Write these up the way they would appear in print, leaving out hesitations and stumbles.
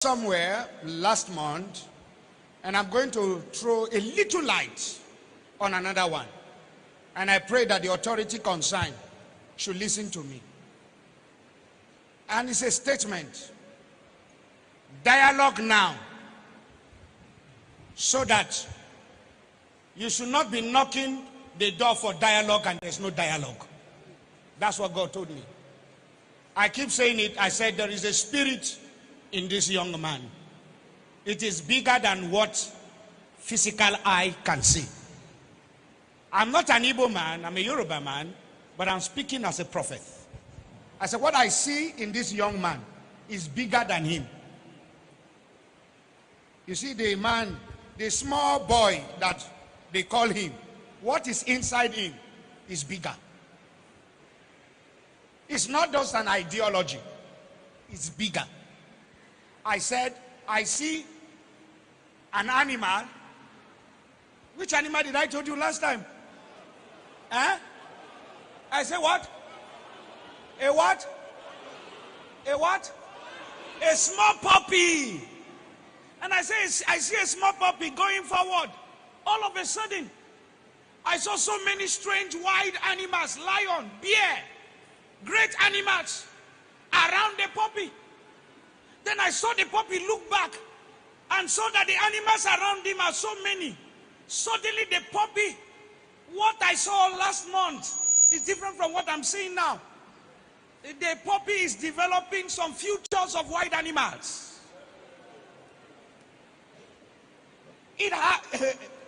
somewhere last month, and I'm going to throw a little light on another one. And I pray that the authority concerned should listen to me. And it's a statement. Dialogue now, so that you should not be knocking the door for dialogue and there's no dialogue. That's what God told me. I keep saying it. I said there is a spirit in this young man. It is bigger than what physical eye can see. I'm not an Igbo man, I'm a Yoruba man, but I'm speaking as a prophet. I said what I see in this young man is bigger than him. You see the man, the small boy that they call him, what is inside him is bigger. It's not just an ideology, it's bigger. I said, I see an animal. Which animal did I told you last time? I said what? A what? A what? A small puppy. And I say, I see a small puppy going forward. All of a sudden, I saw so many strange wild animals, lion, bear, great animals around the puppy. Then I saw the puppy look back and saw that the animals around him are so many. Suddenly the puppy, what I saw last month is different from what I'm seeing now. The puppy is developing some futures of wild animals.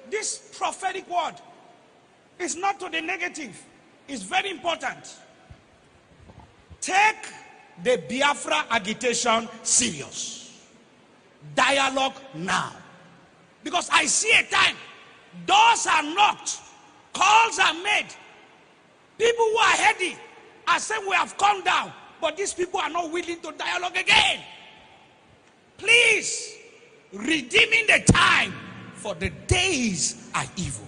This prophetic word is not to the negative. It's very important. Take the Biafra agitation serious. Dialogue now. Because I see a time, doors are knocked, calls are made. People who are heady are saying we have come down, but these people are not willing to dialogue again. Please, redeeming the time, for the days are evil.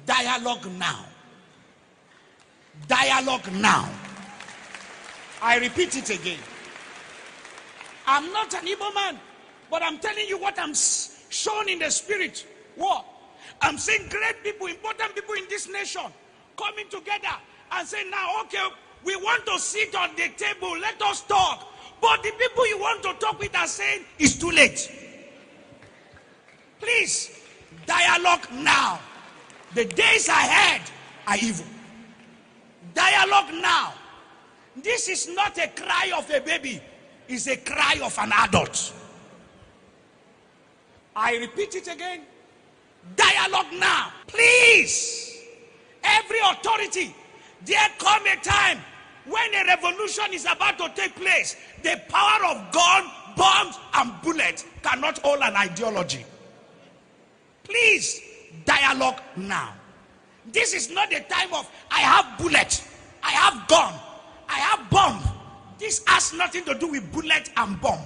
Dialogue now. Dialogue now. I repeat it again. I'm not an Igbo man, but I'm telling you what I'm shown in the spirit. What? I'm seeing great people, important people in this nation coming together and saying, now, okay, we want to sit on the table, let us talk. But the people you want to talk with are saying, it's too late. Please, dialogue now. The days ahead are evil. Dialogue now. This is not a cry of a baby. It's a cry of an adult. I repeat it again. Dialogue now. Please. Every authority. There come a time when a revolution is about to take place. The power of gun, bombs, and bullets cannot hold an ideology. Please. Dialogue now. This is not the time of I have bullet, I have gun, I have bomb. This has nothing to do with bullet and bomb.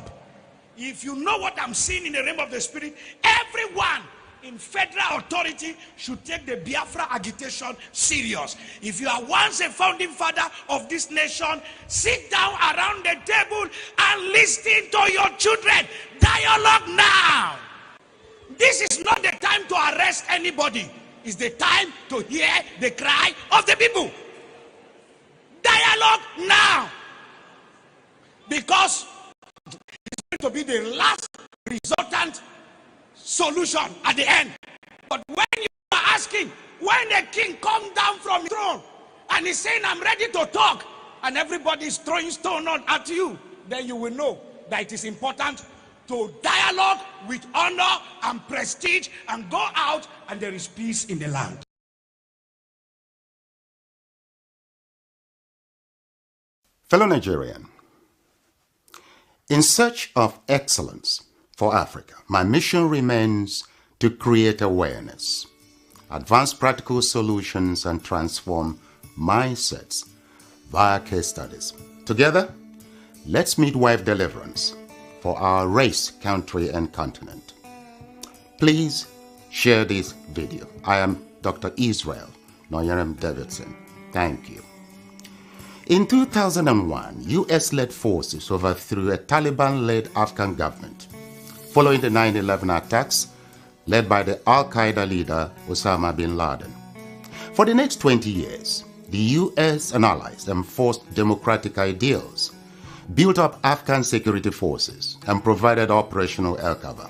If you know what I'm seeing in the realm of the spirit, everyone in federal authority should take the Biafra agitation serious. If you are once a founding father of this nation, sit down around the table and listen to your children. Dialogue now. This is not the time to arrest anybody. It's the time to hear the cry of the people. Dialogue now. Because it's going to be the last resultant solution at the end. But when you are asking, when the king comes down from his throne and he's saying, I'm ready to talk, and everybody is throwing stone at you, then you will know that it is important to dialogue with honor and prestige and go out and there is peace in the land. Fellow Nigerian, in search of excellence for Africa, my mission remains to create awareness, advance practical solutions, and transform mindsets via case studies. Together, let's midwife deliverance for our race, country, and continent. Please share this video. I am Dr. Israel Noyerem Davidson. Thank you. In 2001, US-led forces overthrew a Taliban-led Afghan government following the 9/11 attacks led by the Al-Qaeda leader Osama bin Laden. For the next 20 years, the US and allies enforced democratic ideals, built up Afghan security forces, and provided operational air cover.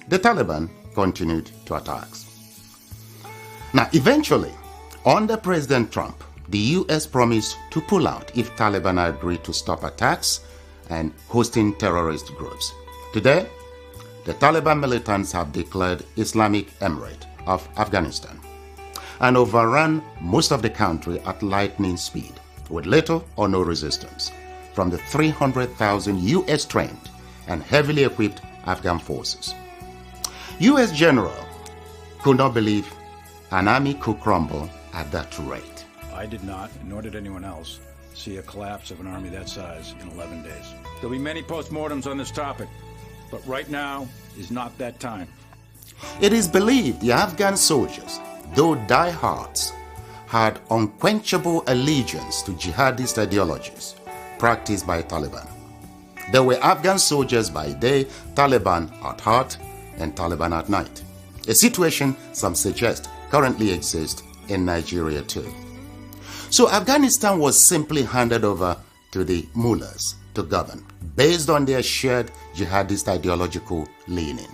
The Taliban continued to attacks. Now, eventually, under President Trump, the US promised to pull out if Taliban agreed to stop attacks and hosting terrorist groups. Today, the Taliban militants have declared Islamic Emirate of Afghanistan and overrun most of the country at lightning speed with little or no resistance from the 300,000 US trained and heavily equipped Afghan forces. US general could not believe an army could crumble at that rate. I did not, nor did anyone else, see a collapse of an army that size in 11 days. There'll be many postmortems on this topic, but right now is not that time. It is believed the Afghan soldiers, though diehards, had unquenchable allegiance to jihadist ideologies practiced by Taliban. There were Afghan soldiers by day, Taliban at heart, and Taliban at night. A situation some suggest currently exists in Nigeria too. So Afghanistan was simply handed over to the mullahs to govern based on their shared jihadist ideological leaning.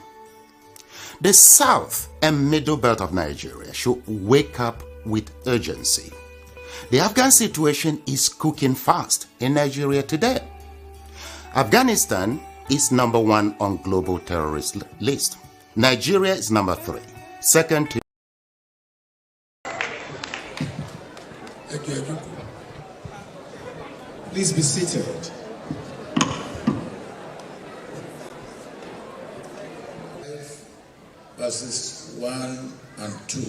The south and middle belt of Nigeria should wake up with urgency. The Afghan situation is cooking fast in Nigeria today. Afghanistan is number 1 on global terrorist list. Nigeria is number 3, second to Please be seated. Verses 1 and 2.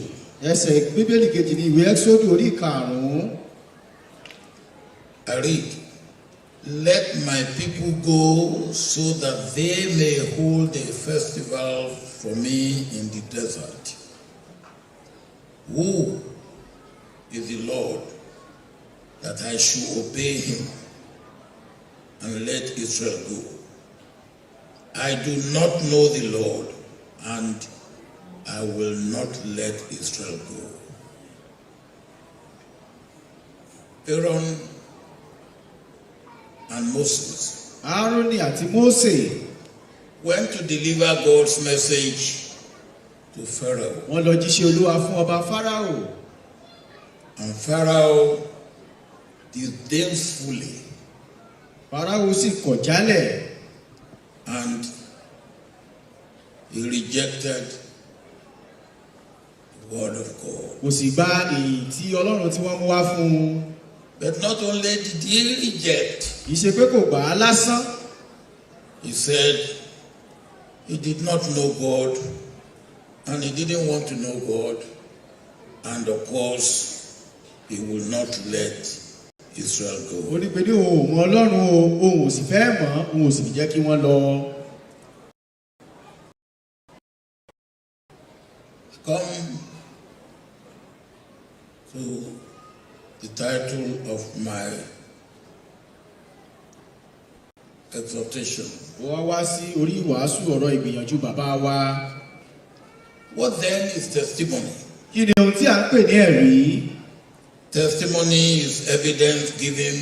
Ẹsẹ̀ Bíbélì kejì ní ìwé Ẹ́kísódù orí karùn-ún. I read, "Let my people go so that they may hold a festival for me in the desert. Who is the Lord that I should obey him and let Israel go? I do not know the Lord, and I will not let Israel go." Aaron and Moses Áárónì àti Mósè went to deliver God's message to Pharaoh. wọ́n lọ jíṣẹ́ Olúwa fún ọba Fáráò. And Pharaoh disdainfully Fáráò sì kọ̀ jálẹ̀. and he rejected the word of God. Kò sì gba èyí tí Ọlọ́run tí wọ́n mú wá fún un. But not only did he reject, Kì í ṣe pé kò gbà á lásán. he said he did not know God and he didn't want to know God, and of course he will not let Israel Ó go. ní pé ní òun ò mọ Ọlọ́run o, òun ò sì fẹ́ mọ̀, òun ò sì ní jẹ́ kí wọ́n lọ. Come to the title of my exhortation. Wọ́n wá sí orí ìwàásù ọ̀rọ̀ ìgbìyànjú bàbá wa. What then is testimony? Kí ni ohun tí à ń pè ní ẹ̀rí? Testimony is evidence given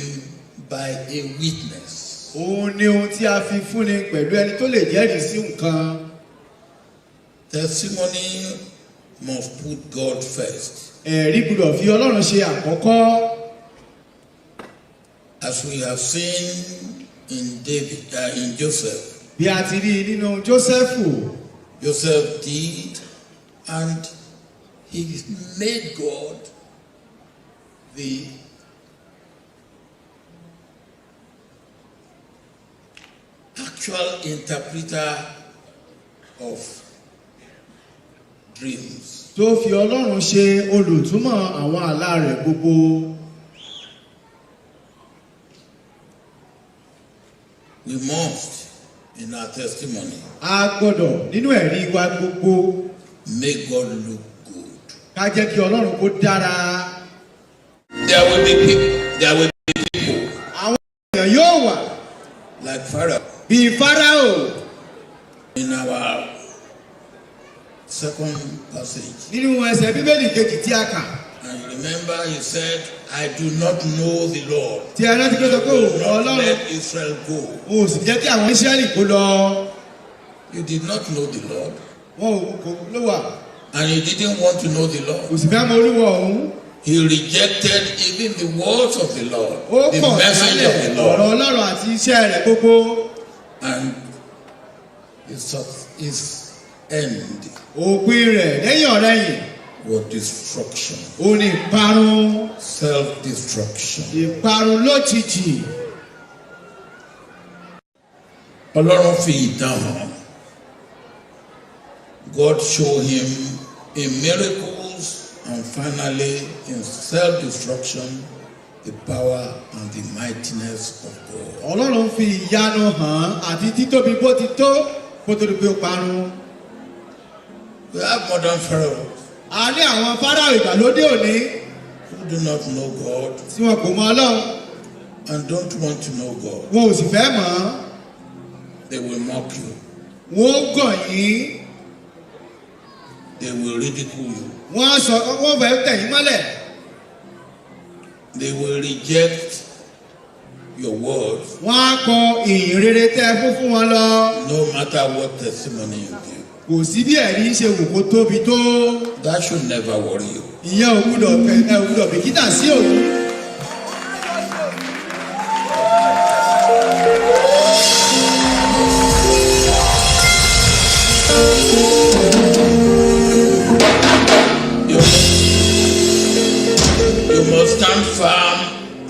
by a witness. Òun ni ohun tí a fi fúnni pẹ̀lú ẹni tó lè jẹ́rìí sí nǹkan. Testimony must put God first. Ẹ̀rí gbọ́dọ̀ fi Ọlọ́run ṣe àkọ́kọ́. As we have seen in Joseph. Bí a ti rí nínú Jósẹ́fù. Joseph did, and he made God the actual interpreter of dreams. Tó fi Ọlọ́run ṣe olùtúmọ̀ àwọn àlá rẹ̀ gbogbo. We must, in our testimony, A gbọ́dọ̀ nínú ẹ̀rí wa gbogbo. make God look good. Ká jẹ́ kí Ọlọ́run kó dára. There will be people Àwọn èèyàn yóò wà like Pharaoh bíi Fáráò. in in our second passage. Nínú ẹsẹ̀ Bíbélì kejì tí a kà. And you remember he said, I do not know the Lord. Tí a rántí pé sọ pé òun Ọlọ́run. Let Israel go. O sì jẹ́ kí àwọn Ísírẹ́lì kó lọ. You did not know the Lord. Wọn kò ló wà. And you didn't want to know the Lord. Kò sì fẹ́ mọ Olúwa òun. He rejected even the words of the Lord. The message of the Lord. Ọ̀rọ̀ Ọlọ́run àti iṣẹ́ rẹ̀ gbogbo. And his end. Òpin rẹ̀ lẹ́yìn ọ̀rẹ́yìn. Was destruction. Ó ní ìparun. Self-destruction. Ìparun lójijì. Ọlọ́run fi ìtàn hàn. God showed him in miracles and finally in self-destruction the power and the mightiness of God. Ọlọ́run fi ìyanu hàn àti títóbi bó ti tó kó tó di pé ó parun. We have modern pharaohs. A ní àwọn Fáráò ìgbàlódé òní. Who do not know God. Tí wọn kò mọ Ọlọ́run. And don't want to know God. Wọn ò sì fẹ́ mọ̀. They will mock you. Wọ́n gàn yín. They will ridicule you. Wọ́n fẹ́ tẹ̀ yín mọ́lẹ̀. They will reject your words. Wọ́n á kọ ìyìn rere tẹ́ fún wọn lọ. No matter what testimony you give. Kò sí bí ẹ̀rí ṣe wù kó tóbi tó. That should never worry you. Ìyẹn ò gbúdọ̀ bìkítà sí òun. You must stand firm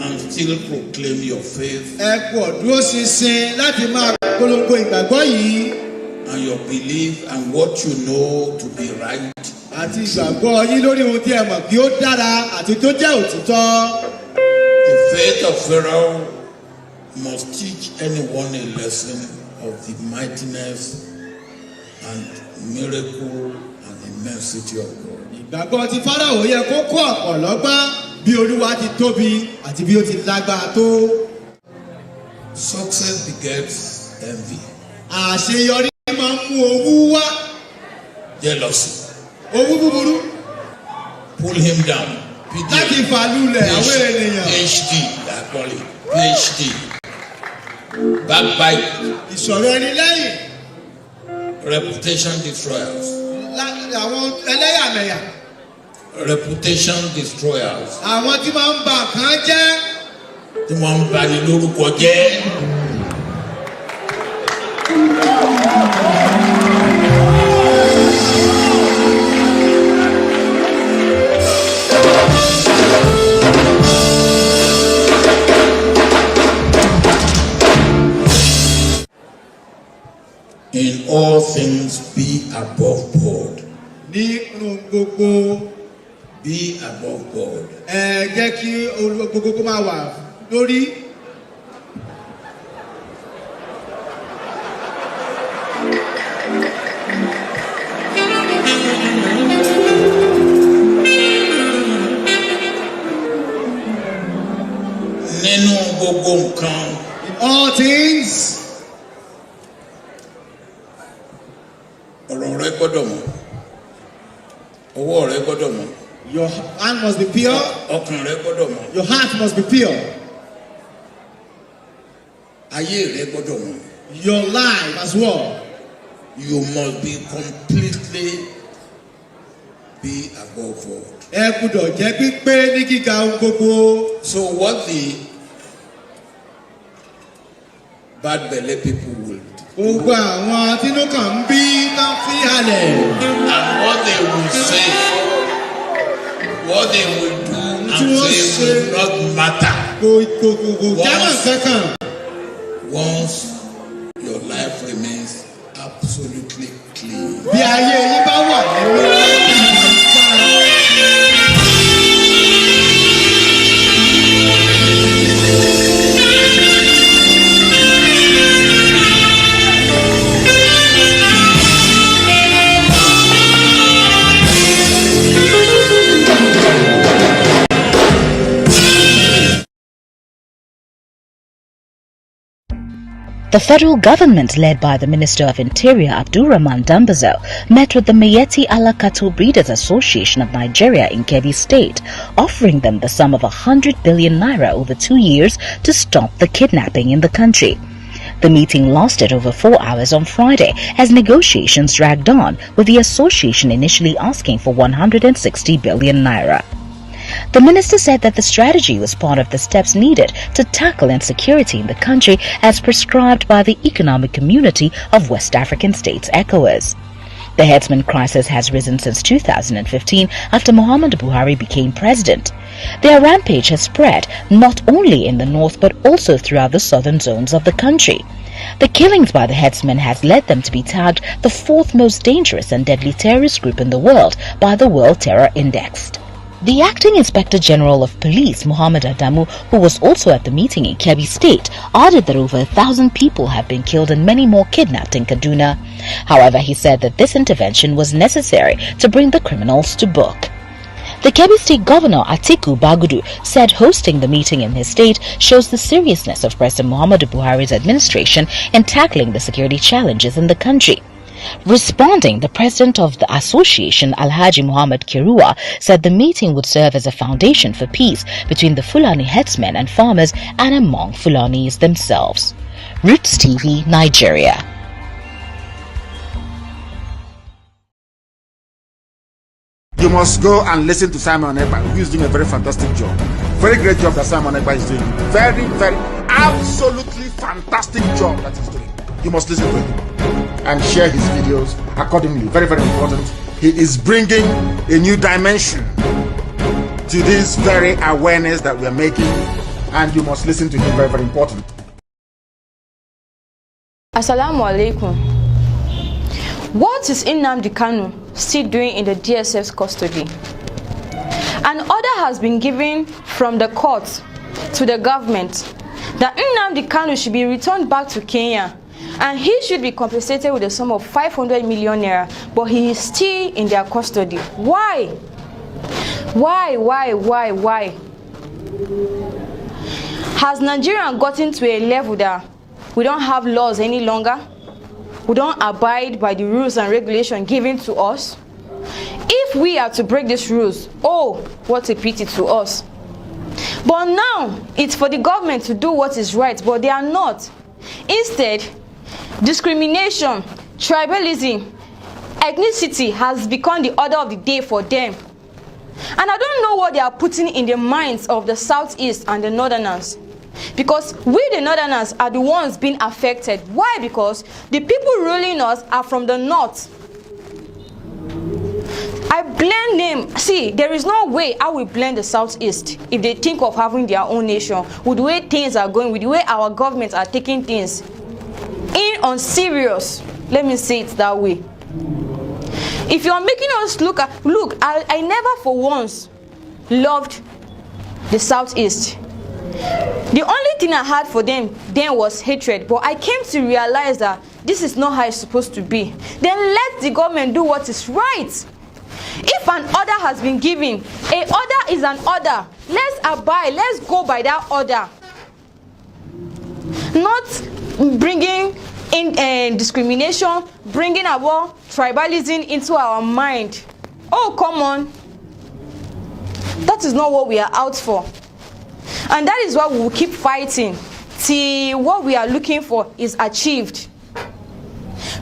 and still proclaim your faith. Ẹ pọ̀ dúró ṣinṣin láti máa polongo ìgbàgbọ́ yìí. And your belief and what you know to be right. Àti ìgbàgbọ́ yín lórí ohun tí ẹ mọ̀ kí ó dára àti tó jẹ́ òtítọ́. The faith of Pharaoh must teach anyone a lesson of the mightiness and miracle and immensity of God. Ìgbàgbọ́ ti Fáráò yẹ kó kó ọ̀pọ̀ lọ́gbọ́n bí Olúwa ti tóbi àti bí ó ti lágbára tó. Success begets envy. Àṣeyọrí máa ń mú owú wá. Jealousy. Owú búburú. Pull him down. Láti fàlùlẹ̀ àwọn ènìyàn. PhD, I call it. PhD. Backbite. Ìṣòro ẹni lẹ́yìn. Reputation destroyers. Àwọn ẹlẹ́yàmẹ̀yà. Reputation destroyers. Àwọn tí máa ń ba kan jẹ́. Tí wọ́n ń bani lórúkọ jẹ́. In all things be above board. Nínú gbogbo. Be above board. Ẹ jẹ́ kí gbogbo kó máa wà lórí. Nínú gbogbo nǹkan. In all things. Ọ̀rọ̀ rẹ gbọ́dọ̀ mọ́. Ọwọ́ rẹ gbọ́dọ̀ mọ́. Your hand must be pure. Ọkàn rẹ gbọ́dọ̀ mọ́. Your heart must be pure. Ayé rẹ gbọ́dọ̀ mọ́. Your life as well. You must be completely be above all. Ẹ gbọ́dọ̀ jẹ́ pípé ní gíga ohun gbogbo. So what the bad belly people will do. Gbogbo àwọn tínú kan ń bí tán fi halẹ̀. And what they will say, what they will do and say will not matter. Kò jámọ̀ kankan. Once your life remains absolutely clean. Bí ayé yín bá wà nínú. The federal government, led by the Minister of Interior Abdulrahman Dambazo, met with the Miyetti Allah Cattle Breeders Association of Nigeria in Kebbi State, offering them the sum of 100 billion naira over 2 years to stop the kidnapping in the country. The meeting lasted over 4 hours on Friday as negotiations dragged on, with the association initially asking for 160 billion naira. The minister said that the strategy was part of the steps needed to tackle insecurity in the country as prescribed by the Economic Community of West African States, ECOWAS. The headsman crisis has risen since 2015 after Muhammadu Buhari became president. Their rampage has spread not only in the north but also throughout the southern zones of the country. The killings by the headsmen has led them to be tagged the fourth most dangerous and deadly terrorist group in the world by the World Terror Index. The acting Inspector General of Police, Muhammad Adamu, who was also at the meeting in Kebbi State, added that over 1,000 people have been killed and many more kidnapped in Kaduna. However, he said that this intervention was necessary to bring the criminals to book. The Kebbi State Governor Atiku Bagudu said hosting the meeting in his state shows the seriousness of President Muhammadu Buhari's administration in tackling the security challenges in the country. Responding, the president of the association, Alhaji Muhammad Kirua, said the meeting would serve as a foundation for peace between the Fulani headsmen and farmers and among Fulanis themselves. Roots TV, Nigeria. You must go and listen to Simon Ekpa, who is doing a very fantastic job. Very great job that Simon Ekpa is doing. Very, absolutely fantastic job that he's doing. You must listen to him and share his videos accordingly. Very, very important. He is bringing a new dimension to this very awareness that we are making, and you must listen to him. Very, very important. Assalamu alaikum. What is Nnamdi Kanu still doing in the DSF's custody? An order has been given from the court to the government that Nnamdi Kanu should be returned back to Kenya, and he should be compensated with a sum of 500 million naira, but he is still in their custody. Why? Why? Has Nigeria gotten to a level that we don't have laws any longer? We don't abide by the rules and regulations given to us? If we are to break these rules, oh, what a pity to us. But now, it's for the government to do what is right, but they are not. Instead, discrimination, tribalism, ethnicity has become the order of the day for them. And I don't know what they are putting in the minds of the Southeast and the Northerners. Because we, the Northerners, are the ones being affected. Why? Because the people ruling us are from the North. I blame them. See, there is no way I will blame the Southeast if they think of having their own nation, with the way things are going, with the way our governments are taking things in on serious. Let me say it that way. If you are making us look, I never for once loved the Southeast. The only thing I had for them then was hatred, but I came to realize that this is not how it's supposed to be. Then let the government do what is right. If an order has been given, an order is an order. Let's abide, let's go by that order. Not bringing in discrimination, bringing our tribalism into our mind. Oh, come on. That is not what we are out for. And that is why we will keep fighting till what we are looking for is achieved.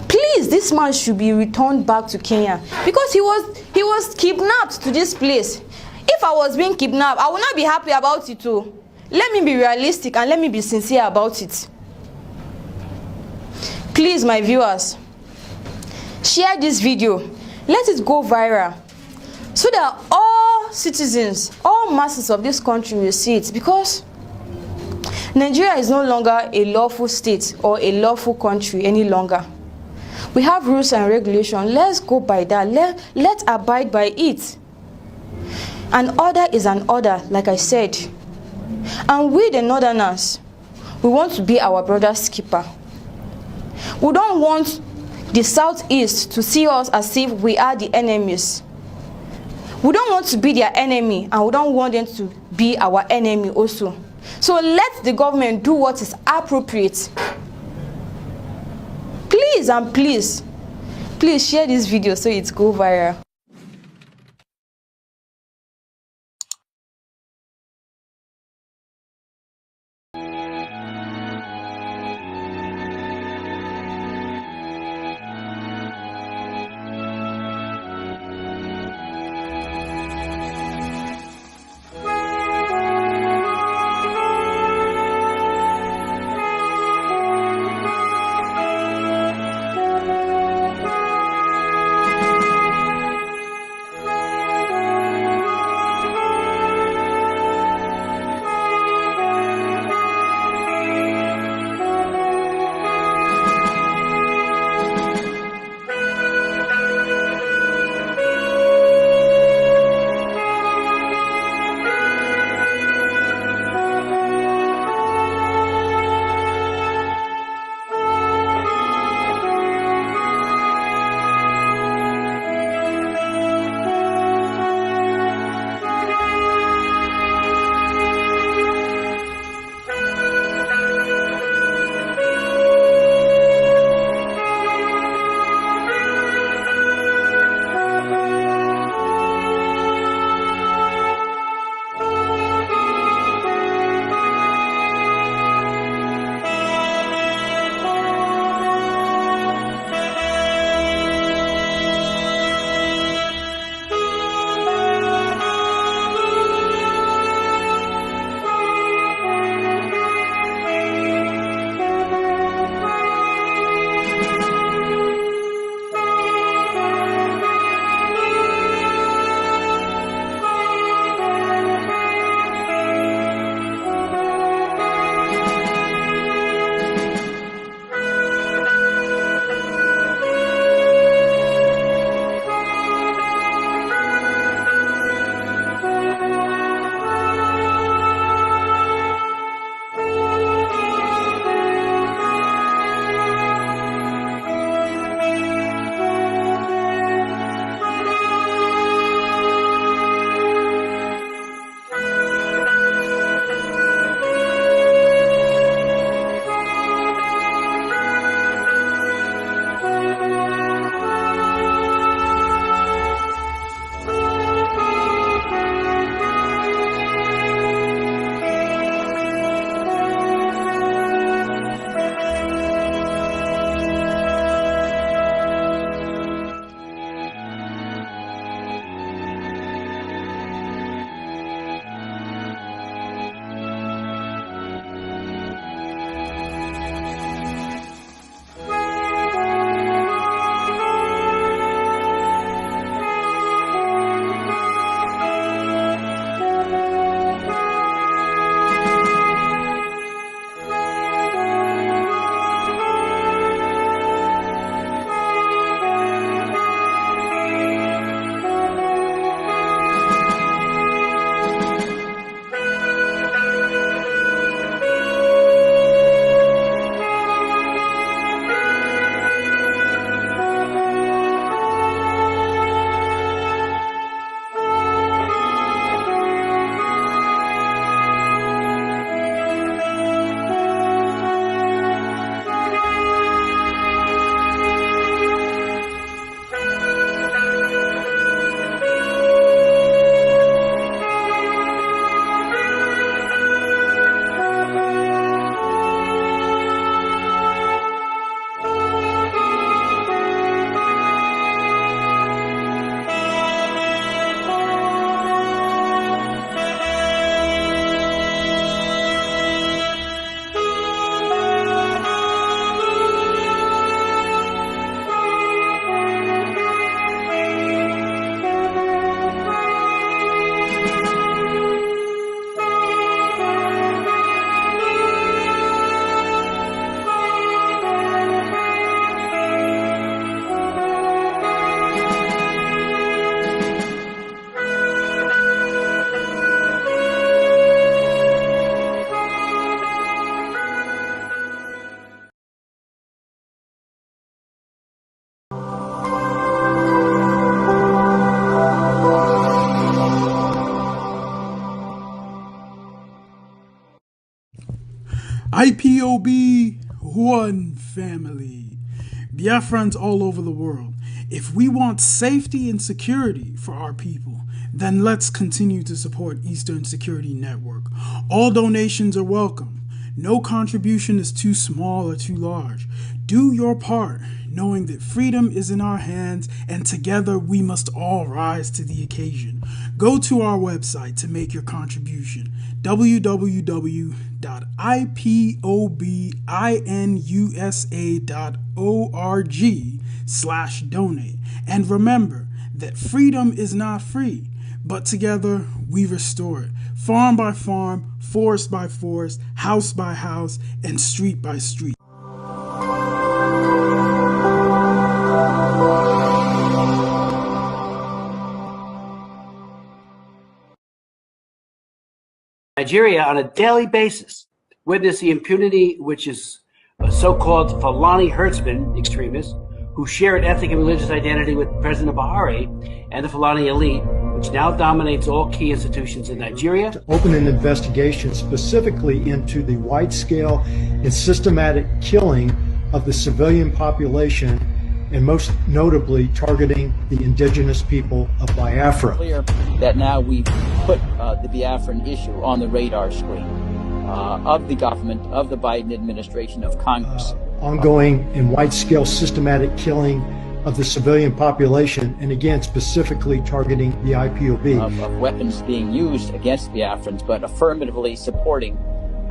Please, this man should be returned back to Kenya, because he was kidnapped to this place. If I was being kidnapped, I would not be happy about it too. Let me be realistic and let me be sincere about it. Please, my viewers, share this video. Let it go viral so that all citizens, all masses of this country will see it, because Nigeria is no longer a lawful state or a lawful country any longer. We have rules and regulations. Let's go by that. Let's abide by it. An order is an order, like I said. And we, the Northerners, we want to be our brother's keeper. We don't want the Southeast to see us as if we are the enemies. We don't want to be their enemy, and we don't want them to be our enemy also. So let the government do what is appropriate. please and please share this video so it go viral. IPOB, one family. Biafrans all over the world, if we want safety and security for our people, then let's continue to support Eastern Security Network. All donations are welcome. No contribution is too small or too large. Do your part, knowing that freedom is in our hands and together we must all rise to the occasion. Go to our website to make your contribution, www.ipobinUSA.org/donate. And remember that freedom is not free, but together we restore it, farm by farm, forest by forest, house by house, and street by street. Nigeria, on a daily basis, witness the impunity which is so-called Fulani herdsmen extremists who share an ethnic and religious identity with President Buhari and the Fulani elite, which now dominates all key institutions in Nigeria. To open an investigation specifically into the wide-scale and systematic killing of the civilian population, and most notably targeting the indigenous people of Biafra. Clear that now we've put the Biafran issue on the radar screen of the government, of the Biden administration, of Congress. Ongoing and wide-scale systematic killing of the civilian population, and again specifically targeting the IPOB. Of weapons being used against Biafrans, but affirmatively supporting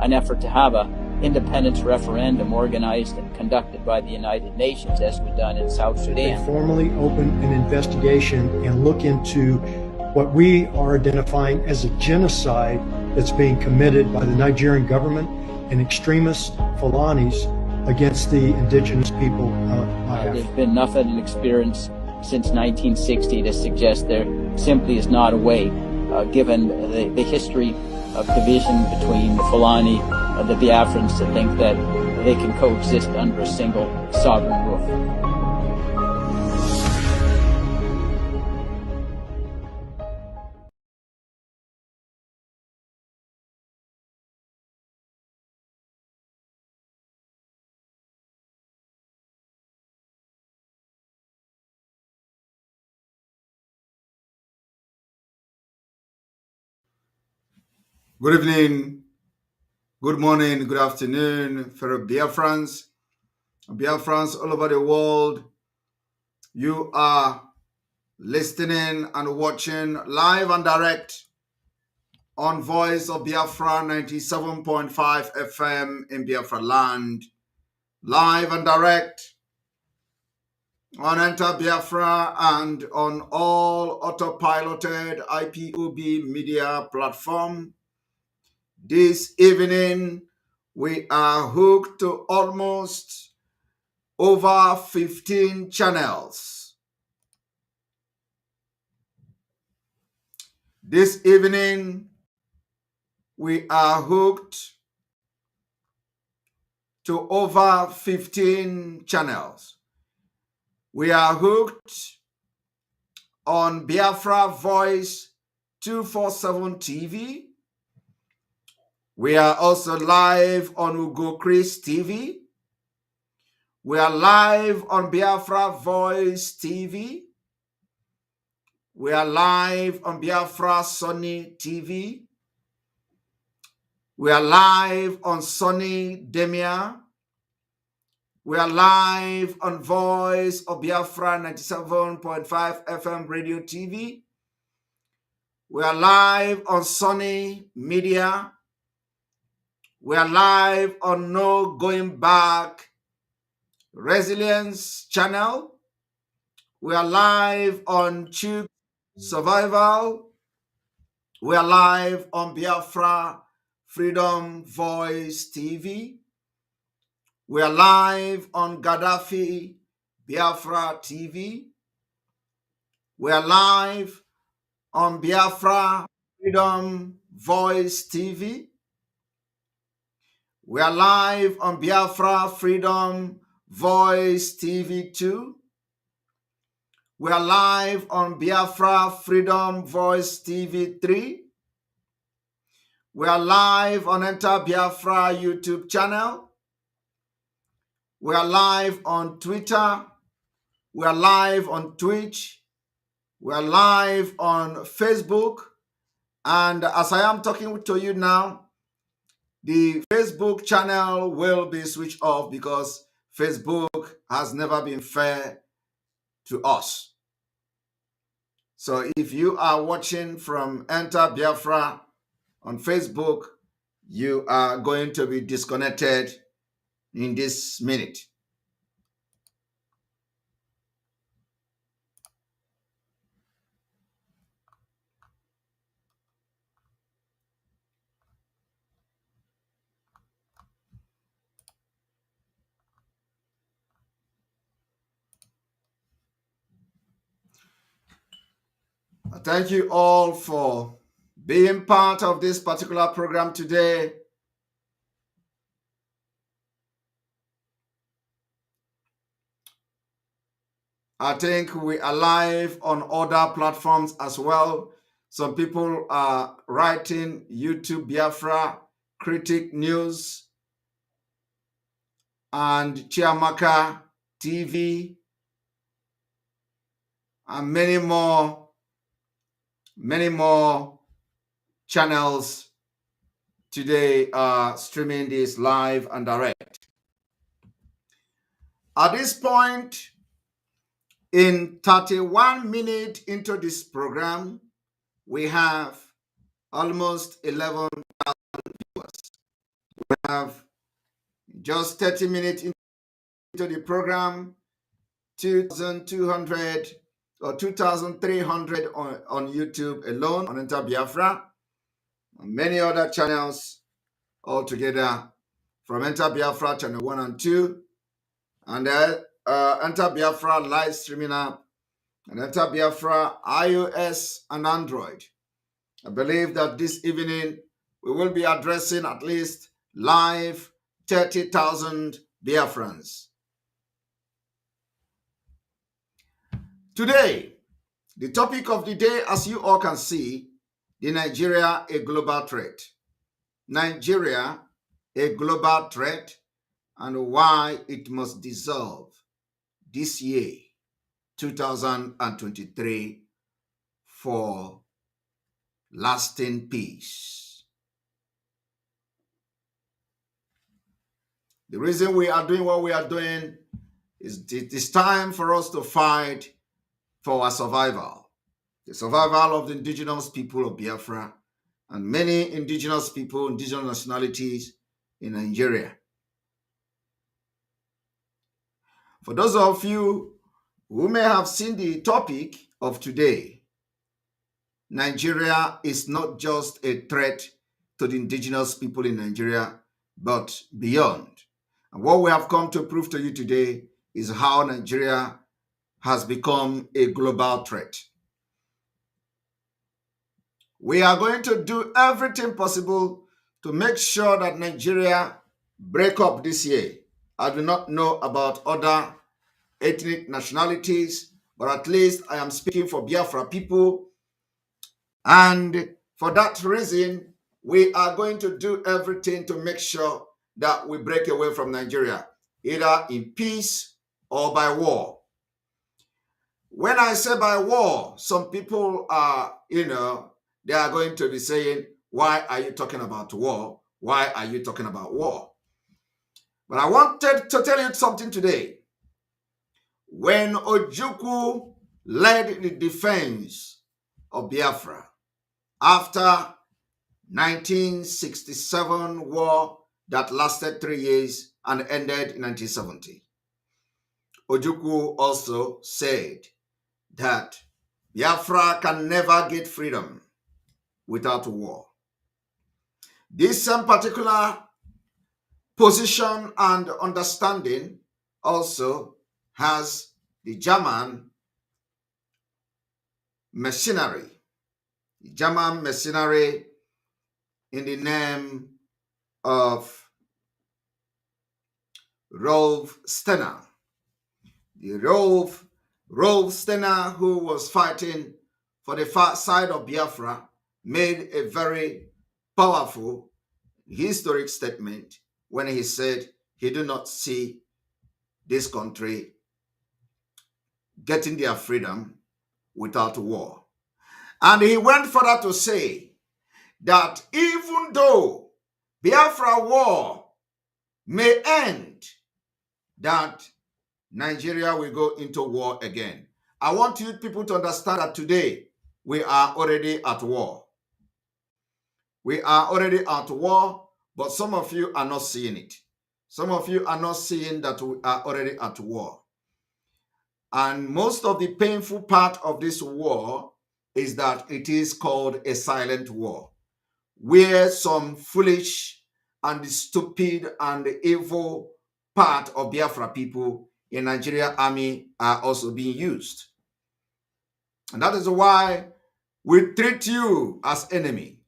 an effort to have a independence referendum organized and conducted by the United Nations, as we've done in South Sudan. They formally open an investigation and look into what we are identifying as a genocide that's being committed by the Nigerian government and extremist Fulanis against the indigenous people of Biafra. There's been enough of an experience since 1960 to suggest there simply is not a way, given the history of division between the Fulani and the Biafrans, to think that they can coexist under a single sovereign roof. Good evening, good morning, good afternoon, fellow Biafrans all over the world. You are listening and watching live and direct on Voice of Biafra 97.5 FM in Biafra land. Live and direct on Enter Biafra and on all autopiloted IPOB media platform. This evening, we are hooked to almost over 15 channels. This evening, we are hooked to over 15 channels. We are hooked on Biafra Voice 247 TV. We are also live on Ugo Chris TV. We are live on Biafra Voice TV. We are live on Biafra Sunny TV. We are live on Sunny Demia. We are live on Voice of Biafra 97.5 FM Radio TV. We are live on Sunny Media. We are live on No Going Back Resilience Channel. We are live on Tube Survival. We are live on Biafra Freedom Voice TV. We are live on Gaddafi Biafra TV. We are live on Biafra Freedom Voice TV. We are live on Biafra Freedom Voice TV 2. We are live on Biafra Freedom Voice TV 3. We are live on Enter Biafra YouTube channel. We are live on Twitter. We are live on Twitch. We are live on Facebook. And as I am talking to you now, the Facebook channel will be switched off because Facebook has never been fair to us. So if you are watching from Enter Biafra on Facebook, you are going to be disconnected in this minute. Thank you all for being part of this particular program today. I think we are live on other platforms as well. Some people are writing YouTube Biafra, Critic News, and Chiamaka TV, and many more channels today are streaming this live and direct. At this point, in 31 minutes into this program, we have almost 11,000 viewers. We have just 30 minutes into the program, 2,200 or 2,300 on YouTube alone on Enter Biafra, and many other channels altogether from Enter Biafra channel 1 and 2, and Enter Biafra live streaming app, and Enter Biafra iOS and Android. I believe that this evening we will be addressing at least live 30,000 Biafrans. Today, the topic of the day, as you all can see, the Nigeria, a global threat. Nigeria, a global threat, and why it must dissolve this year, 2023, for lasting peace. The reason we are doing what we are doing is it is time for us to fight for our survival, the survival of the indigenous people of Biafra and many indigenous people, indigenous nationalities in Nigeria. For those of you who may have seen the topic of today, Nigeria is not just a threat to the indigenous people in Nigeria, but beyond. And what we have come to prove to you today is how Nigeria has become a global threat. We are going to do everything possible to make sure that Nigeria break up this year. I do not know about other ethnic nationalities, but at least I am speaking for Biafra people. And for that reason, we are going to do everything to make sure that we break away from Nigeria, either in peace or by war. When I say by war, some people are, they are going to be saying, why are you talking about war? Why are you talking about war? But I wanted to tell you something today. When Ojukwu led the defense of Biafra after 1967 war that lasted 3 years and ended in 1970, Ojukwu also said that Biafra can never get freedom without war. This same particular position and understanding also has the German mercenary. The German mercenary in the name of Rolf Steiner. The Rolf Steiner, who was fighting for the far side of Biafra, made a very powerful historic statement when he said he did not see this country getting their freedom without war. And he went further to say that even though Biafra war may end, that Nigeria will go into war again. I want you people to understand that today we are already at war. We are already at war, but some of you are not seeing it. Some of you are not seeing that we are already at war. And most of the painful part of this war is that it is called a silent war, where some foolish and stupid and evil part of Biafra people in Nigeria army are also being used. And that is why we treat you as enemy.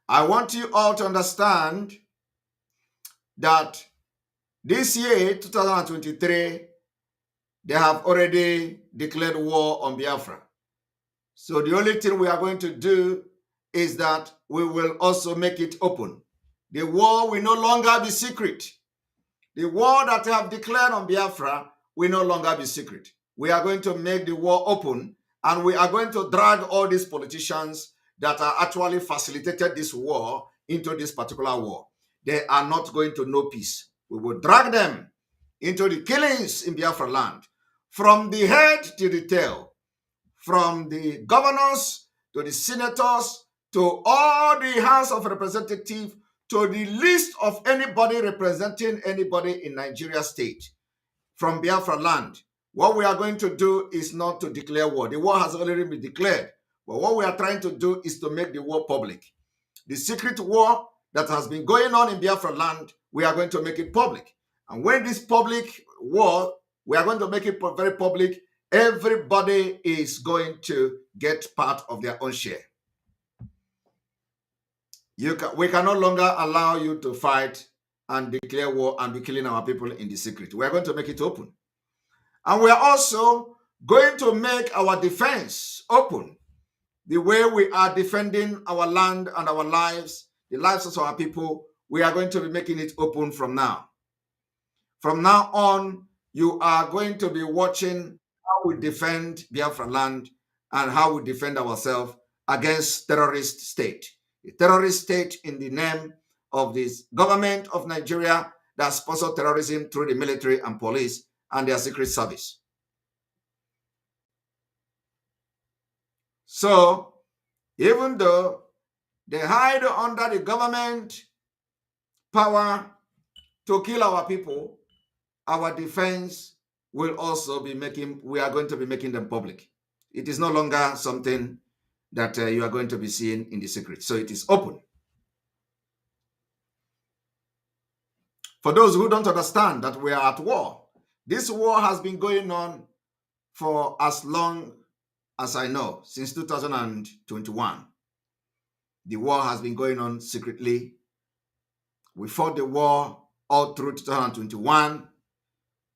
I want you all to understand that this year, 2023, they have already declared war on Biafra. So the only thing we are going to do is that we will also make it open. The war will no longer be secret. The war that they have declared on Biafra will no longer be secret. We are going to make the war open, and we are going to drag all these politicians that are actually facilitated this war into this particular war. They are not going to know peace. We will drag them into the killings in Biafra land, from the head to the tail, from the governors to the senators to all the House of Representatives to the list of anybody representing anybody in Nigeria state from Biafra land. What we are going to do is not to declare war. The war has already been declared. But what we are trying to do is to make the war public. The secret war that has been going on in Biafra land, we are going to make it public. And when this public war, we are going to make it very public, everybody is going to get part of their own share. We can no longer allow you to fight and declare war and be killing our people in the secret. We are going to make it open. And we are also going to make our defense open. The way we are defending our land and our lives, the lives of our people, we are going to be making it open from now. From now on, you are going to be watching how we defend Biafra land and how we defend ourselves against terrorist state. A terrorist state in the name of this government of Nigeria that sponsors terrorism through the military and police and their secret service. So, even though they hide under the government power to kill our people, our defense will also be we are going to be making them public. It is no longer something that you are going to be seeing in the secret. So it is open. For those who don't understand that we are at war, this war has been going on for as long as I know, since 2021. The war has been going on secretly. We fought the war all through 2021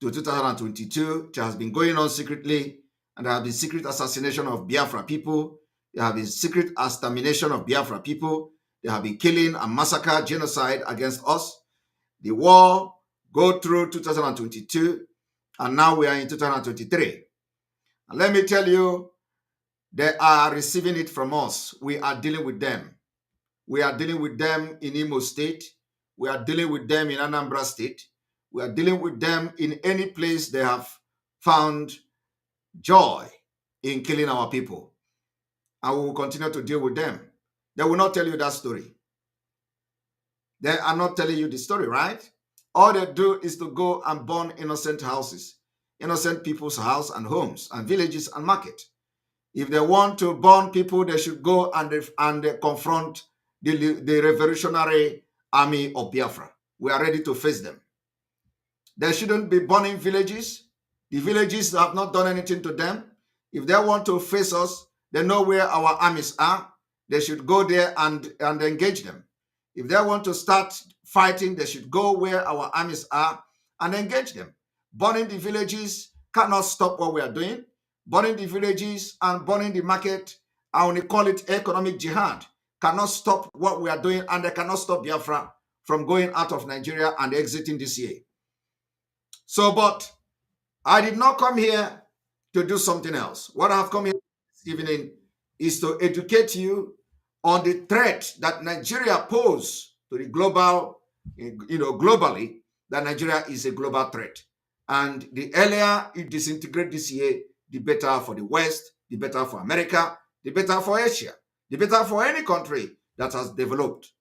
to 2022. It has been going on secretly, and there has been secret assassination of Biafra people. There have been secret extermination of Biafra people. There have been killing and massacre, genocide against us. The war go through 2022, and now we are in 2023. And let me tell you, they are receiving it from us. We are dealing with them. We are dealing with them in Imo State. We are dealing with them in Anambra State. We are dealing with them in any place they have found joy in killing our people. And we will continue to deal with them. They will not tell you that story. They are not telling you the story, right? All they do is to go and burn innocent houses, innocent people's house and homes and villages and market. If they want to burn people, they should go and confront the revolutionary army of Biafra. We are ready to face them. They shouldn't be burning villages. The villages have not done anything to them. If they want to face us, they know where our armies are. They should go there and engage them. If they want to start fighting, they should go where our armies are and engage them. Burning the villages cannot stop what we are doing. Burning the villages and burning the market, and we call it economic jihad, cannot stop what we are doing, and they cannot stop Biafra from going out of Nigeria and exiting this year. So, but I did not come here to do something else. What I have come here this evening is to educate you on the threat that Nigeria poses to the global, globally, that Nigeria is a global threat. And the earlier you disintegrate this year, the better for the West, the better for America, the better for Asia, the better for any country that has developed.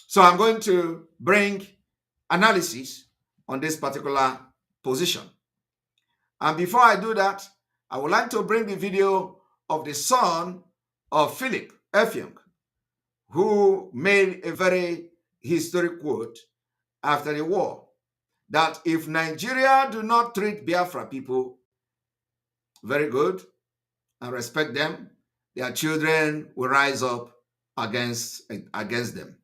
So I'm going to bring analysis on this particular position. And before I do that, I would like to bring the video of the son of Philip Effiong, who made a very historic quote after the war, that if Nigeria do not treat Biafra people very good and respect them, their children will rise up against them.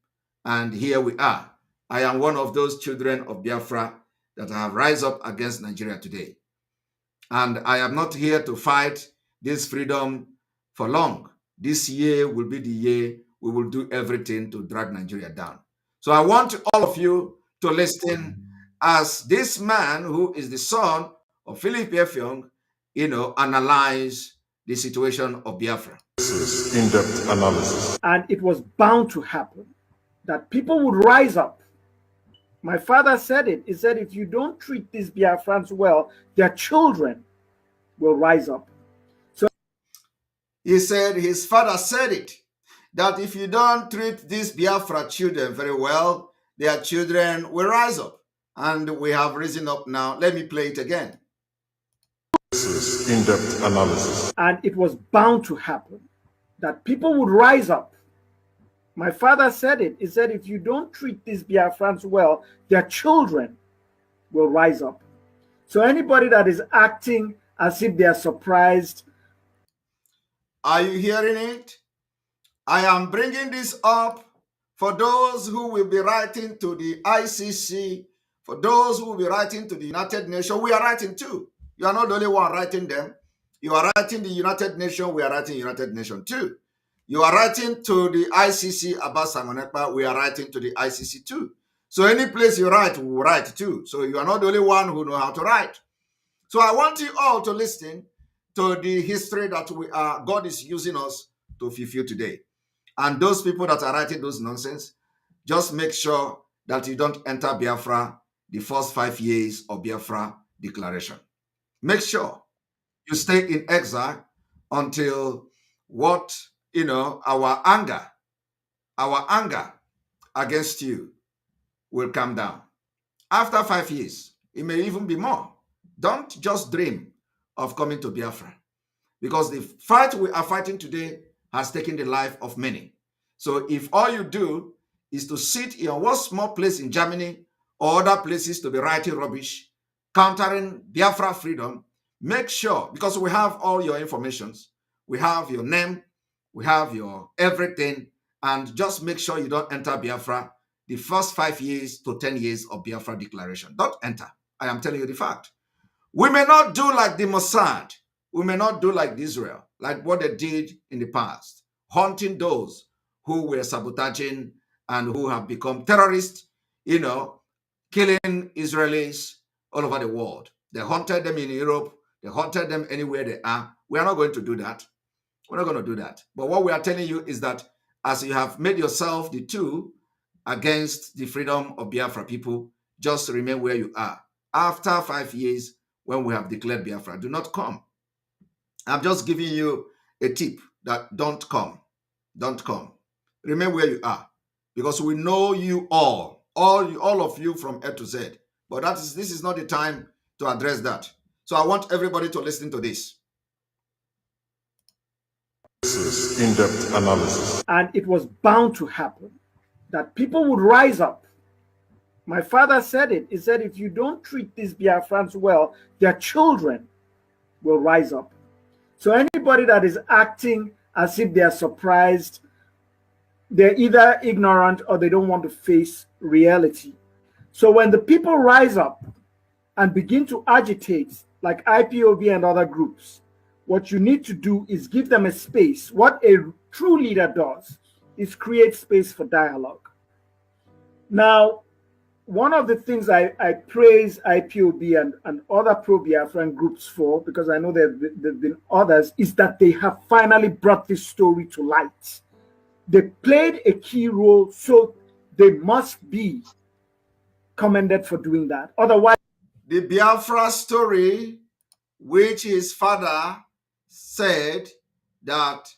And here we are. I am one of those children of Biafra that have rise up against Nigeria today. And I am not here to fight this freedom for long. This year will be the year we will do everything to drag Nigeria down. So I want all of you to listen as this man, who is the son of Philip Effiong, analyze the situation of Biafra. This is in-depth analysis. And it was bound to happen that people would rise up. My father said it. He said, if you don't treat these Biafrans well, their children will rise up. So he said, his father said it, that if you don't treat these Biafra children very well, their children will rise up. And we have risen up now. Let me play it again. This is in-depth analysis. And it was bound to happen that people would rise up. My father said it. He said, if you don't treat these Biafrans well, their children will rise up. So anybody that is acting as if they are surprised. Are you hearing it? I am bringing this up for those who will be writing to the ICC, for those who will be writing to the United Nations. We are writing too. You are not the only one writing them. You are writing the United Nations. We are writing United Nations too. You are writing to the ICC about Simon Ekpa. We are writing to the ICC too. So any place you write, we will write too. So you are not the only one who know how to write. So I want you all to listen to the history that God is using us to fulfill today. And those people that are writing those nonsense, just make sure that you don't enter Biafra the first 5 years of Biafra declaration. Make sure you stay in exile until our anger against you will come down. After 5 years, it may even be more. Don't just dream of coming to Biafra, because the fight we are fighting today has taken the life of many. So if all you do is to sit in one small place in Germany or other places to be writing rubbish, countering Biafra freedom, make sure, because we have all your informations, we have your name, we have your everything, and just make sure you don't enter Biafra the first 5 years to 10 years of Biafra declaration. Don't enter. I am telling you the fact. We may not do like the Mossad. We may not do like Israel, like what they did in the past, hunting those who were sabotaging and who have become terrorists, killing Israelis all over the world. They hunted them in Europe. They hunted them anywhere they are. We are not going to do that. We're not going to do that. But what we are telling you is that as you have made yourself the two against the freedom of Biafra people, just remain where you are. After 5 years, when we have declared Biafra, do not come. I'm just giving you a tip that don't come. Don't come. Remain where you are, because we know you all of you from A to Z. But this is not the time to address that. So I want everybody to listen to this. This is in-depth analysis. And it was bound to happen that people would rise up. My father said it. He said, if you don't treat these Biafrans well, their children will rise up. So anybody that is acting as if they are surprised, they're either ignorant or they don't want to face reality. So when the people rise up and begin to agitate, like IPOB and other groups, what you need to do is give them a space. What a true leader does is create space for dialogue. Now, one of the things I praise IPOB and other pro-Biafran groups for, because I know there have been others, is that they have finally brought this story to light. They played a key role, so they must be commended for doing that. Otherwise, the Biafra story, which his father said that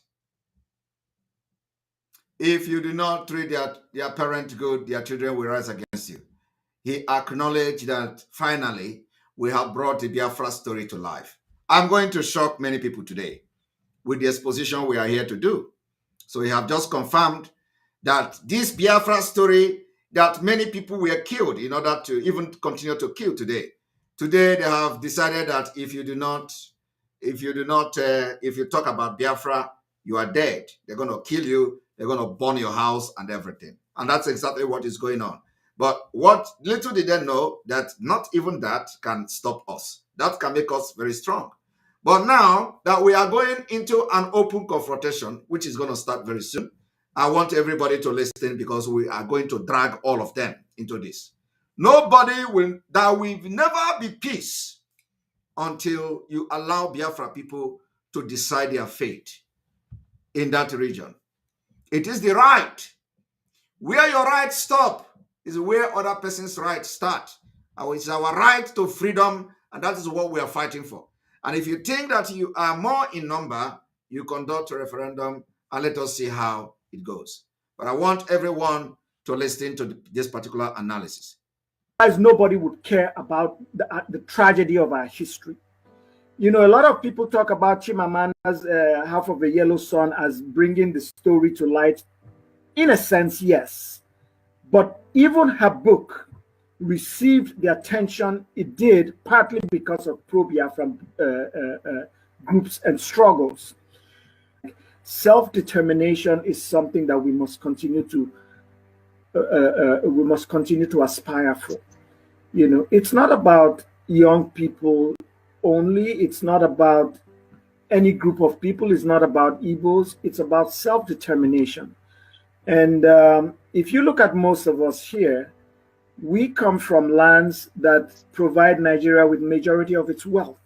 if you do not treat their parent good, their children will rise against you. He acknowledged that finally we have brought the Biafra story to life. I'm going to shock many people today with the exposition we are here to do. So we have just confirmed that this Biafra story, that many people were killed in order to even continue to kill today. Today they have decided that if you talk about Biafra, you are dead. They're going to kill you. They're going to burn your house and everything. And that's exactly what is going on. But what little did they know that not even that can stop us. That can make us very strong. But now that we are going into an open confrontation, which is going to start very soon, I want everybody to listen because we are going to drag all of them into this. There will never be peace until you allow Biafra people to decide their fate in that region. It is the right. Where your rights stop is where other person's rights start. It's our right to freedom, and that is what we are fighting for. And if you think that you are more in number, you conduct a referendum and let us see how it goes. But I want everyone to listen to this particular analysis. Otherwise, nobody would care about the tragedy of our history. You know, a lot of people talk about Chimamanda's Half of a Yellow Sun as bringing the story to light. In a sense, yes. But even her book received the attention it did partly because of pro-Biafra groups and struggles. Self-determination is something that we must continue to aspire for. You know, it's not about young people only. It's not about any group of people. It's not about Igbos. It's about self-determination. And if you look at most of us here, we come from lands that provide Nigeria with majority of its wealth.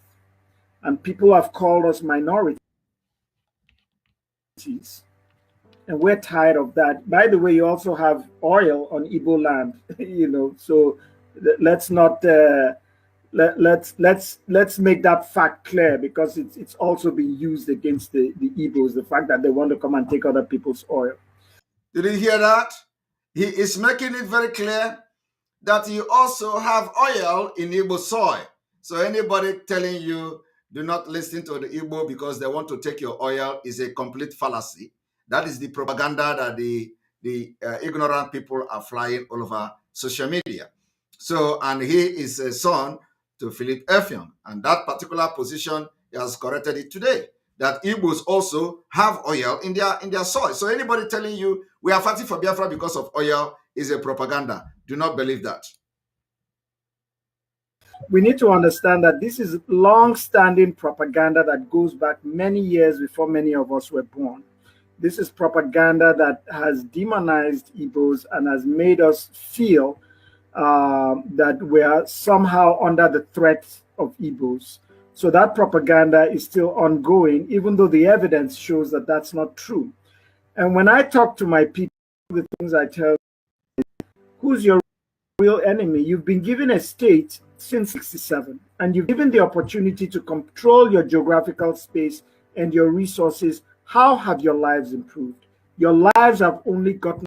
And people have called us minorities. And we're tired of that. By the way, you also have oil on Igbo land, you know, so let's not let's make that fact clear, because it's also being used against the Igbos, the fact that they want to come and take other people's oil. Did you hear that? He is making it very clear that you also have oil in Igbo soil. So anybody telling you do not listen to the Igbo because they want to take your oil is a complete fallacy. That is the propaganda that the ignorant people are flying all over social media. So, and he is a son to Philip Effiong, and that particular position, he has corrected it today, that Igbos also have oil in their soil. So anybody telling you we are fighting for Biafra because of oil is a propaganda. Do not believe that. We need to understand that this is long-standing propaganda that goes back many years before many of us were born. This is propaganda that has demonized Igbos and has made us feel that we are somehow under the threat of Igbos. So that propaganda is still ongoing, even though the evidence shows that that's not true. And when I talk to my people, the things I tell them, who's your real enemy? You've been given a state since 1967, and you've given the opportunity to control your geographical space and your resources. How have your lives improved? Your lives have only gotten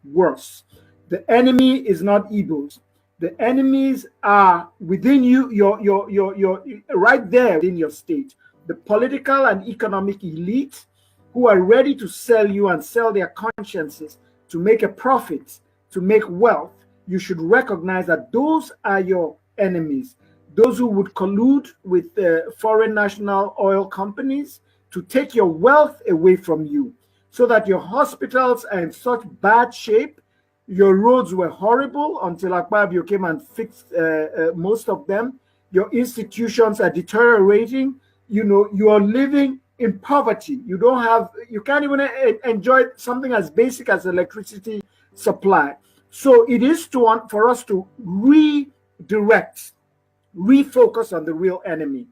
worse. The enemy is not Igbos. The enemies are within you, your right there in your state. The political and economic elite who are ready to sell you and sell their consciences to make a profit, to make wealth. You should recognize that those are your enemies. Those who would collude with foreign national oil companies to take your wealth away from you, so that your hospitals are in such bad shape. Your roads were horrible until Akpabio came and fixed most of them. Your institutions are deteriorating. You know, you are living in poverty. You can't even enjoy something as basic as electricity supply. So it is for us to redirect, refocus on the real enemy.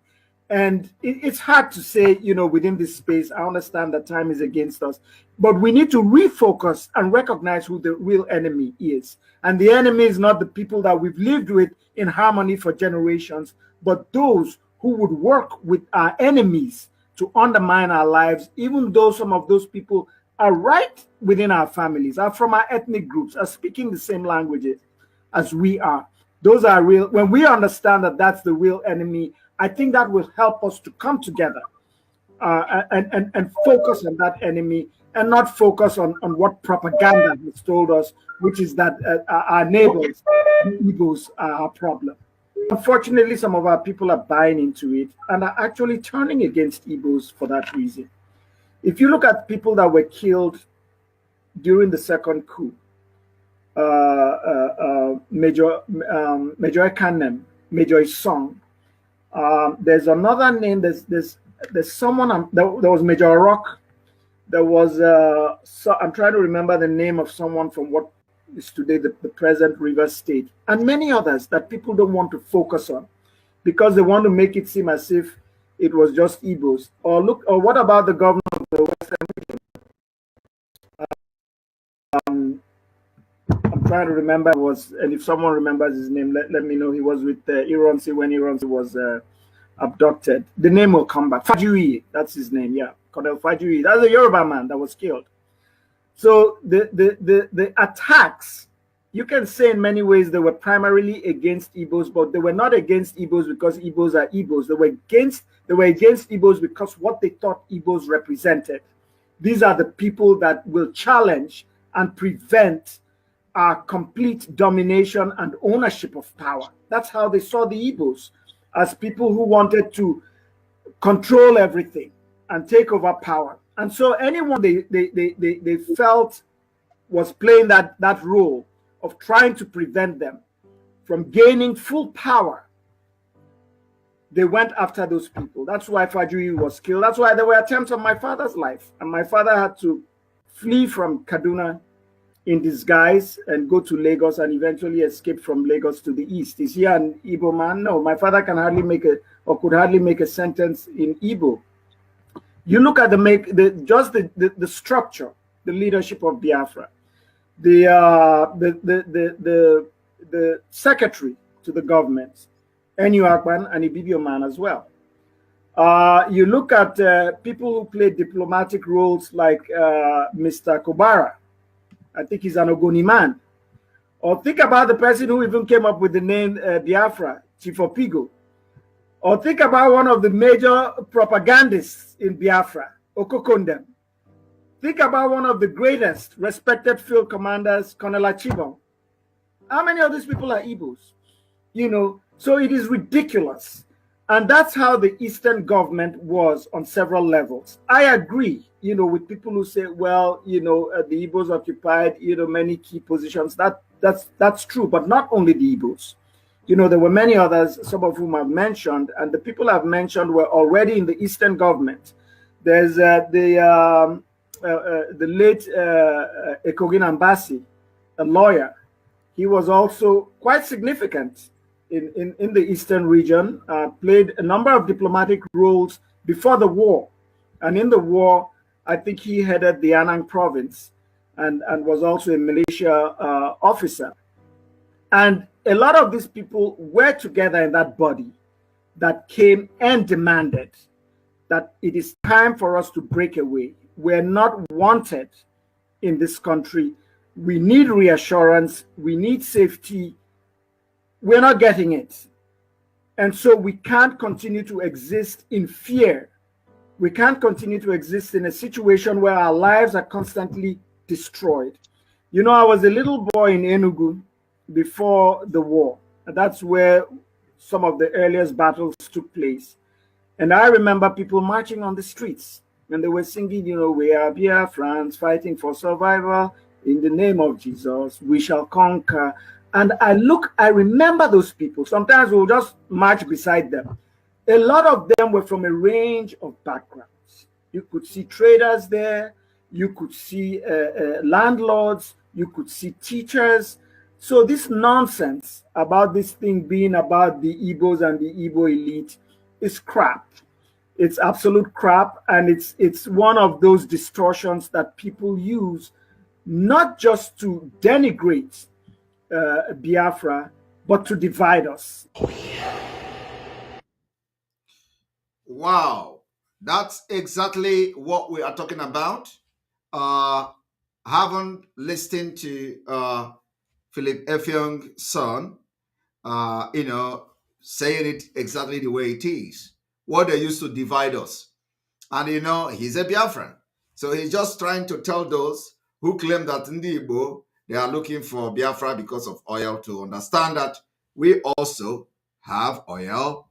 And it's hard to say, within this space. I understand that time is against us, but we need to refocus and recognize who the real enemy is. And the enemy is not the people that we've lived with in harmony for generations, but those who would work with our enemies to undermine our lives, even though some of those people are right within our families, are from our ethnic groups, are speaking the same languages as we are. Those are real. When we understand that that's the real enemy, I think that will help us to come together and focus on that enemy, and not focus on what propaganda has told us, which is that our neighbors, the Igbos, are our problem. Unfortunately, some of our people are buying into it and are actually turning against Igbos for that reason. If you look at people that were killed during the second coup, Major Ekanem, Major Isong, there's another name. There's someone. There was Major Rock. There was I'm trying to remember the name of someone from what is today the present Rivers State, and many others that people don't want to focus on because they want to make it seem as if it was just Igbos. Or what about the governor of the Western region? I'm trying to remember. And if someone remembers his name, let me know. He was with Ironsi when Ironsi was abducted. The name will come back. Fajuyi, that's his name. Yeah, Colonel Fajuyi. That's a Yoruba man that was killed. So the attacks, you can say in many ways they were primarily against Igbos, but they were not against Igbos because Igbos are Igbos. They were against Igbos because what they thought Igbos represented. These are the people that will challenge and prevent our complete domination and ownership of power. That's how they saw the Igbos, as people who wanted to control everything and take over power. And so anyone they felt was playing that role of trying to prevent them from gaining full power, they went after those people. That's why Fajuyi was killed. That's why there were attempts on my father's life. And my father had to flee from Kaduna in disguise and go to Lagos and eventually escape from Lagos to the east. Is he an Igbo man? No, my father could hardly make a sentence in Igbo. You look at the structure, the leadership of Biafra, the secretary to the government, Enu Akpan and Ibibio man as well. You look at people who play diplomatic roles like Mr. Kobara. I think he's an Ogoni man. Or think about the person who even came up with the name Biafra, Chief Opigo. Or think about one of the major propagandists in Biafra, Okokondem. Think about one of the greatest respected field commanders, Colonel Achibong. How many of these people are Igbos? So it is ridiculous. And that's how the Eastern government was on several levels. I agree, with people who say, well, the Igbos occupied, many key positions. That's true, but not only the Igbos. There were many others, some of whom I've mentioned, and the people I've mentioned were already in the Eastern government. There's the late Ekogin Ambasi, a lawyer. He was also quite significant in the Eastern region, played a number of diplomatic roles before the war. And in the war, I think he headed the Anang province and was also a militia officer. And a lot of these people were together in that body that came and demanded that it is time for us to break away. We're not wanted in this country. We need reassurance. We need safety. We're not getting it. And so we can't continue to exist in fear. We can't continue to exist in a situation where our lives are constantly destroyed. I was a little boy in Enugu before the war. That's where some of the earliest battles took place. And I remember people marching on the streets and they were singing, we are Biafrans fighting for survival in the name of Jesus. We shall conquer. And I remember those people. Sometimes we'll just march beside them. A lot of them were from a range of backgrounds. You could see traders there. You could see landlords. You could see teachers. So this nonsense about this thing being about the Igbos and the Igbo elite is crap. It's absolute crap, and it's one of those distortions that people use not just to denigrate Biafra, but to divide us. Wow, that's exactly what we are talking about. Haven't listened to Philip Effiong's son, saying it exactly the way it is. What they used to divide us. And he's a Biafran. So he's just trying to tell those who claim that Ndi Igbo, they are looking for Biafra because of oil, to understand that we also have oil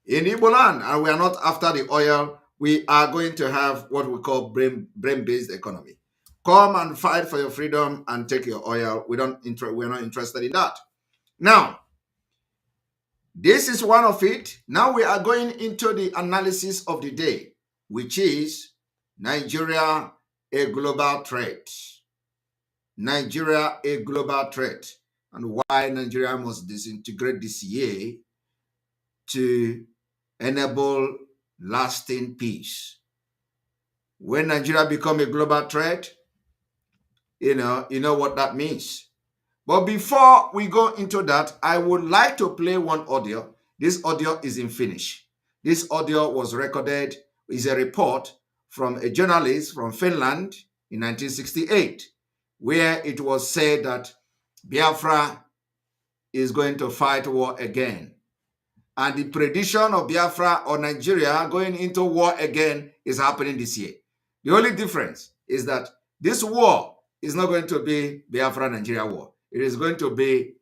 in Igbo land, and we are not after the oil. We are going to have what we call brain-based economy. Come and fight for your freedom and take your oil. We're not interested in that. Now, this is one of it. Now we are going into the analysis of the day, which is Nigeria, a global threat. Nigeria, a global threat, and why Nigeria must disintegrate this year to enable lasting peace. When Nigeria become a global threat, you know what that means. But before we go into that, I would like to play one audio. This audio is in Finnish. This audio was recorded, is a report from a journalist from Finland in 1968, where it was said that Biafra is going to fight war again. And the prediction of Biafra or Nigeria going into war again is happening this year. The only difference is that this war is not going to be Biafra-Nigeria war. It is going to be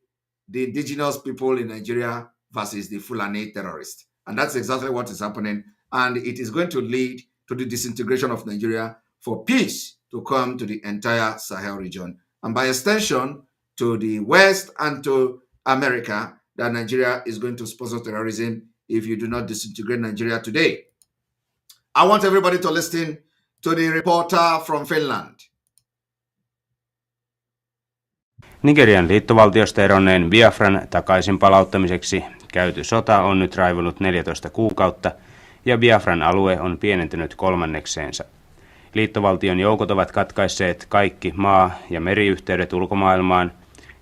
the indigenous people in Nigeria versus the Fulani terrorists. And that's exactly what is happening. And it is going to lead to the disintegration of Nigeria for peace to come to the entire Sahel region. And by extension, to the West and to America, that Nigeria is going to sponsor terrorism if you do not disintegrate Nigeria today. I want everybody to listen to the reporter from Finland. Nigerian liittovaltiosta eronneen Biafran takaisin palauttamiseksi käyty sota on nyt raivonut 14 kuukautta ja Biafran alue on pienentynyt kolmannekseensa. Liittovaltion joukot ovat katkaisseet kaikki maa- ja meriyhteydet ulkomaailmaan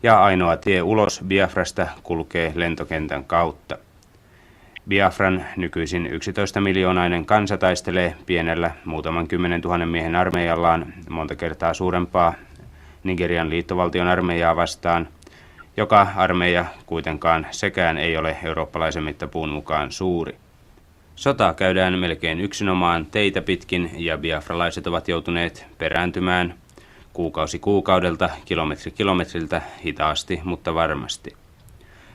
ja ainoa tie ulos Biafrasta kulkee lentokentän kautta. Biafran nykyisin 11-miljoonainen kansa taistelee pienellä muutaman 10 000 miehen armeijallaan monta kertaa suurempaa Nigerian liittovaltion armeijaa vastaan, joka armeija kuitenkaan sekään ei ole eurooppalaisen mittapuun mukaan suuri. Sotaa käydään melkein yksinomaan teitä pitkin ja biafralaiset ovat joutuneet perääntymään kuukausi kuukaudelta, kilometri kilometriltä, hitaasti, mutta varmasti.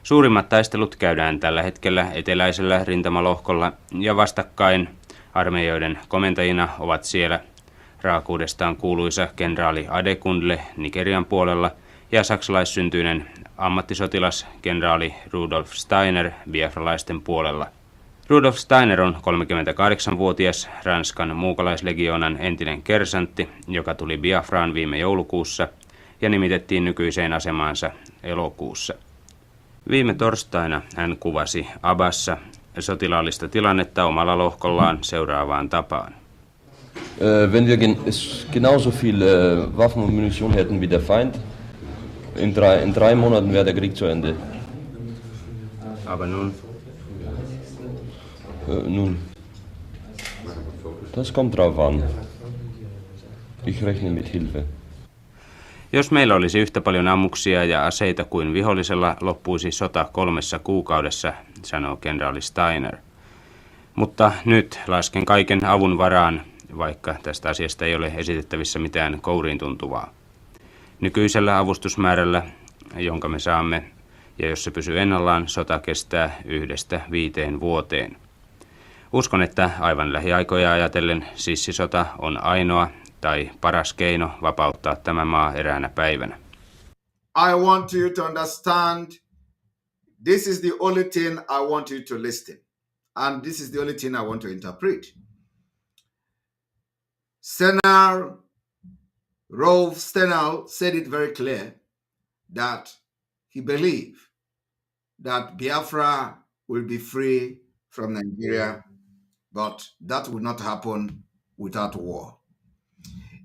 Suurimmat taistelut käydään tällä hetkellä eteläisellä rintamalohkolla ja vastakkain armeijoiden komentajina ovat siellä raakuudestaan kuuluisa kenraali Adekundle Nigerian puolella ja saksalaissyntyinen ammattisotilas kenraali Rudolf Steiner biafralaisten puolella. Rudolf Steiner on 38-vuotias Ranskan muukalaislegioonan entinen kersantti, joka tuli Biafraan viime joulukuussa ja nimitettiin nykyiseen asemaansa elokuussa. Viime torstaina hän kuvasi Abassa sotilaallista tilannetta omalla lohkollaan seuraavaan tapaan. Wenn wir genauso viel Waffen und Munition hätten wie der Feind, in drei Monaten wäre der Krieg zu Ende. Aber nun? Nun, das kommt drauf an. Ich rechne mit Hilfe. Jos meillä olisi yhtä paljon ammuksia ja aseita kuin vihollisella, loppuisi sota 3 kuukaudessa, sanoo kenraali Steiner. Mutta nyt lasken kaiken avun varaan, vaikka tästä asiasta ei ole esitettävissä mitään kouriin tuntuvaa. Nykyisellä avustusmäärällä, jonka me saamme, ja jos se pysyy ennallaan, sota kestää 1–5 vuoteen. Uskon, että aivan lähiaikoja ajatellen sissisota on ainoa tai paras keino vapauttaa tämä maa eräänä päivänä. I want you to understand, this is the only thing I want you to listen. And this is the only thing I want to interpret. Senator Rolf Stenal said it very clear that he believed that Biafra will be free from Nigeria, but that would not happen without war.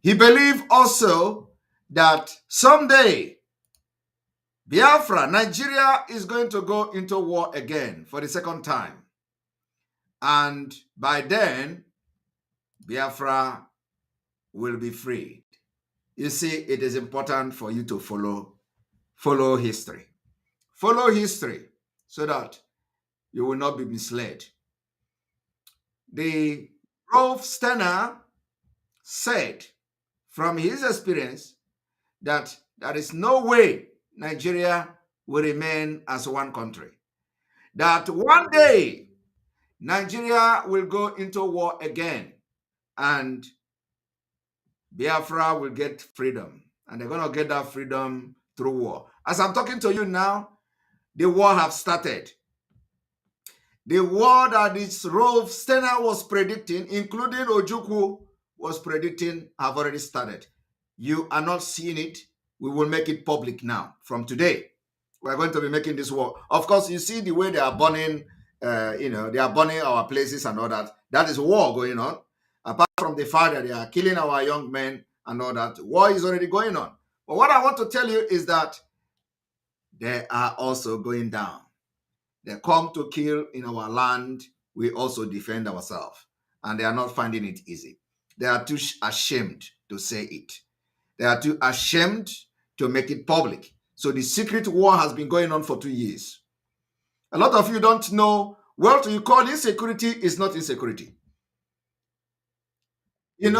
He believed also that someday Biafra, Nigeria, is going to go into war again for the second time. And by then, Biafra will be freed. You see, it is important for you to follow history. Follow history so that you will not be misled. The Rolf Steiner said from his experience that there is no way Nigeria will remain as one country. That one day Nigeria will go into war again and Biafra will get freedom. And they're going to get that freedom through war. As I'm talking to you now, the war have started. The war that this Rolf Steiner was predicting, including Ojukwu was predicting, have already started. You are not seeing it. We will make it public now. From today, we're going to be making this war. Of course, you see the way they are burning, they are burning our places and all that. That is war going on. Apart from the fact that they are killing our young men and all that, war is already going on. But what I want to tell you is that they are also going down. They come to kill in our land. We also defend ourselves. And they are not finding it easy. They are too ashamed to say it. They are too ashamed to make it public. So the secret war has been going on for 2 years. A lot of you don't know what you call insecurity is not insecurity. They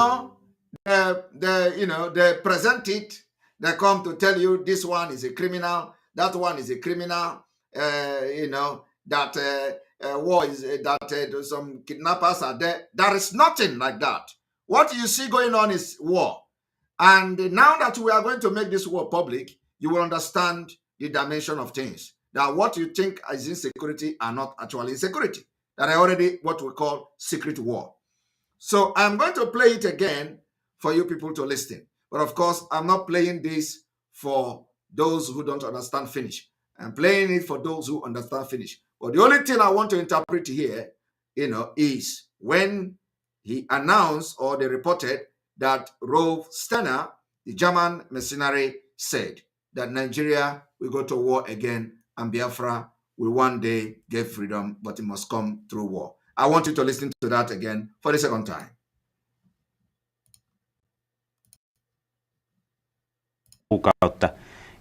present it. They come to tell you this one is a criminal, that one is a criminal. That war is that some kidnappers are there. There is nothing like that. What you see going on is war. And now that we are going to make this war public, you will understand the dimension of things. That what you think is insecurity are not actually insecurity. That are already what we call secret war. So I'm going to play it again for you people to listen. But of course, I'm not playing this for those who don't understand Finnish. I'm playing it for those who understand Finnish. But the only thing I want to interpret here, is when he announced or they reported that Rolf Steiner, the German mercenary, said that Nigeria will go to war again and Biafra will one day get freedom, but it must come through war. I want you to listen to that again for the second time. Kuukautta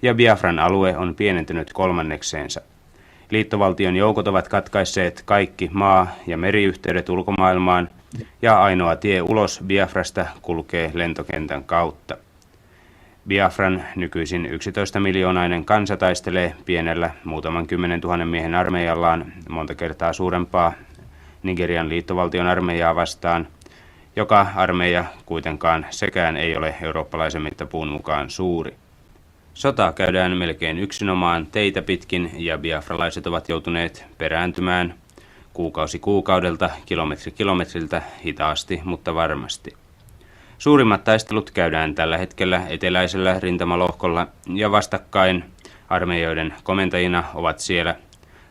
ja Biafran alue on pienentynyt kolmannekseensa. Liittovaltion joukot ovat katkaisseet kaikki maa- ja meriyhteydet ulkomaailmaan ja ainoa tie ulos Biafrasta kulkee lentokentän kautta. Biafran nykyisin 11-miljoonainen kansa taistelee pienellä muutaman 10 000 miehen armeijallaan monta kertaa suurempaa Nigerian liittovaltion armeijaa vastaan, joka armeija kuitenkaan sekään ei ole eurooppalaisen mittapuun mukaan suuri. Sotaa käydään melkein yksinomaan teitä pitkin ja biafralaiset ovat joutuneet perääntymään kuukausi kuukaudelta, kilometri kilometriltä, hitaasti, mutta varmasti. Suurimmat taistelut käydään tällä hetkellä eteläisellä rintamalohkolla ja vastakkain armeijoiden komentajina ovat siellä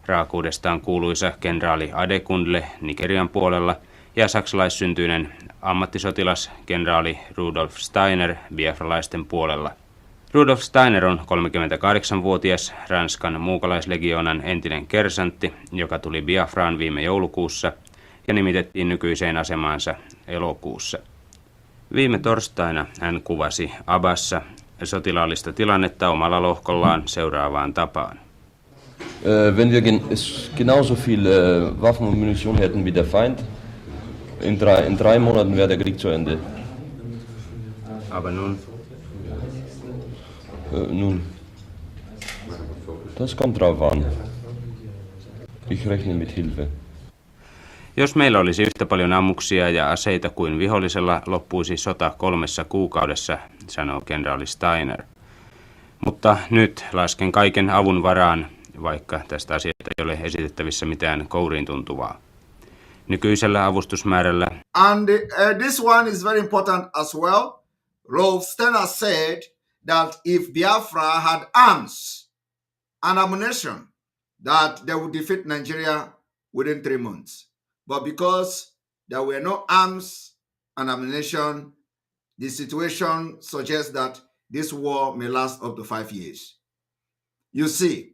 raakuudestaan kuuluisa kenraali Adekundle Nigerian puolella ja saksalaissyntyinen ammattisotilas kenraali Rudolf Steiner biafralaisten puolella. Rudolf Steiner on 38-vuotias Ranskan muukalaislegioonan entinen kersantti, joka tuli Biafraan viime joulukuussa ja nimitettiin nykyiseen asemaansa elokuussa. Viime torstaina hän kuvasi Abassa sotilaallista tilannetta omalla lohkollaan seuraavaan tapaan. Wenn wir genauso viel Waffen und Munition hätten wie der Feind, in drei Monaten wäre der Krieg zu Ende. Aber nun? Nun, das kommt drauf an. Ich rechne mit Hilfe. Jos meillä olisi yhtä paljon ammuksia ja aseita kuin vihollisella, loppuisi sota 3 kuukaudessa, sanoo kenraali Steiner. Mutta nyt lasken kaiken avun varaan, vaikka tästä asiasta ei ole esitettävissä mitään kouriin tuntuvaa. Nykyisellä avustusmäärällä. And this one is very important as well. Rolf Steiner said that if Biafra had arms, and ammunition that they would defeat Nigeria within 3 months. But because there were no arms and ammunition, the situation suggests that this war may last up to 5 years. You see,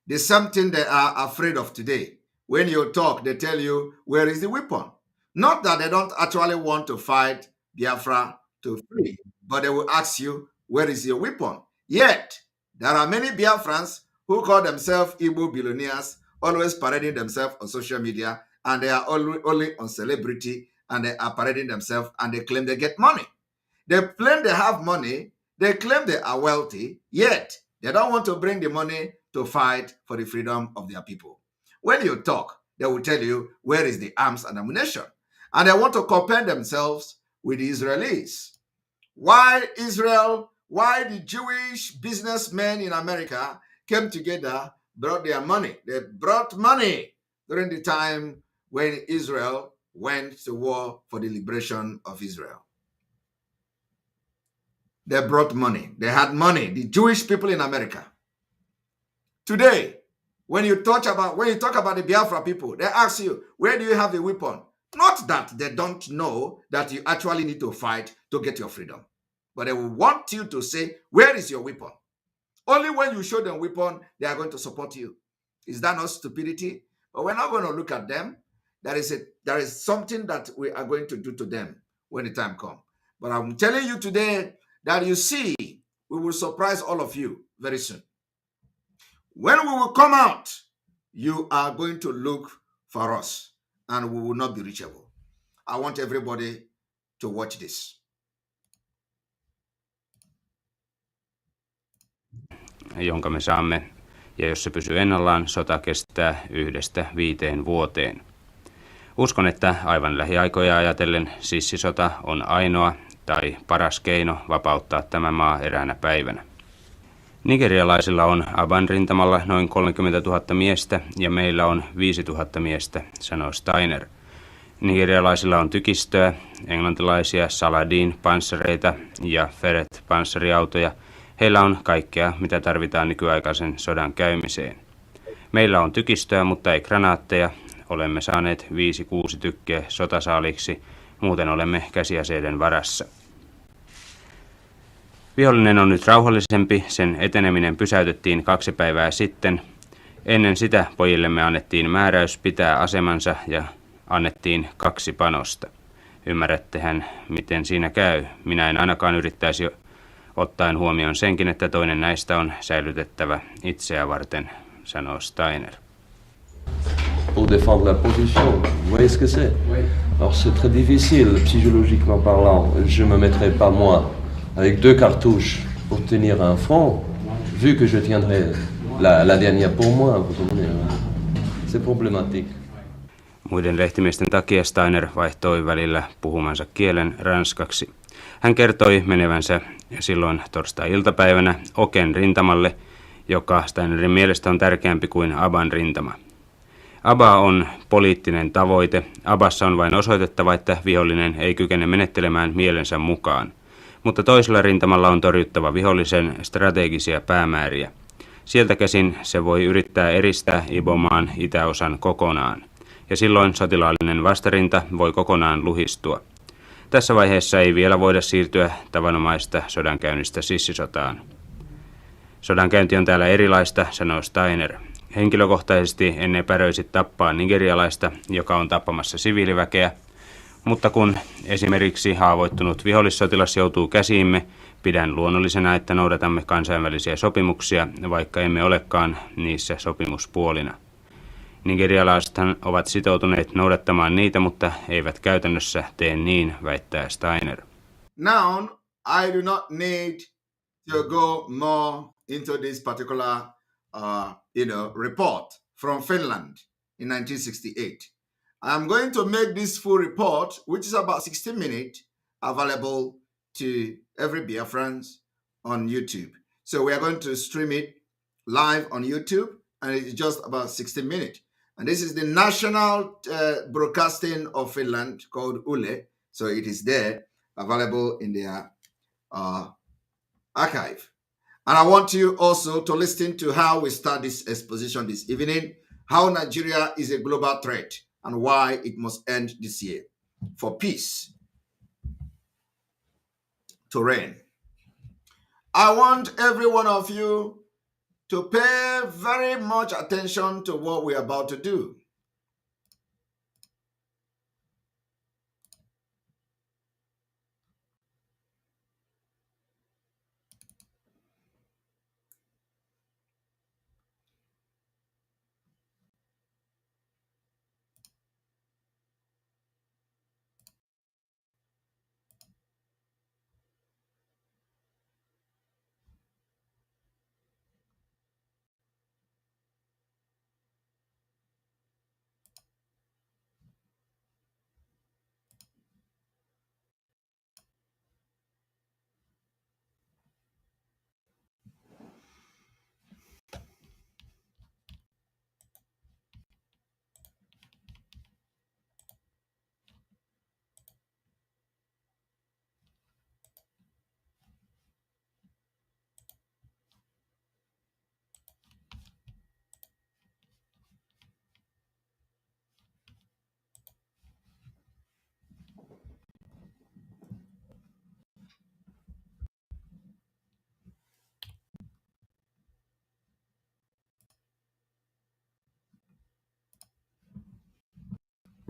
there's something they are afraid of today. When you talk, they tell you, where is the weapon? Not that they don't actually want to fight Biafra to free, but they will ask you, where is your weapon? Yet, there are many Biafrans who call themselves Igbo billionaires, always parading themselves on social media, and they are only on celebrity, and they are parading themselves, and they claim they get money. They claim they have money, they claim they are wealthy, yet they don't want to bring the money to fight for the freedom of their people. When you talk, they will tell you, where is the arms and ammunition? And they want to compare themselves with the Israelis. Why Israel, why the Jewish businessmen in America came together, brought their money. They brought money during the time when Israel went to war for the liberation of Israel. They brought money. They had money. The Jewish people in America. Today, when you talk about the Biafra people, they ask you, where do you have the weapon? Not that they don't know that you actually need to fight to get your freedom, but they will want you to say, where is your weapon? Only when you show them weapon, they are going to support you. Is that not stupidity? But we're not going to look at them. There is something that we are going to do to them when the time comes. But I'm telling you today that you see, we will surprise all of you very soon. When we will come out, you are going to look for us and we will not be reachable. I want everybody to watch this. Jonka me saamme, ja jos se pysyy ennallaan, sota kestää 1–5 vuoteen. Uskon, että aivan lähiaikoja ajatellen sissisota on ainoa tai paras keino vapauttaa tämä maa eräänä päivänä. Nigerialaisilla on Aban rintamalla noin 30 000 miestä ja meillä on 5 000 miestä, sanoi Steiner. Nigerialaisilla on tykistöä, englantilaisia Saladin-panssareita ja Ferret-panssariautoja. Heillä on kaikkea, mitä tarvitaan nykyaikaisen sodan käymiseen. Meillä on tykistöä, mutta ei granaatteja. Olemme saaneet 5–6 tykkiä sotasaaliksi, muuten olemme käsiaseiden varassa. Vihollinen on nyt rauhallisempi, sen eteneminen pysäytettiin 2 päivää sitten. Ennen sitä pojillemme annettiin määräys pitää asemansa ja annettiin 2 panosta. Ymmärrättehän, miten siinä käy. Minä en ainakaan yrittäisi ottaen huomioon senkin, että toinen näistä on säilytettävä itseä varten, sanoo Steiner. Pour défendre la position, vous voyez ce que c'est? Alors c'est très difficile, psychologiquement parlant. Je me mettrai pas moi avec 2 cartouches pour tenir un front, vu que je tiendrai la dernière pour moi. C'est problématique. Muiden lehtimiesten takia Steiner vaihtoi välillä puhumansa kielen ranskaksi. Hän kertoi menevänsä silloin torstai-iltapäivänä Oken rintamalle, joka Steinerin mielestä on tärkeämpi kuin Aban rintama. Aba on poliittinen tavoite. Abassa on vain osoitettava, että vihollinen ei kykene menettelemään mielensä mukaan. Mutta toisella rintamalla on torjuttava vihollisen strategisia päämääriä. Sieltä käsin se voi yrittää eristää Ibomaan itäosan kokonaan. Ja silloin sotilaallinen vastarinta voi kokonaan luhistua. Tässä vaiheessa ei vielä voida siirtyä tavanomaista sodankäynnistä sissisotaan. Sodankäynti on täällä erilaista, sanoo Steiner. Henkilökohtaisesti en epäröisi tappaa nigerialaista, joka on tappamassa siviiliväkeä, mutta kun esimerkiksi haavoittunut vihollissotilas joutuu käsiimme, pidän luonnollisena, että noudatamme kansainvälisiä sopimuksia, vaikka emme olekaan niissä sopimuspuolina. Nigerialaisethan ovat sitoutuneet noudattamaan niitä, mutta eivät käytännössä tee niin, väittää Steiner. Now, I do not need to go more into this particular report from Finland in 1968. I'm going to make this full report, which is about 16 minutes, available to every Biafran on YouTube. So we are going to stream it live on YouTube, and it's just about 16 minutes. And this is the national broadcasting of Finland called Yle. So it is there, available in their archive. And I want you also to listen to how we start this exposition this evening, how Nigeria is a global threat and why it must end this year for peace to reign. I want every one of you to pay very much attention to what we're about to do.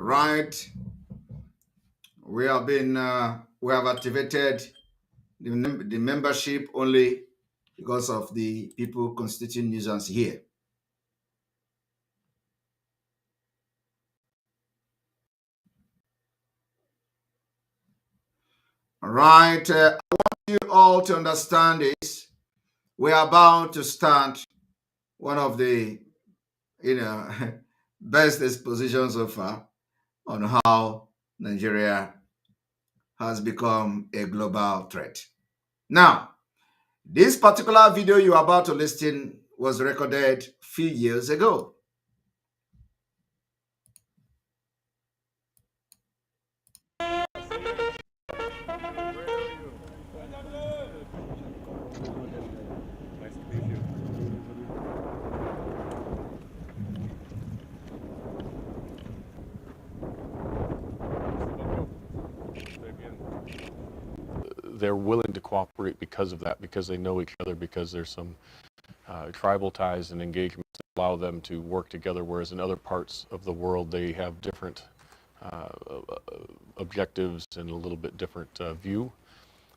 Right. We have activated the membership only because of the people constituting nuisance here. All right. I want you all to understand this. We are about to start one of the, best expositions so far on how Nigeria has become a global threat. Now, this particular video you are about to listen was recorded a few years ago. They're willing to cooperate because of that, because they know each other, because there's some tribal ties and engagements that allow them to work together, whereas in other parts of the world they have different objectives and a little bit different view,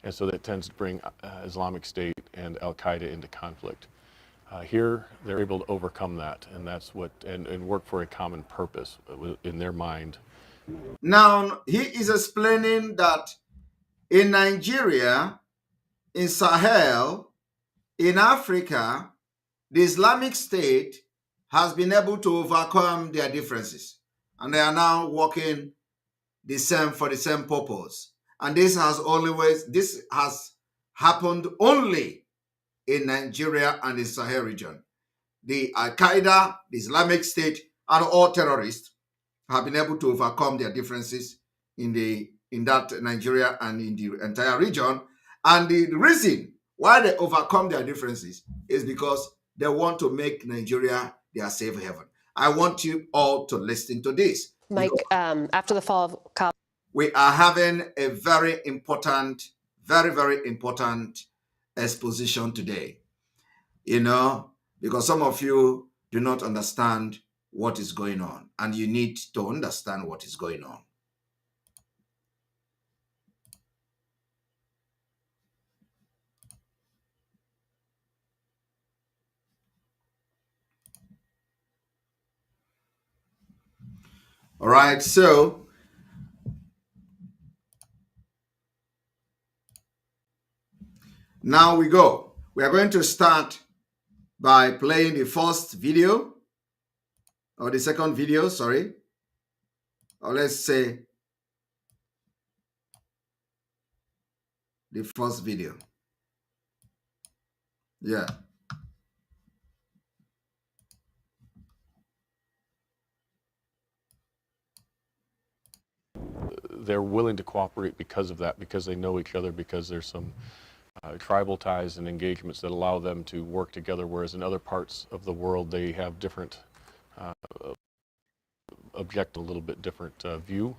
and so that tends to bring Islamic State and Al-Qaeda into conflict. Here they're able to overcome that, and that's what and work for a common purpose in their mind. Now he is explaining that in Nigeria, in Sahel, in Africa, the Islamic State has been able to overcome their differences, and they are now working for the same purpose. And this has happened only in Nigeria and the Sahel region. The Al-Qaeda, the Islamic State, and all terrorists have been able to overcome their differences in that Nigeria and in the entire region. And the reason why they overcome their differences is because they want to make Nigeria their safe haven. I want you all to listen to this. Mike, after the fall of Kabul, we are having a very important, very, very important exposition today. Because some of you do not understand what is going on, and you need to understand what is going on. All right, so now we go. We are going to start by playing the first video, or the second video, sorry. Or let's say the first video. Yeah. They're willing to cooperate because of that, because they know each other, because there's some tribal ties and engagements that allow them to work together, whereas in other parts of the world they have different a little bit different view,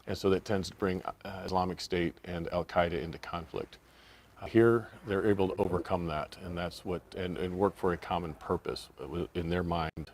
and so that tends to bring Islamic State and Al-Qaeda into conflict. Here they're able to overcome that, and that's what and work for a common purpose in their mind.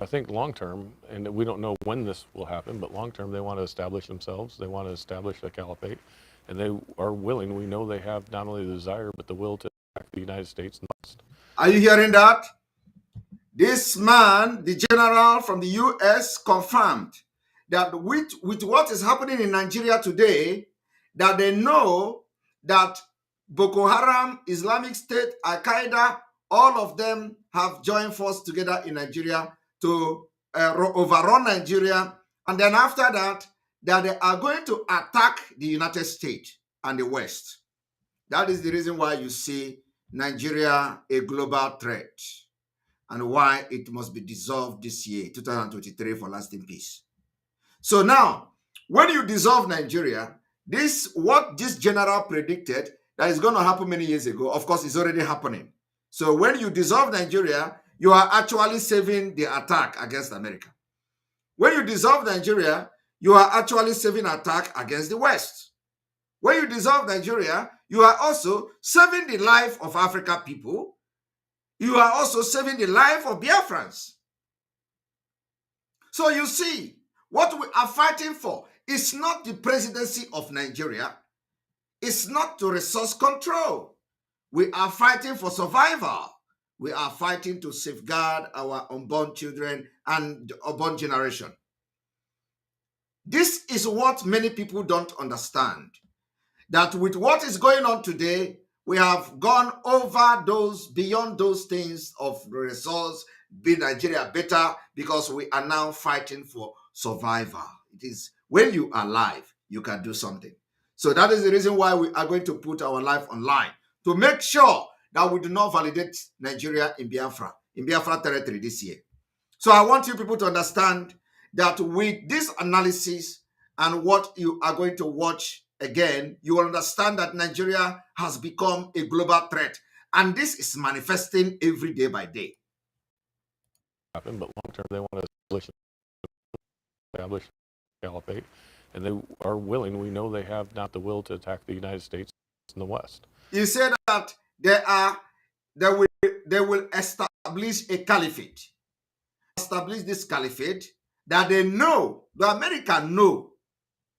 I think long term, and we don't know when this will happen, but long term they want to establish themselves, they want to establish a caliphate, and they are willing, we know they have not only the desire, but the will to attack the United States and the West. Are you hearing that? This man, the general from the US, confirmed that with what is happening in Nigeria today, that they know that Boko Haram, Islamic State, Al-Qaeda, all of them have joined forces together in Nigeria to overrun Nigeria. And then after that, that they are going to attack the United States and the West. That is the reason why you see Nigeria a global threat, and why it must be dissolved this year, 2023, for lasting peace. So now, when you dissolve Nigeria, what this general predicted that is going to happen many years ago, of course, is already happening. So when you dissolve Nigeria, you are actually saving the attack against America. When you dissolve Nigeria, you are actually saving attack against the West. When you dissolve Nigeria, you are also saving the life of African people. You are also saving the life of Biafrans. So you see, what we are fighting for is not the presidency of Nigeria. It's not to resource control. We are fighting for survival. We are fighting to safeguard our unborn children and unborn generation. This is what many people don't understand. That with what is going on today, we have gone over beyond those things of resource, be Nigeria better, because we are now fighting for survival. It is when you are alive, you can do something. So that is the reason why we are going to put our life online, to make sure that we do not validate Nigeria in Biafra territory this year. So I want you people to understand that with this analysis and what you are going to watch again, you will understand that Nigeria has become a global threat. And this is manifesting every day by day. But long term, they want to establish a caliphate, and they are willing, we know they have not the will to attack the United States and the West. You said that they will establish a caliphate. Establish this caliphate, that they know, the Americans know,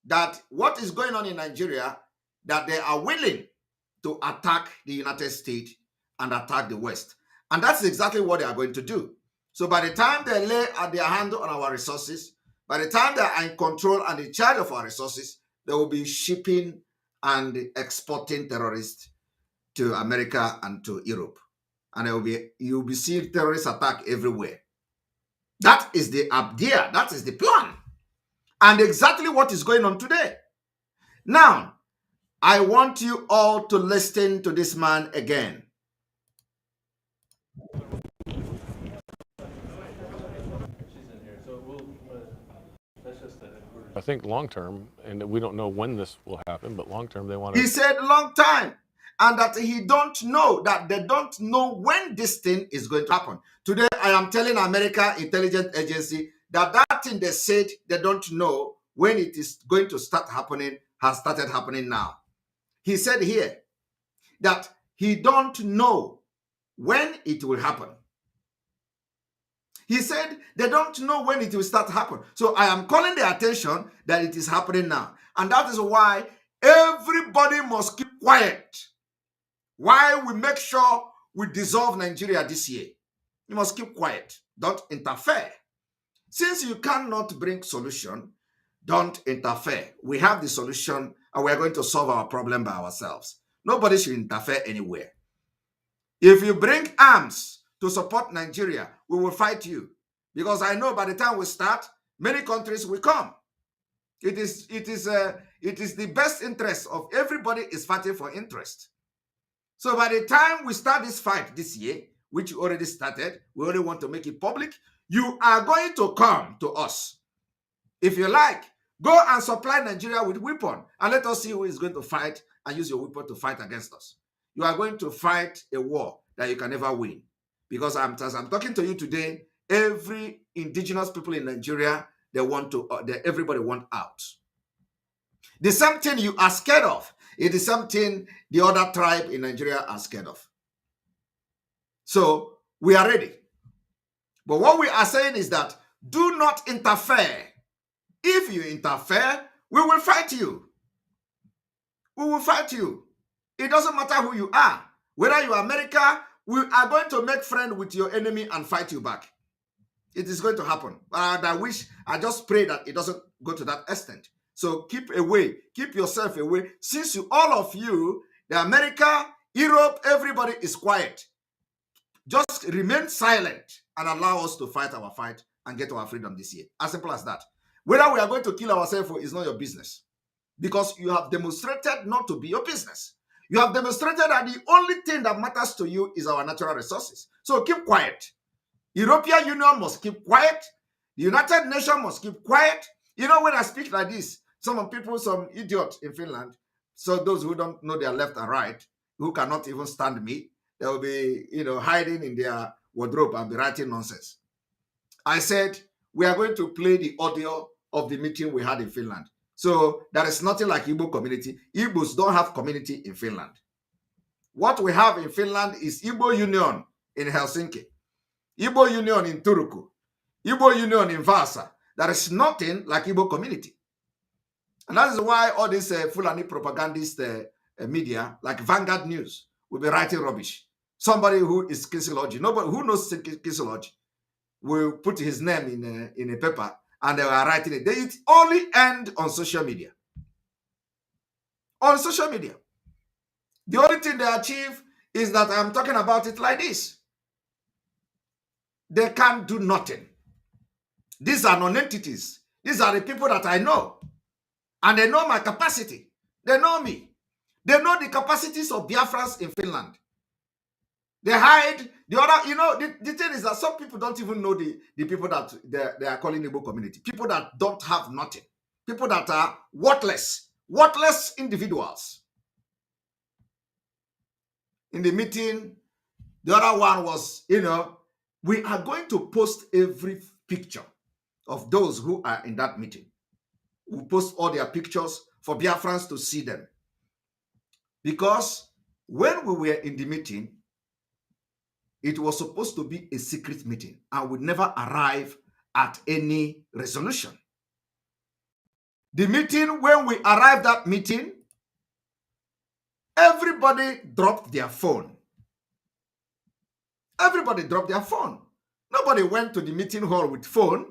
that what is going on in Nigeria, that they are willing to attack the United States and attack the West. And that's exactly what they are going to do. So by the time they lay their hand on our resources, by the time they are in control and in charge of our resources, they will be shipping and exporting terrorists to America and to Europe. And you'll be seeing terrorist attack everywhere. That is the idea. That is the plan. And exactly what is going on today. Now, I want you all to listen to this man again. I think long term, and we don't know when this will happen, but long term they want to... He said long time, and that they don't know when this thing is going to happen. Today, I am telling America Intelligence Agency that thing they said they don't know when it is going to start happening has started happening now. He said here that he don't know when it will happen. He said they don't know when it will start to happen. So I am calling the attention that it is happening now. And that is why everybody must keep quiet. Why we make sure we dissolve Nigeria this year. You must keep quiet. Don't interfere. Since you cannot bring solution, don't interfere. We have the solution and we are going to solve our problem by ourselves. Nobody should interfere anywhere. If you bring arms to support Nigeria, we will fight you. Because I know by the time we start, many countries will come. It is the best interest of everybody is fighting for interest. So by the time we start this fight this year, which you already started. We only want to make it public. You are going to come to us. If you like, go and supply Nigeria with weapon and let us see who is going to fight and use your weapon to fight against us. You are going to fight a war that you can never win. Because as I'm talking to you today, every indigenous people in Nigeria, they want to, everybody want out. The same thing you are scared of is the same thing the other tribe in Nigeria are scared of. So we are ready. But what we are saying is that do not interfere. If you interfere, we will fight you. We will fight you. It doesn't matter who you are. Whether you are America, we are going to make friends with your enemy and fight you back. It is going to happen. I just pray that it doesn't go to that extent. So keep away. Keep yourself away. Since all of you, the America, Europe, everybody is quiet. Just remain silent and allow us to fight our fight and get our freedom this year. As simple as that. Whether we are going to kill ourselves is not your business. Because you have demonstrated not to be your business. You have demonstrated that the only thing that matters to you is our natural resources. So keep quiet. European Union must keep quiet. The United Nations must keep quiet. You know, when I speak like this, some idiot in Finland, so those who don't know their left and right, who cannot even stand me, they will be, hiding in their wardrobe and be writing nonsense. I said, we are going to play the audio of the meeting we had in Finland. So there is nothing like Igbo community. Igbos don't have community in Finland. What we have in Finland is Igbo Union in Helsinki, Igbo Union in Turku, Igbo Union in Vasa. There is nothing like Igbo community. And that is why all these Fulani propagandist media, like Vanguard News, will be writing rubbish. Somebody who is Kisilogy, nobody who knows Kisilogy, will put his name in a paper and they are writing it. It only end on social media. On social media. The only thing they achieve is that I'm talking about it like this. They can't do nothing. These are non-entities. These are the people that I know. And they know my capacity. They know me. They know the capacities of Biafrans in Finland. They hide the other, the thing is that some people don't even know the people that they are calling Igbo community. People that don't have nothing. People that are worthless individuals. In the meeting, the other one was, we are going to post every picture of those who are in that meeting. We'll post all their pictures for Biafrans to see them. Because when we were in the meeting, it was supposed to be a secret meeting and would never arrive at any resolution. The meeting, when we arrived at meeting, everybody dropped their phone. Everybody dropped their phone. Nobody went to the meeting hall with phone.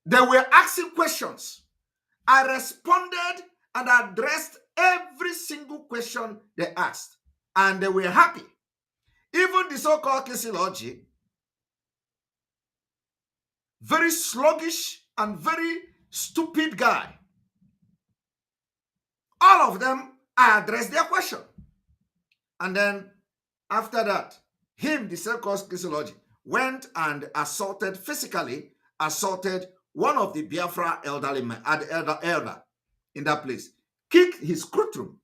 They were asking questions. I responded and addressed every single question they asked. And they were happy. Even the so-called Kisilogy, very sluggish and very stupid guy, all of them, I addressed their question. And then after that, him, the so-called Kisilogy, went and physically assaulted one of the Biafra elder in that place, kicked his courtroom.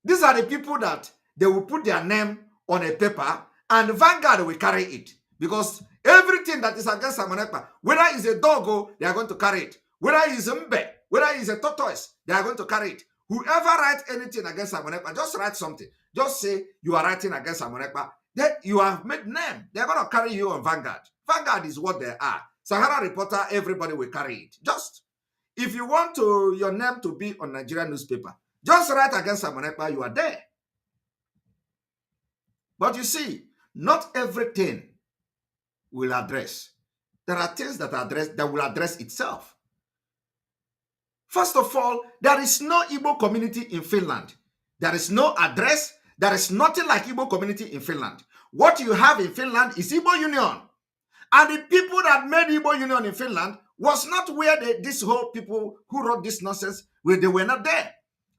These are the people that they will put their name on a paper and Vanguard will carry it. Because everything that is against Samonekpa, whether it's a dog, they are going to carry it. Whether it's a mbe, whether it's a tortoise, they are going to carry it. Whoever writes anything against Samonekpa, just write something. Just say you are writing against Samonekpa. Then you have made name. They are going to carry you on Vanguard. Vanguard is what they are. Sahara Reporter, everybody will carry it. Just, if you want your name to be on Nigerian newspaper, just write against Samonekpa, you are there. But you see, not everything will address. There are things that will address itself. First of all, there is no Igbo community in Finland. There is no address. There is nothing like Igbo community in Finland. What you have in Finland is Igbo Union. And the people that made Igbo Union in Finland was not where these whole people who wrote this nonsense, where they were not there.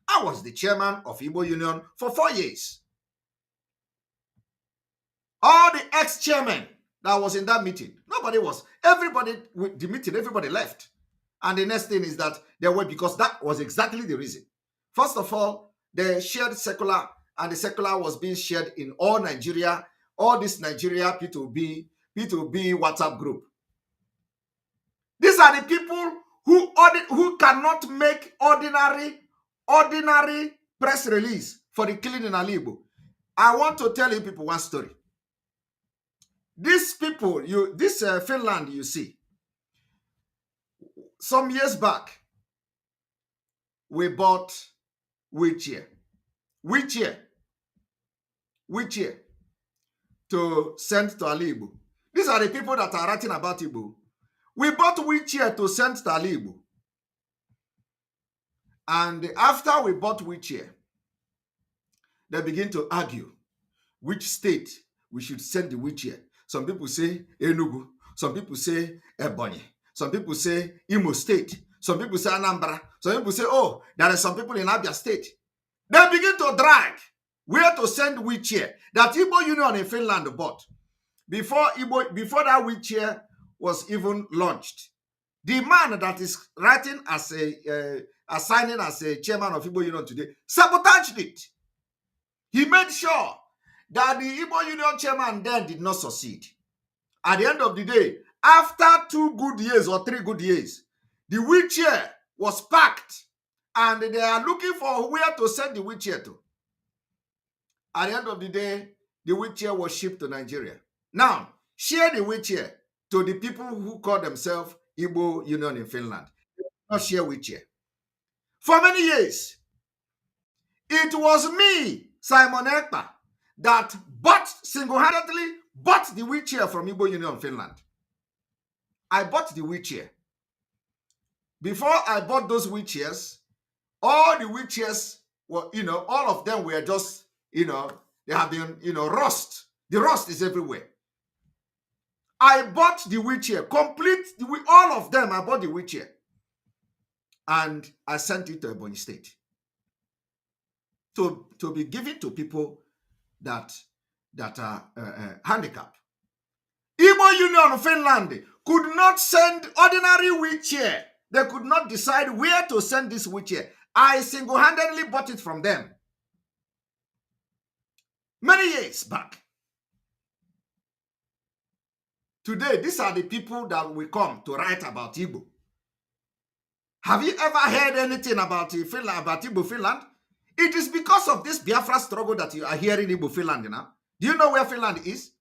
I was the chairman of Igbo Union for 4 years. All the ex-chairmen that was in that meeting, everybody, with the meeting, everybody left. And the next thing is that they were, because that was exactly the reason. First of all, they shared secular, and the secular was being shared in all Nigeria, all this Nigeria P2B WhatsApp group. These are the people who cannot make ordinary press release for the killing in Alibo. I want to tell you people one story. These people, Finland, you see, some years back, we bought wheelchair to send to Alibo. These are the people that are writing about Igbo. We bought wheelchair to send to Alibo. And after we bought wheelchair, they begin to argue which state we should send the wheelchair. Some people say Enugu. Some people say Ebonyi. Some people say Imo State. Some people say Anambra. Some people say, oh, there are some people in Abia State. They begin to drag where to send wheelchair that Igbo Union in Finland bought. Before that wheelchair was even launched, the man that is writing as assigning as a chairman of Igbo Union today sabotaged it. He made sure that the Igbo Union chairman then did not succeed. At the end of the day, after 2 good years or 3 good years, the wheelchair was packed and they are looking for where to send the wheelchair to. At the end of the day, the wheelchair was shipped to Nigeria. Now, share the wheelchair to the people who call themselves Igbo Union in Finland. Not share wheelchair. For many years, it was me, Simon Ekpa, that single-handedly bought the wheelchair from Igbo Union Finland. I bought the wheelchair. Before I bought those wheelchairs, all the wheelchairs were, all of them were just, they have been, rust. The rust is everywhere. I bought the wheelchair, all of them, I bought the wheelchair. And I sent it to Ebonyi State to be given to people that are handicapped. Igbo Union Finland could not send ordinary wheelchair. They could not decide where to send this wheelchair. I single-handedly bought it from them many years back. Today, these are the people that will come to write about Igbo. Have you ever heard anything about Finland, about Igbo Finland? It is because of this Biafra struggle that you are hearing Igbo Finland now. Do you know where Finland is?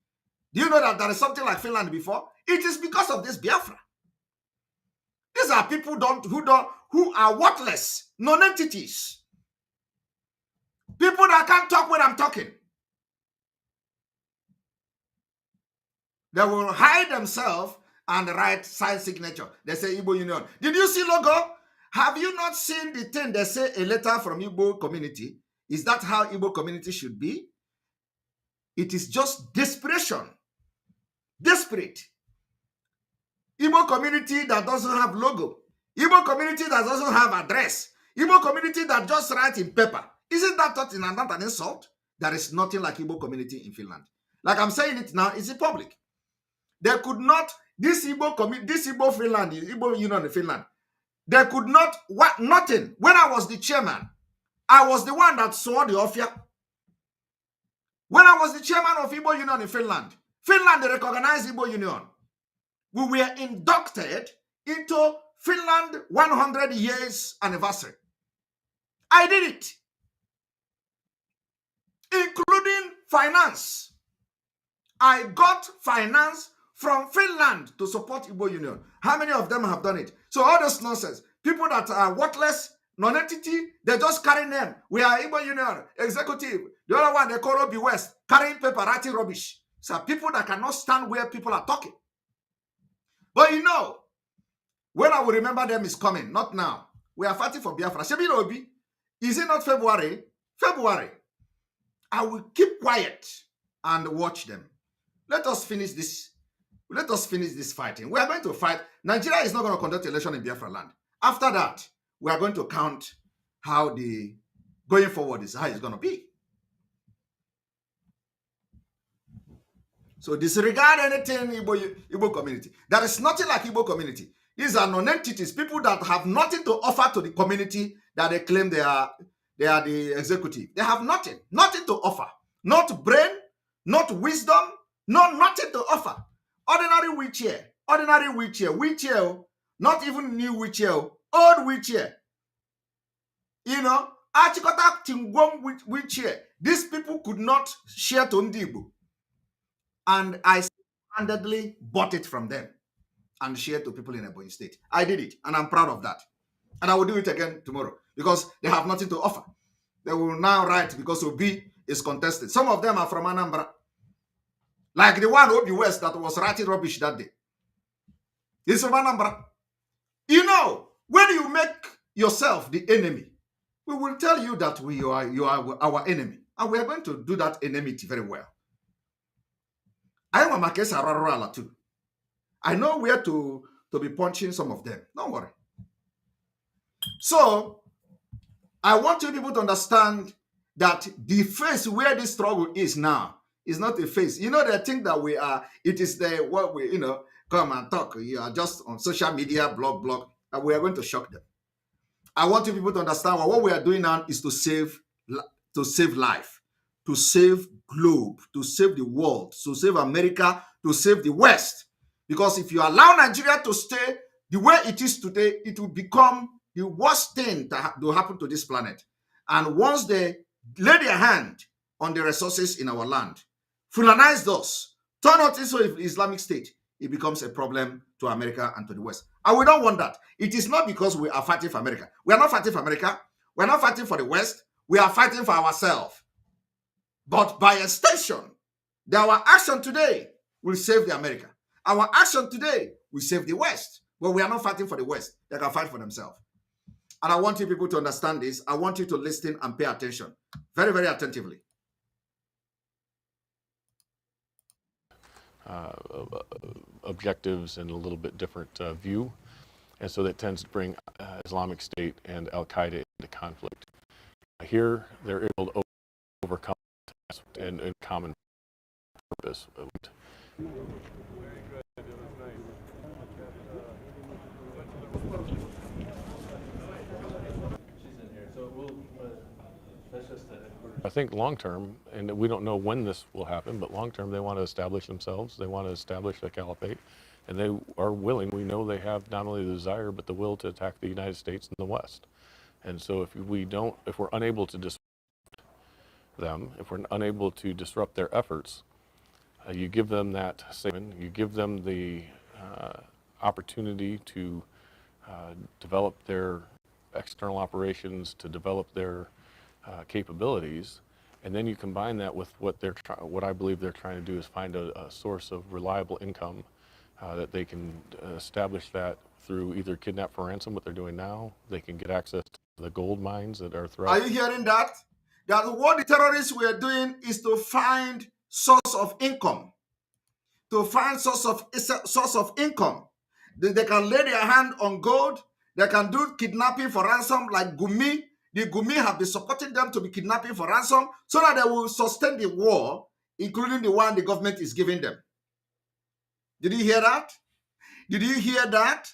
Do you know that there is something like Finland before? It is because of this Biafra. These are people who are worthless, non-entities. People that can't talk when I'm talking. They will hide themselves and write sign signature. They say Igbo Union. Did you see logo? Have you not seen the thing they say a letter from Igbo community? Is that how Igbo community should be? It is just desperation. Desperate. Igbo community that doesn't have logo. Igbo community that doesn't have address. Igbo community that just writes in paper. Isn't that not an insult? There is nothing like Igbo community in Finland. Like I'm saying it now, it's in public. They could not, this Igbo Finland, Igbo Union in Finland, they could not, nothing. When I was the chairman, I was the one that saw the offer. When I was the chairman of Igbo Union in Finland, Finland recognized Igbo Union. We were inducted into Finland 100 years anniversary. I did it, including finance. I got finance from Finland to support Igbo Union. How many of them have done it? So all this nonsense, people that are worthless, non-entity, they just carry them. We are Igbo Union, executive. The other one, they call Obi West, carrying paper, writing rubbish. So people that cannot stand where people are talking. But when I will remember them is coming, not now. We are fighting for Biafra. Shebi Obi, is it not February? February. I will keep quiet and watch them. Let us finish this. Let us finish this fighting. We are going to fight. Nigeria is not going to conduct election in Biafra land. After that, we are going to count how the going forward is how it's going to be. So disregard anything Igbo community. There is nothing like Igbo community. These are non-entities, people that have nothing to offer to the community that they claim they are the executive. They have nothing to offer. Not brain, not wisdom, nothing to offer. Ordinary wheelchair, not even new wheelchair, old wheelchair. You know, Achikota Tingwom wheelchair. These people could not share to Ndibu. And I handedly bought it from them and shared to people in Ebonyi State. I did it, and I'm proud of that. And I will do it again tomorrow because they have nothing to offer. They will now write because Obi is contested. Some of them are from Anambra. Like the one Obi West that was writing rubbish that day. He's from Anambra. You know, when you make yourself the enemy, we will tell you that you are our enemy. And we are going to do that enmity very well. I am a case too. I know where to be punching some of them. Don't worry. So, I want you people to understand that the phase where this struggle is now is not a phase. You know, they think that we are, it is the, what we, come and talk. You are just on social media, blog, and we are going to shock them. I want you people to understand what we are doing now is to save life, to save globe, to save the world, to save America, to save the West. Because if you allow Nigeria to stay the way it is today, it will become the worst thing that will happen to this planet. And once they lay their hand on the resources in our land, Fulanize those, turn out into Islamic State, it becomes a problem to America and to the West. And we don't want that. It is not because we are fighting for America. We are not fighting for America. We are not fighting for the West. We are fighting for ourselves. But by extension, our action today will save the America. Our action today will save the West. But we are not fighting for the West. They can fight for themselves. And I want you people to understand this. I want you to listen and pay attention very, very attentively. Objectives and a little bit different view. And so that tends to bring Islamic State and Al-Qaeda into conflict. Here, they're able to overcome and common purpose. I think long term, and we don't know when this will happen, but long term they want to establish themselves. They want to establish a caliphate, and they are willing. We know they have not only the desire, but the will to attack the United States and the West. And so if we're unable to disrupt them, if we're unable to disrupt their efforts, you give them that statement, you give them the opportunity to develop their external operations, to develop their capabilities, and then you combine that with what I believe they're trying to do is find a source of reliable income that they can establish that through either kidnap for ransom, what they're doing now. They can get access to the gold mines that are throughout. Are you hearing that? That what the terrorists were doing is to find source of income. To find source of income. They can lay their hand on gold. They can do kidnapping for ransom like Gumi. The Gumi have been supporting them to be kidnapping for ransom so that they will sustain the war, including the one the government is giving them. Did you hear that? Did you hear that?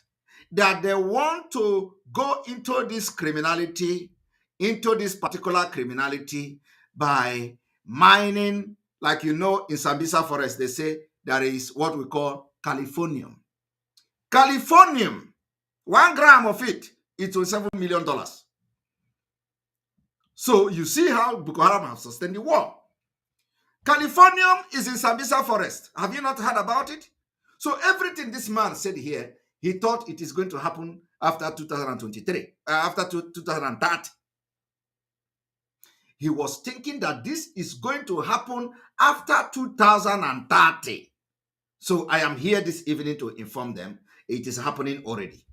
That they want to go into this criminality, into this particular criminality by mining, like you know, in Sambisa Forest, they say there is what we call Californium. Californium, 1 gram of it was $7 million. So you see how Boko Haram have sustained the war. Californium is in Sambisa Forest. Have you not heard about it? So everything this man said here, he thought it is going to happen after 2023, after 2030. He was thinking that this is going to happen after 2030. So I am here this evening to inform them it is happening already.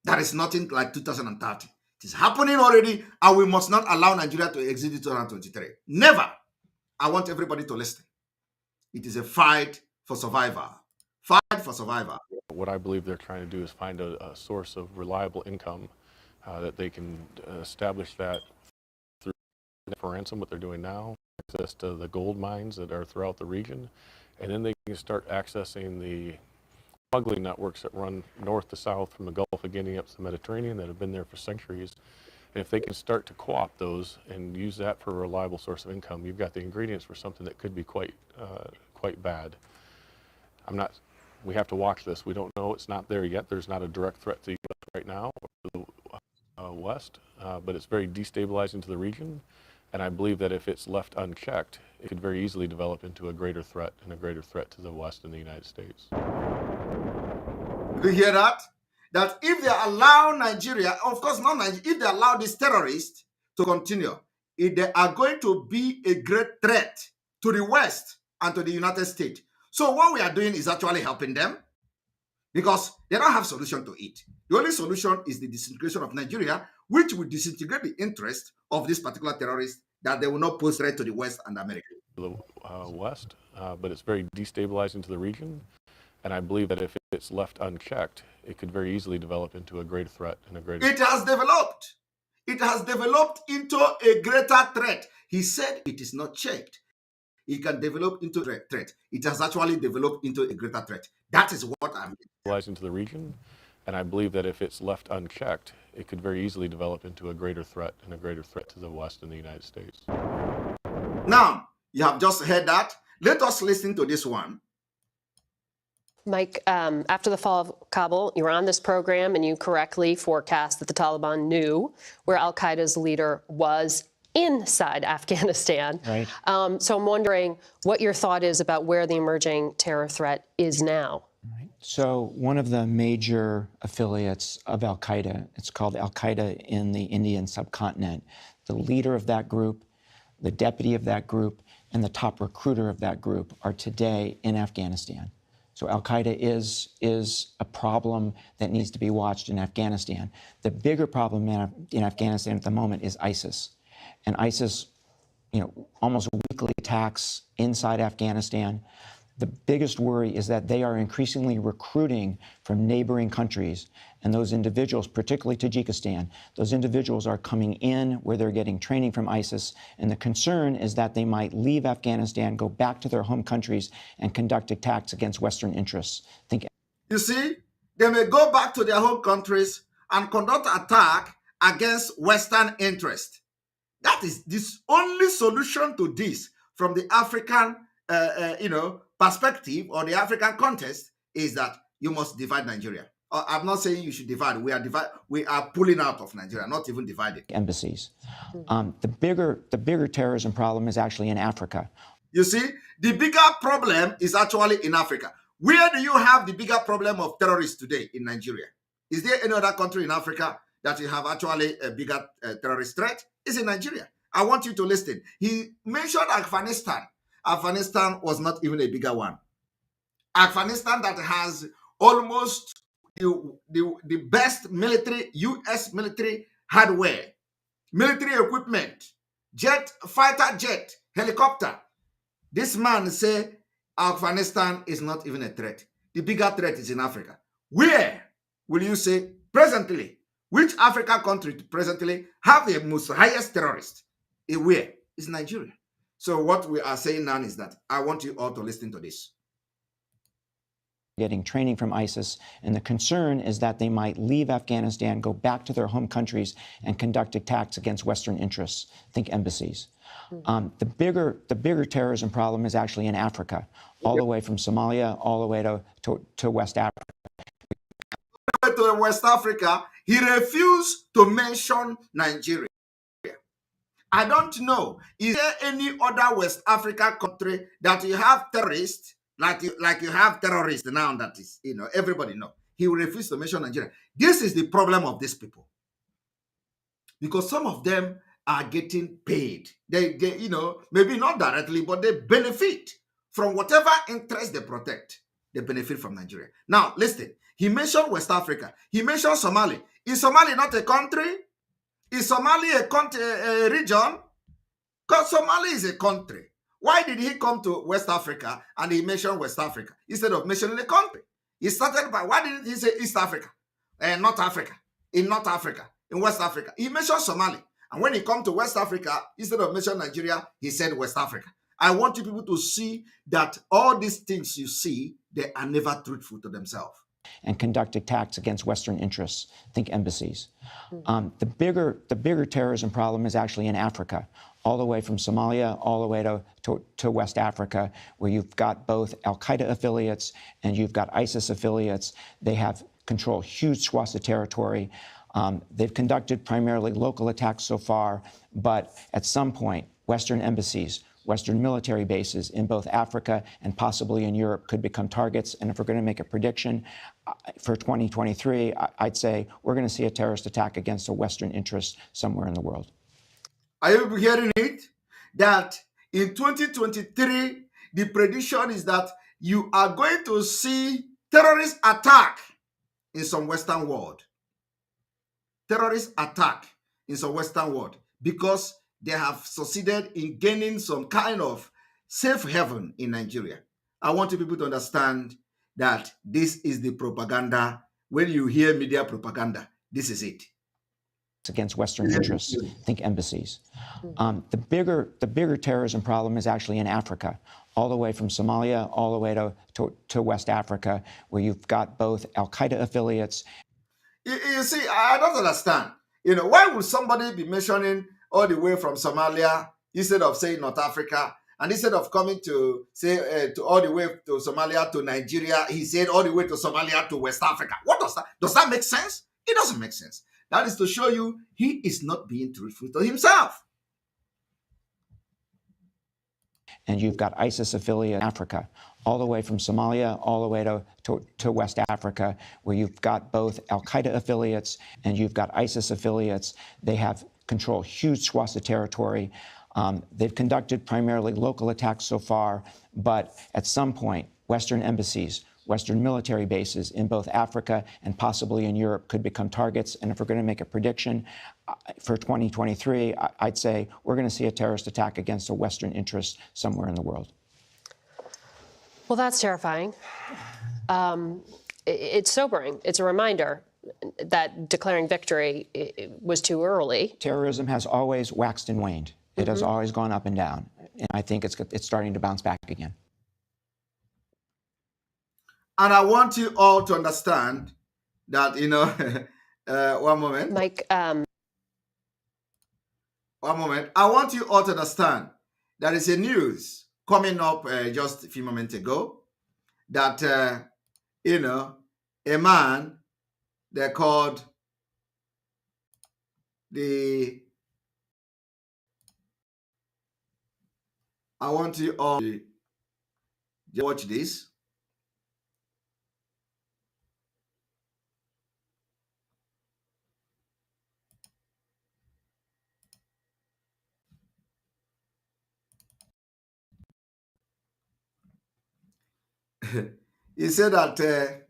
There is nothing like 2030. It is happening already, and we must not allow Nigeria to exit 2023. Never. I want everybody to listen. It is a fight for survival. Fight for survival. What I believe they're trying to do is find a source of reliable income that they can establish that through for ransom, what they're doing now, access to the gold mines that are throughout the region, and then they can start accessing the smuggling networks that run north to south from the Gulf of Guinea up to the Mediterranean that have been there for centuries. And if they can start to co-opt those and use that for a reliable source of income, you've got the ingredients for something that could be quite bad. We have to watch this. We don't know. It's not there yet. There's not a direct threat to the U.S. right now, or to the West, but it's very destabilizing to the region. And I believe that if it's left unchecked, it could very easily develop into a greater threat and a greater threat to the West and the United States. You hear that? That if they allow Nigeria, of course not Nigeria, if they allow these terrorists to continue, they are going to be a great threat to the West and to the United States. So what we are doing is actually helping them because they don't have solution to it. The only solution is the disintegration of Nigeria, which will disintegrate the interest of this particular terrorist that they will not pose threat to the West and America. The West, but it's very destabilizing to the region. And I believe that if it's left unchecked, it could very easily develop into a greater threat and a greater. It has developed. It has developed into a greater threat. He said it is not checked. It can develop into a threat. It has actually developed into a greater threat. That is what I'm into the region, and I believe that if it's left unchecked, it could very easily develop into a greater threat and a greater threat to the West and the United States. Now, you have just heard that. Let us listen to this one. Mike, after the fall of Kabul, you were on this program and you correctly forecast that the Taliban knew where al-Qaeda's leader was inside Afghanistan. Right. So I'm wondering what your thought is about where the emerging terror threat is now. Right. So one of the major affiliates of al-Qaeda, it's called al-Qaeda in the Indian subcontinent. The leader of that group, the deputy of that group, and the top recruiter of that group are today in Afghanistan. So al-Qaeda is a problem that needs to be watched in Afghanistan. The bigger problem in Afghanistan at the moment is ISIS. And ISIS, almost weekly attacks inside Afghanistan. The biggest worry is that they are increasingly recruiting from neighboring countries. And those individuals, particularly Tajikistan, those individuals are coming in where they're getting training from ISIS. And the concern is that they might leave Afghanistan, go back to their home countries, and conduct attacks against Western interests. You see, they may go back to their home countries and conduct attack against Western interests. That is this only solution to this from the African, perspective or the African context is that you must divide Nigeria. I'm not saying you should divide. We are pulling out of Nigeria, not even dividing. Embassies. The bigger terrorism problem is actually in Africa. You see, the bigger problem is actually in Africa. Where do you have the bigger problem of terrorists today in Nigeria? Is there any other country in Africa that you have actually a bigger terrorist threat? It's in Nigeria. I want you to listen. He mentioned Afghanistan. Afghanistan was not even a bigger one. Afghanistan that has almost the best military, U.S. military hardware, military equipment, fighter jet, helicopter. This man say Afghanistan is not even a threat. The bigger threat is in Africa. Where will you say presently? Which African country presently have the most highest terrorists? Where? It's Nigeria. So what we are saying now is that I want you all to listen to this. Getting training from ISIS, and the concern is that they might leave Afghanistan, go back to their home countries, and conduct attacks against Western interests. Think embassies. The bigger terrorism problem is actually in Africa, all the way from Somalia, all the way to West Africa. To West Africa, he refused to mention Nigeria. I don't know. Is there any other West Africa country that you have terrorists like you have terrorists now? That is, everybody know. He will refuse to mention Nigeria. This is the problem of these people, because some of them are getting paid. They maybe not directly, but they benefit from whatever interest they protect. They benefit from Nigeria. Now, listen. He mentioned West Africa. He mentioned Somalia. Is Somalia not a country? Is Somalia a country, a region? Because Somalia is a country. Why did he come to West Africa and he mentioned West Africa instead of mentioning a country? He started by, why didn't he say East Africa and North Africa? In North Africa, in West Africa. He mentioned Somalia. And when he come to West Africa, instead of mentioning Nigeria, he said West Africa. I want you people to see that all these things you see, they are never truthful to themselves. And conduct attacks against Western interests. Think embassies. The bigger terrorism problem is actually in Africa, all the way from Somalia all the way to West Africa, where you've got both Al-Qaeda affiliates and you've got ISIS affiliates. They have control huge swaths of territory. They've conducted primarily local attacks so far, but at some point, Western embassies, Western military bases in both Africa and possibly in Europe could become targets. And if we're going to make a prediction for 2023, I'd say we're going to see a terrorist attack against a Western interest somewhere in the world. Are you hearing it? That in 2023, the prediction is that you are going to see terrorist attack in some Western world. Terrorist attack in some Western world because they have succeeded in gaining some kind of safe haven in Nigeria. I want you people to understand that this is the propaganda. When you hear media propaganda, this is it. Against Western interests, think embassies. The bigger terrorism problem is actually in Africa, all the way from Somalia all the way to West Africa, where you've got both Al-Qaeda affiliates. You see, I don't understand. Why would somebody be mentioning all the way from Somalia instead of saying North Africa? And instead of coming to say to all the way to Somalia to Nigeria, he said all the way to Somalia to West Africa. What does that make sense? It doesn't make sense. That is to show you he is not being truthful to himself. And you've got ISIS affiliate in Africa, all the way from Somalia all the way to West Africa, where you've got both Al-Qaeda affiliates and you've got ISIS affiliates. They have control huge swaths of territory. They've conducted primarily local attacks so far, but at some point, Western embassies, Western military bases in both Africa and possibly in Europe could become targets. And if we're going to make a prediction for 2023, I'd say we're going to see a terrorist attack against a Western interest somewhere in the world. Well, that's terrifying. It's sobering. It's a reminder that declaring victory was too early. Terrorism has always waxed and waned. It has always gone up and down. And I think it's starting to bounce back again. And I want you all to understand that, one moment. Mike. One moment. I want you all to understand there is a news coming up just a few moments ago that, a man, they're called I want you all to watch this. He said that,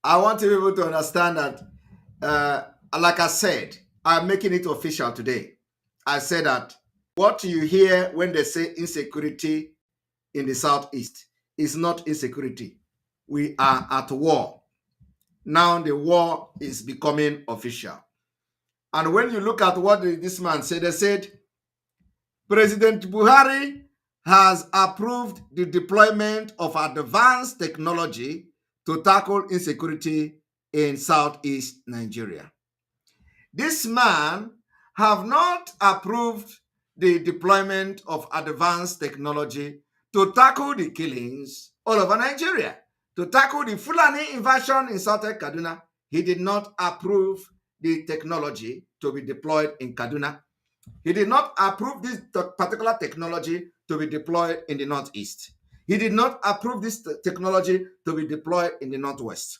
I want people to understand that, like I said, I'm making it official today. I said that what you hear when they say insecurity in the Southeast is not insecurity. We are at war. Now the war is becoming official. And when you look at what this man said, they said, President Buhari has approved the deployment of advanced technology to tackle insecurity in Southeast Nigeria. This man have not approved the deployment of advanced technology to tackle the killings all over Nigeria, to tackle the Fulani invasion in southern Kaduna. He did not approve the technology to be deployed in Kaduna. He did not approve this particular technology to be deployed in the Northeast. He did not approve this technology to be deployed in the Northwest.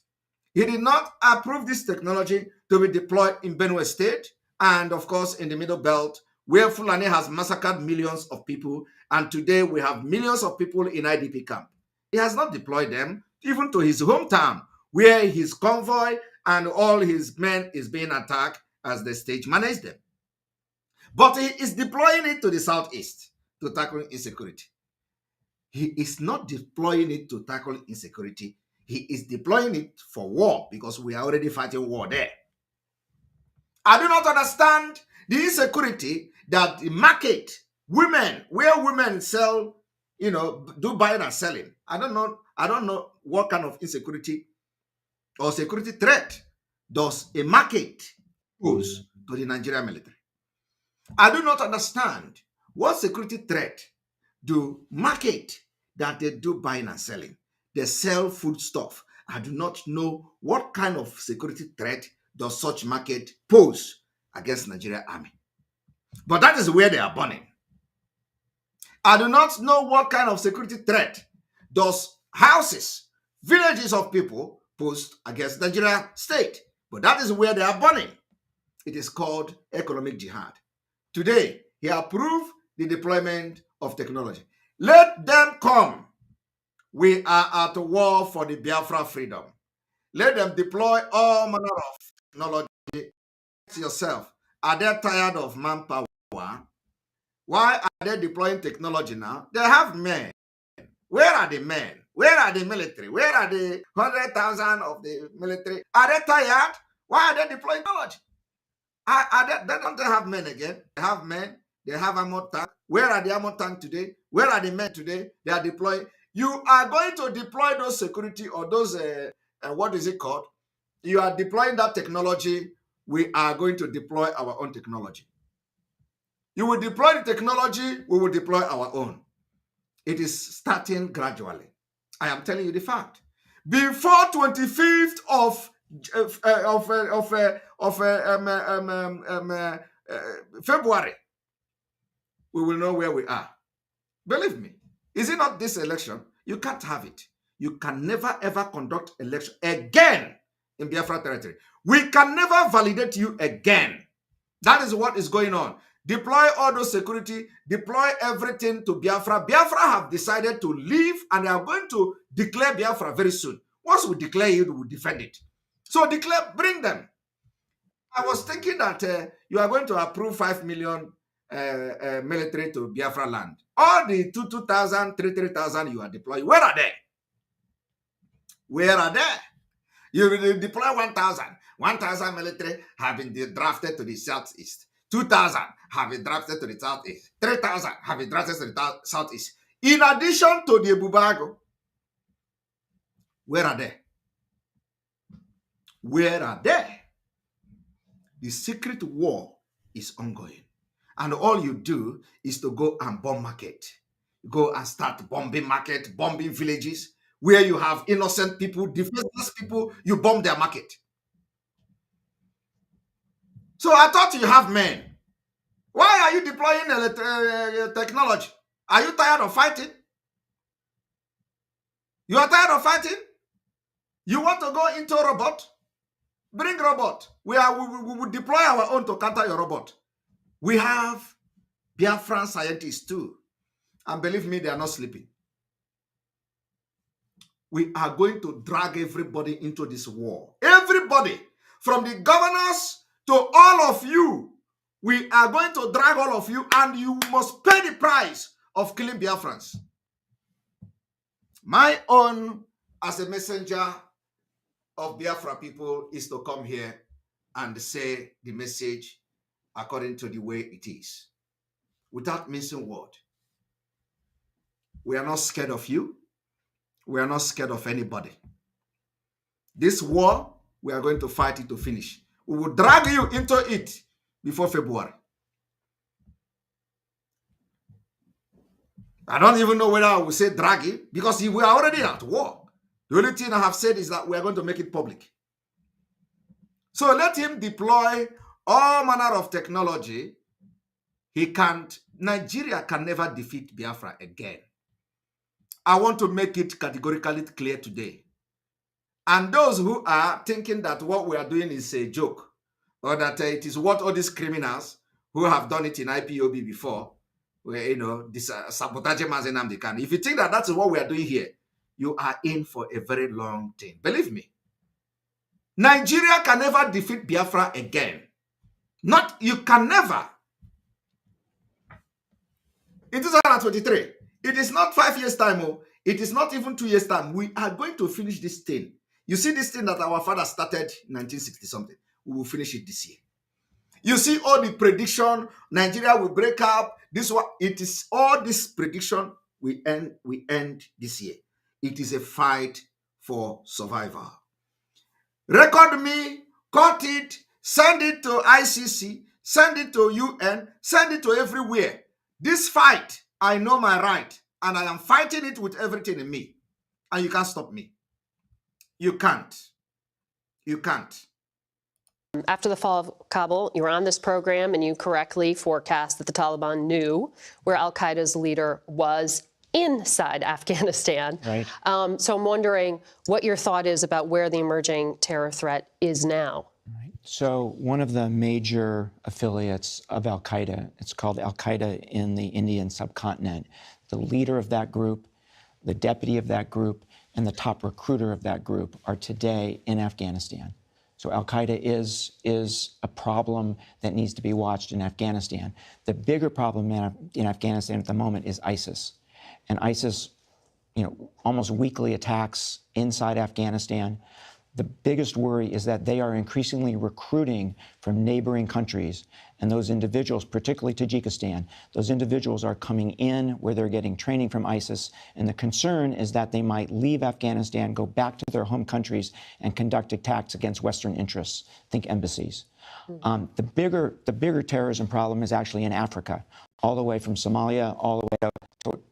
He did not approve this technology to be deployed in Benue State and, of course, in the Middle Belt, where Fulani has massacred millions of people, and today we have millions of people in IDP camp. He has not deployed them even to his hometown, where his convoy and all his men is being attacked as the state manage them. But he is deploying it to the Southeast to tackle insecurity. He is not deploying it to tackle insecurity. He is deploying it for war because we are already fighting war there. I do not understand the insecurity that the market, women, where women sell, do buying and selling. I don't know what kind of insecurity or security threat does a market pose to the Nigerian military. I do not understand what security threat do market that they do buying and selling. They sell food stuff. I do not know what kind of security threat does such market pose against Nigerian army. But that is where they are burning. I do not know what kind of security threat does houses, villages of people pose against Nigeria state. But that is where they are burning. It is called economic jihad. Today, he approved the deployment of technology. Let them come. We are at war for the Biafra freedom. Let them deploy all manner of technology. Ask yourself, are they tired of manpower? Why are they deploying technology now? They have men. Where are the men? Where are the military? Where are the 100,000 of the military? Are they tired? Why are they deploying technology? They don't have men again. They have men. They have armored tank. Where are the armored tank today? Where are the men today? They are deploying. You are going to deploy those security or those, what is it called? You are deploying that technology. We are going to deploy our own technology. You will deploy the technology. We will deploy our own. It is starting gradually. I am telling you the fact. Before 25th of February, we will know where we are. Believe me. Is it not this election? You can't have it. You can never ever conduct election again in Biafra territory. We can never validate you again. That is what is going on. Deploy all those security, deploy everything to Biafra. Biafra have decided to leave and they are going to declare Biafra very soon. Once we declare it, we will defend it. So declare, bring them. I was thinking that you are going to approve 5 million military to Biafra land. All the 2,000, 3,000 you are deploying, where are they? Where are they? You deploy 1,000. 1,000 military have been drafted to the southeast. 2,000 have been drafted to the southeast. 3,000 have been drafted to the southeast. In addition to the Bubago, where are they? Where are they? The secret war is ongoing. And all you do is to go and bomb market. Go and start bombing market, bombing villages, where you have innocent people, defenseless people, you bomb their market. So I thought you have men. Why are you deploying technology? Are you tired of fighting? You are tired of fighting? You want to go into robot? Bring robot. We will deploy our own to counter your robot. We have Biafran scientists too. And believe me, they are not sleeping. We are going to drag everybody into this war. Everybody, from the governors to all of you, we are going to drag all of you and you must pay the price of killing Biafrans. My own, as a messenger of Biafra people, is to come here and say the message according to the way it is, without missing word. We are not scared of you. We are not scared of anybody. This war, we are going to fight it to finish. We will drag you into it before February. I don't even know whether I will say drag it, because we are already at war. The only thing I have said is that we are going to make it public. So let him deploy all manner of technology. Nigeria can never defeat Biafra again. I want to make it categorically clear today. And those who are thinking that what we are doing is a joke, or that it is what all these criminals who have done it in IPOB before, where, this sabotage Mazenam can. If you think that that's what we are doing here, you are in for a very long thing. Believe me. Nigeria can never defeat Biafra again. You can never. In 2023, it is not 5 years' time, it is not even 2 years' time. We are going to finish this thing. You see this thing that our father started in 1960 something. We will finish it this year. You see all the prediction, Nigeria will break up. This one, it is all this prediction we end this year. It is a fight for survival. Record me, cut it, send it to ICC, send it to UN, send it to everywhere. This fight, I know my right, and I am fighting it with everything in me. And you can't stop me. You can't. You can't. After the fall of Kabul, you were on this program and you correctly forecast that the Taliban knew where al-Qaeda's leader was inside Afghanistan. Right. So I'm wondering what your thought is about where the emerging terror threat is now. So one of the major affiliates of al-Qaeda, it's called al-Qaeda in the Indian subcontinent, the leader of that group, the deputy of that group, and the top recruiter of that group are today in Afghanistan. So al-Qaeda is a problem that needs to be watched in Afghanistan. The bigger problem in Afghanistan at the moment is ISIS. And ISIS, almost weekly attacks inside Afghanistan. The biggest worry is that they are increasingly recruiting from neighboring countries. And those individuals, particularly Tajikistan, those individuals are coming in where they're getting training from ISIS. And the concern is that they might leave Afghanistan, go back to their home countries, and conduct attacks against Western interests. Think embassies. The bigger terrorism problem is actually in Africa, all the way from Somalia, all the way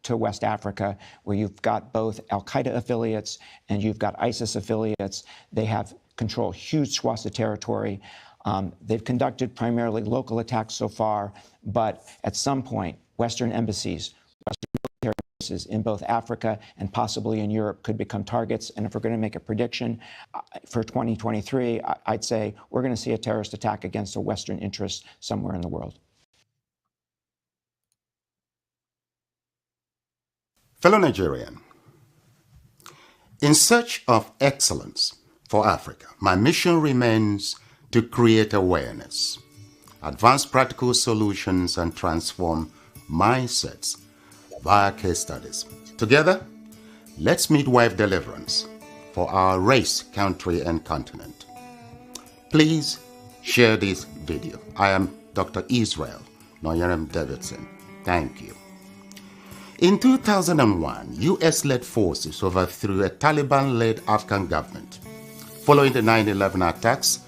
to West Africa, where you've got both al-Qaeda affiliates and you've got ISIS affiliates. They have controlled huge swaths of territory. They've conducted primarily local attacks so far, but at some point, Western embassies, Western military bases in both Africa and possibly in Europe could become targets. And if we're going to make a prediction for 2023, I'd say we're going to see a terrorist attack against a Western interest somewhere in the world. Fellow Nigerian, in search of excellence for Africa, my mission remains to create awareness, advance practical solutions, and transform mindsets via case studies. Together, let's midwife deliverance for our race, country, and continent. Please share this video. I am Dr. Israel Noyerem Davidson. Thank you. In 2001, US-led forces overthrew a Taliban-led Afghan government following the 9/11 attacks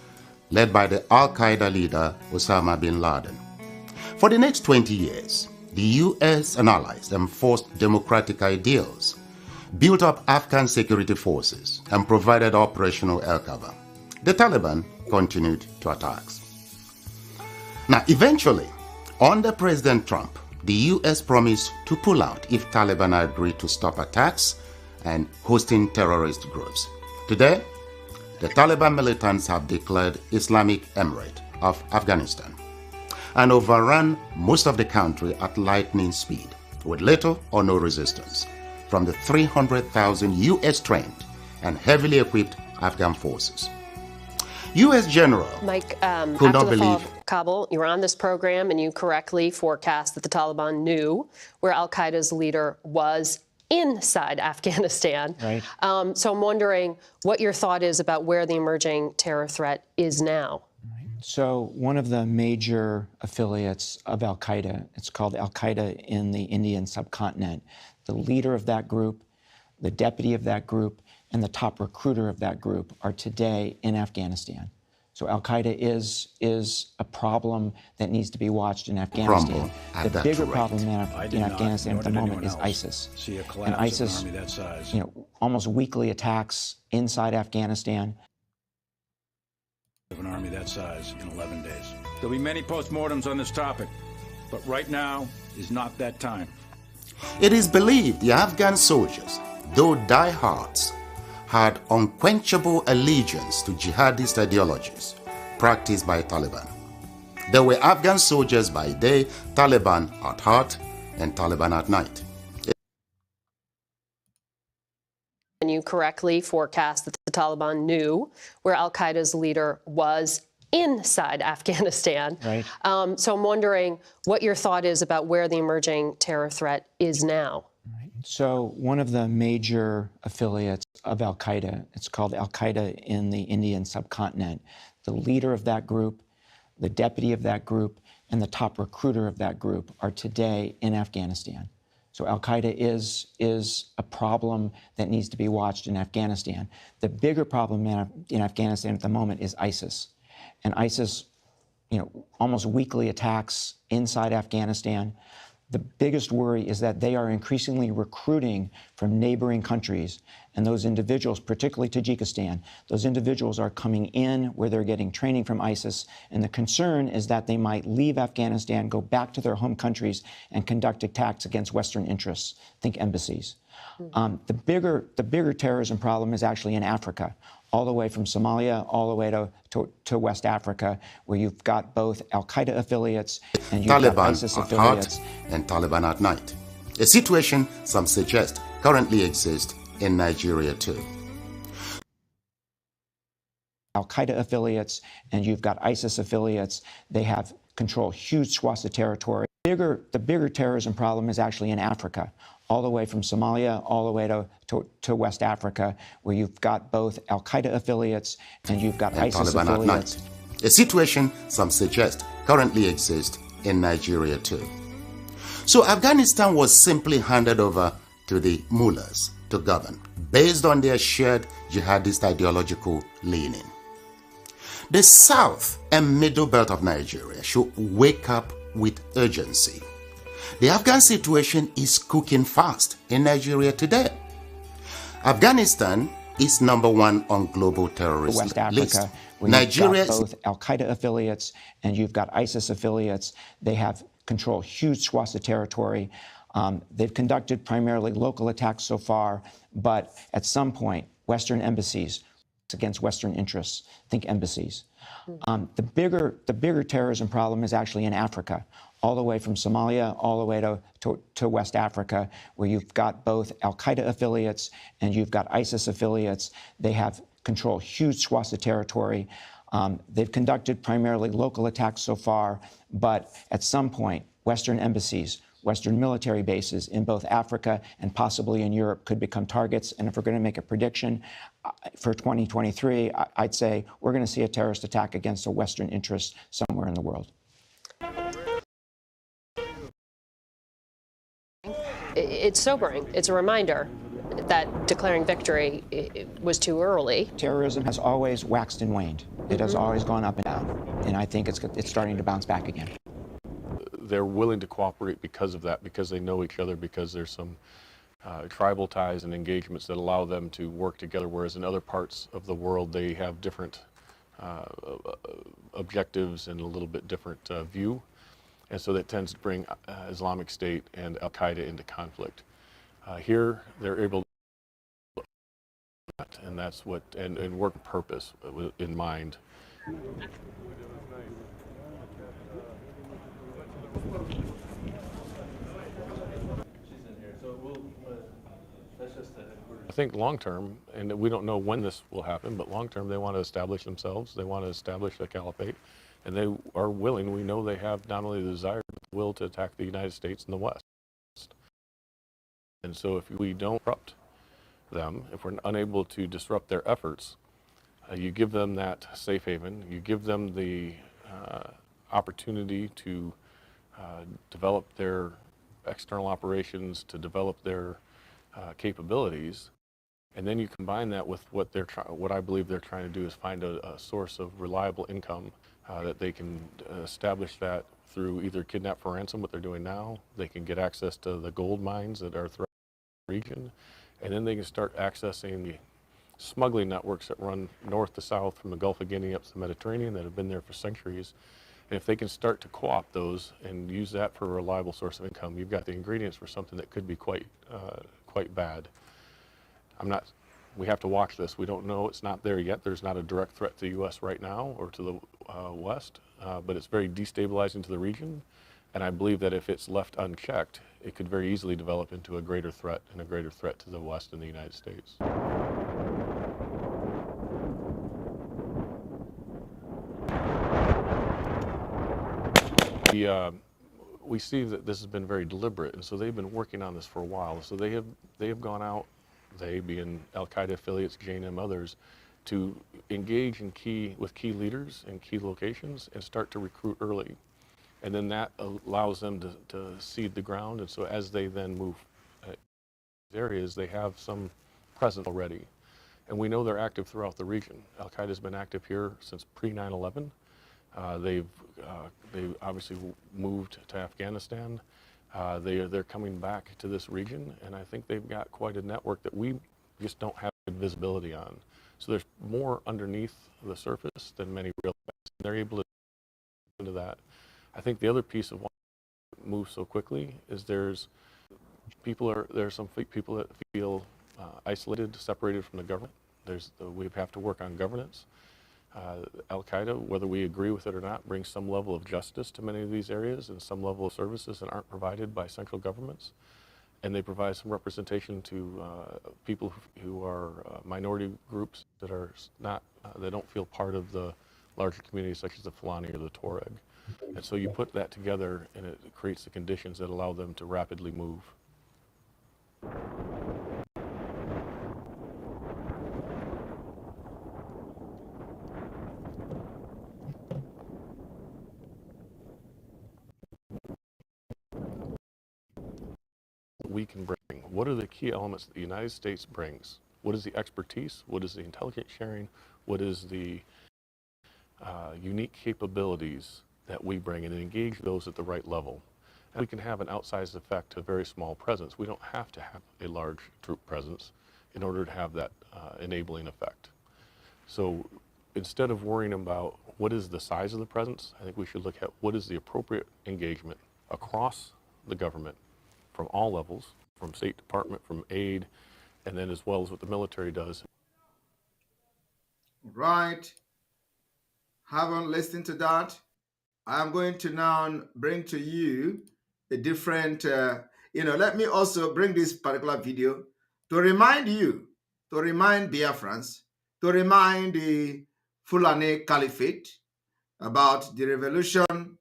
led by the al-Qaeda leader Osama bin Laden. For the next 20 years, the US and allies enforced democratic ideals, built up Afghan security forces, and provided operational air cover. The Taliban continued to attacks. Now, eventually, under President Trump, the US promised to pull out if Taliban agreed to stop attacks and hosting terrorist groups. Today, the Taliban militants have declared Islamic Emirate of Afghanistan and overrun most of the country at lightning speed with little or no resistance from the 300,000 US-trained and heavily equipped Afghan forces. U.S. General Mike, could not after the fall believe of Kabul, you were on this program and you correctly forecast that the Taliban knew where al-Qaeda's leader was inside Afghanistan. Right. So I'm wondering what your thought is about where the emerging terror threat is now. So one of the major affiliates of al-Qaeda, it's called al-Qaeda in the Indian subcontinent. The leader of that group, the deputy of that group, and the top recruiter of that group are today in Afghanistan. So al-Qaeda is a problem that needs to be watched in Afghanistan. The bigger problem in Afghanistan at the moment is ISIS. And ISIS, almost weekly attacks inside Afghanistan. Of an army that size in 11 days. There'll be many postmortems on this topic, but right now is not that time. it is believed the Afghan soldiers, though diehards, had unquenchable allegiance to jihadist ideologies practiced by Taliban. They were Afghan soldiers by day, Taliban at heart, and Taliban at night. And you correctly forecast that the Taliban knew where al-Qaeda's leader was inside Afghanistan. Right. So I'm wondering what your thought is about where the emerging terror threat is now. So one of the major affiliates of al-Qaeda, it's called al-Qaeda in the Indian subcontinent. The leader of that group, the deputy of that group, and the top recruiter of that group are today in Afghanistan. So al-Qaeda is a problem that needs to be watched in Afghanistan. The bigger problem in Afghanistan at the moment is ISIS. And ISIS, almost weekly attacks inside Afghanistan. The biggest worry is that they are increasingly recruiting from neighboring countries. And those individuals, particularly Tajikistan, those individuals are coming in where they're getting training from ISIS. And the concern is that they might leave Afghanistan, go back to their home countries, and conduct attacks against Western interests. Think embassies. The bigger terrorism problem is actually in Africa, all the way from Somalia all the way to West Africa, where you've got both al-Qaeda affiliates and you've got ISIS affiliates. And Taliban at night. A situation some suggest currently exists in Nigeria too. Al-Qaeda affiliates and you've got ISIS affiliates. They have control huge swaths of territory. The bigger terrorism problem is actually in Africa, all the way from Somalia all the way to West Africa, where you've got both al-Qaeda affiliates and you've got ISIS Taliban affiliates. at night. A situation some suggest currently exists in Nigeria too. So Afghanistan was simply handed over to the mullahs to govern, based on their shared jihadist ideological leaning. The south and middle belt of Nigeria should wake up with urgency. The Afghan situation is cooking fast in Nigeria today. Afghanistan is #1 on global terrorist West Africa, list. where Nigeria you've got both al-Qaeda affiliates and you've got ISIS affiliates. They have control huge swaths of territory. They've conducted primarily local attacks so far, but at some point, Western embassies against Western interests. Think embassies. The bigger terrorism problem is actually in Africa, all the way from Somalia all the way to West Africa, where you've got both al-Qaeda affiliates and you've got ISIS affiliates. They have control huge swaths of territory. They've conducted primarily local attacks so far, but at some point, Western embassies, Western military bases in both Africa and possibly in Europe could become targets. And if we're going to make a prediction for 2023, I'd say we're going to see a terrorist attack against a Western interest somewhere in the world. It's sobering. It's a reminder that declaring victory was too early. Terrorism has always waxed and waned. It has always gone up and down. And I think it's starting to bounce back again. They're willing to cooperate because of that, because they know each other, because there's some tribal ties and engagements that allow them to work together, whereas in other parts of the world they have different objectives and a little bit different view. And so that tends to bring Islamic State and al-Qaeda into conflict. Here they're able to, and that's what, and work purpose in mind. I think long term, and we don't know when this will happen, but long term they want to establish themselves, they want to establish a caliphate, and they are willing, we know they have not only the desire, but the will to attack the United States and the West. And so if we don't disrupt them, if we're unable to disrupt their efforts, you give them that safe haven, you give them the opportunity to develop their external operations, to develop their capabilities, and then you combine that with what I believe they're trying to do is find a source of reliable income that they can establish that through either kidnap for ransom, what they're doing now. They can get access to the gold mines that are throughout the region, and then they can start accessing the smuggling networks that run north to south from the Gulf of Guinea up to the Mediterranean that have been there for centuries. And if they can start to co-opt those and use that for a reliable source of income, you've got the ingredients for something that could be quite bad. We have to watch this. We don't know, it's not there yet. There's not a direct threat to the U.S. right now or to the West, but it's very destabilizing to the region. And I believe that if it's left unchecked, it could very easily develop into a greater threat and a greater threat to the West and the United States. We see that this has been very deliberate, and so they've been working on this for a while. So they have gone out, they being al-Qaeda affiliates, J&M, others, to engage with key leaders in key locations and start to recruit early. And then that allows them to seed the ground. And so as they then move areas, they have some presence already. And we know they're active throughout the region. Al-Qaeda's been active here since pre-9/11. They've obviously moved to Afghanistan. They're coming back to this region, and I think they've got quite a network that we just don't have good visibility on. So there's more underneath the surface than many realize. They're able to into that. I think the other piece of why it moves so quickly is there's some people that feel isolated, separated from the government. We have to work on governance. Al-Qaeda, whether we agree with it or not, brings some level of justice to many of these areas and some level of services that aren't provided by central governments. And they provide some representation to people who are minority groups that are not, they don't feel part of the larger communities such as the Fulani or the Tuareg. And so you put that together and it creates the conditions that allow them to rapidly move. We can bring. What are the key elements that the United States brings? What is the expertise? What is the intelligence sharing? What is the unique capabilities that we bring, and engage those at the right level? And we can have an outsized effect to a very small presence. We don't have to have a large troop presence in order to have that enabling effect. So instead of worrying about what is the size of the presence, I think we should look at what is the appropriate engagement across the government from all levels, from State Department, from aid, and then as well as what the military does. Right. Having listened to that, I'm going to now bring to you a different, let me also bring this particular video to remind you, to remind Biafrans, to remind the Fulani Caliphate about the revolution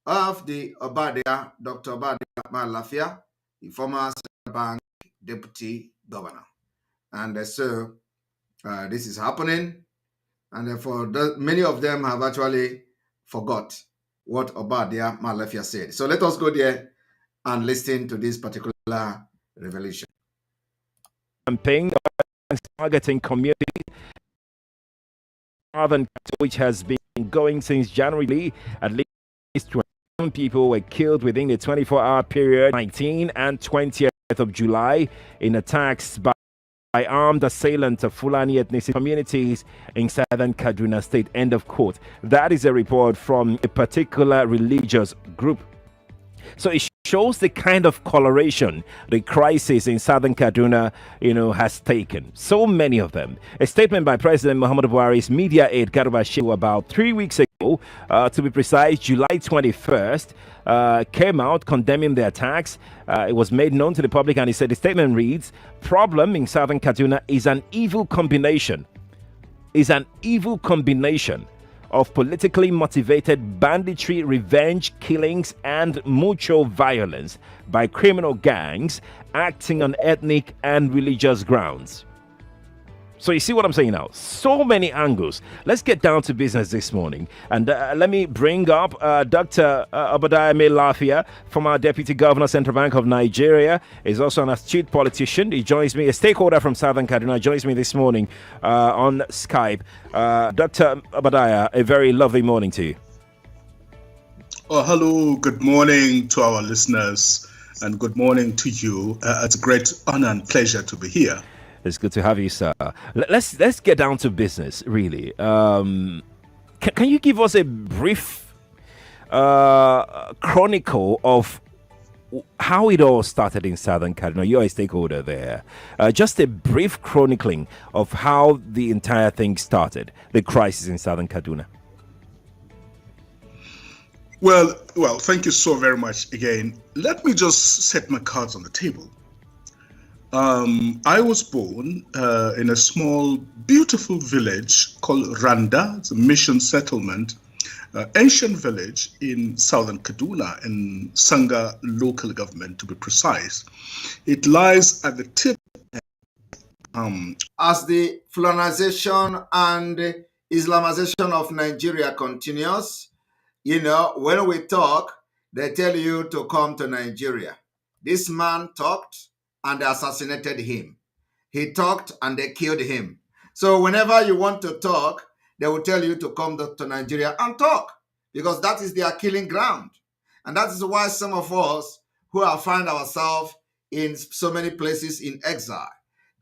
of the Obadia, Dr. Obadia Malafia, the former Central Bank Deputy Governor. And so this is happening, and therefore many of them have actually forgot what Obadia Malafia said. So let us go there and listen to this particular revelation. Campaign targeting community, which has been going since January. At least 21 people were killed within the 24-hour period, 19th and 20th of July, in attacks by armed assailants of Fulani ethnic communities in southern Kaduna State. End of quote. That is a report from a particular religious group. So it shows the kind of coloration the crisis in southern Kaduna, has taken. So many of them. A statement by President Muhammadu Buhari's media aide Garba Shehu about 3 weeks ago, to be precise, July 21st, came out condemning the attacks. It was made known to the public, and he said the statement reads, "Problem in southern Kaduna is an evil combination. Of politically motivated banditry, revenge killings, and mutual violence by criminal gangs acting on ethnic and religious grounds." So you see what I'm saying now? So many angles. Let's get down to business this morning. And let me bring up Dr. Obadiah Malafia, former Deputy Governor, Central Bank of Nigeria. He's also an astute politician. He joins me, a stakeholder from Southern Kaduna, joins me this morning on Skype. Dr. Obadiah, a very lovely morning to you. Oh, hello. Good morning to our listeners, and good morning to you. It's a great honor and pleasure to be here. It's good to have you, sir. Let's get down to business, really. Can you give us a brief chronicle of how it all started in Southern Kaduna? You're a stakeholder there. Just a brief chronicling of how the entire thing started, the crisis in Southern Kaduna. Well, thank you so very much again. Let me just set my cards on the table. I was born in a small, beautiful village called Randa. It's a mission settlement, ancient village in southern Kaduna, in Sanga local government, to be precise. It lies at the tip As the Fulanization and Islamization of Nigeria continues, you know, when we talk, they tell you to come to Nigeria. This man talked and they assassinated him. He talked and they killed him. So whenever you want to talk, they will tell you to come to Nigeria and talk, because that is their killing ground. And that is why some of us who have found ourselves in so many places in exile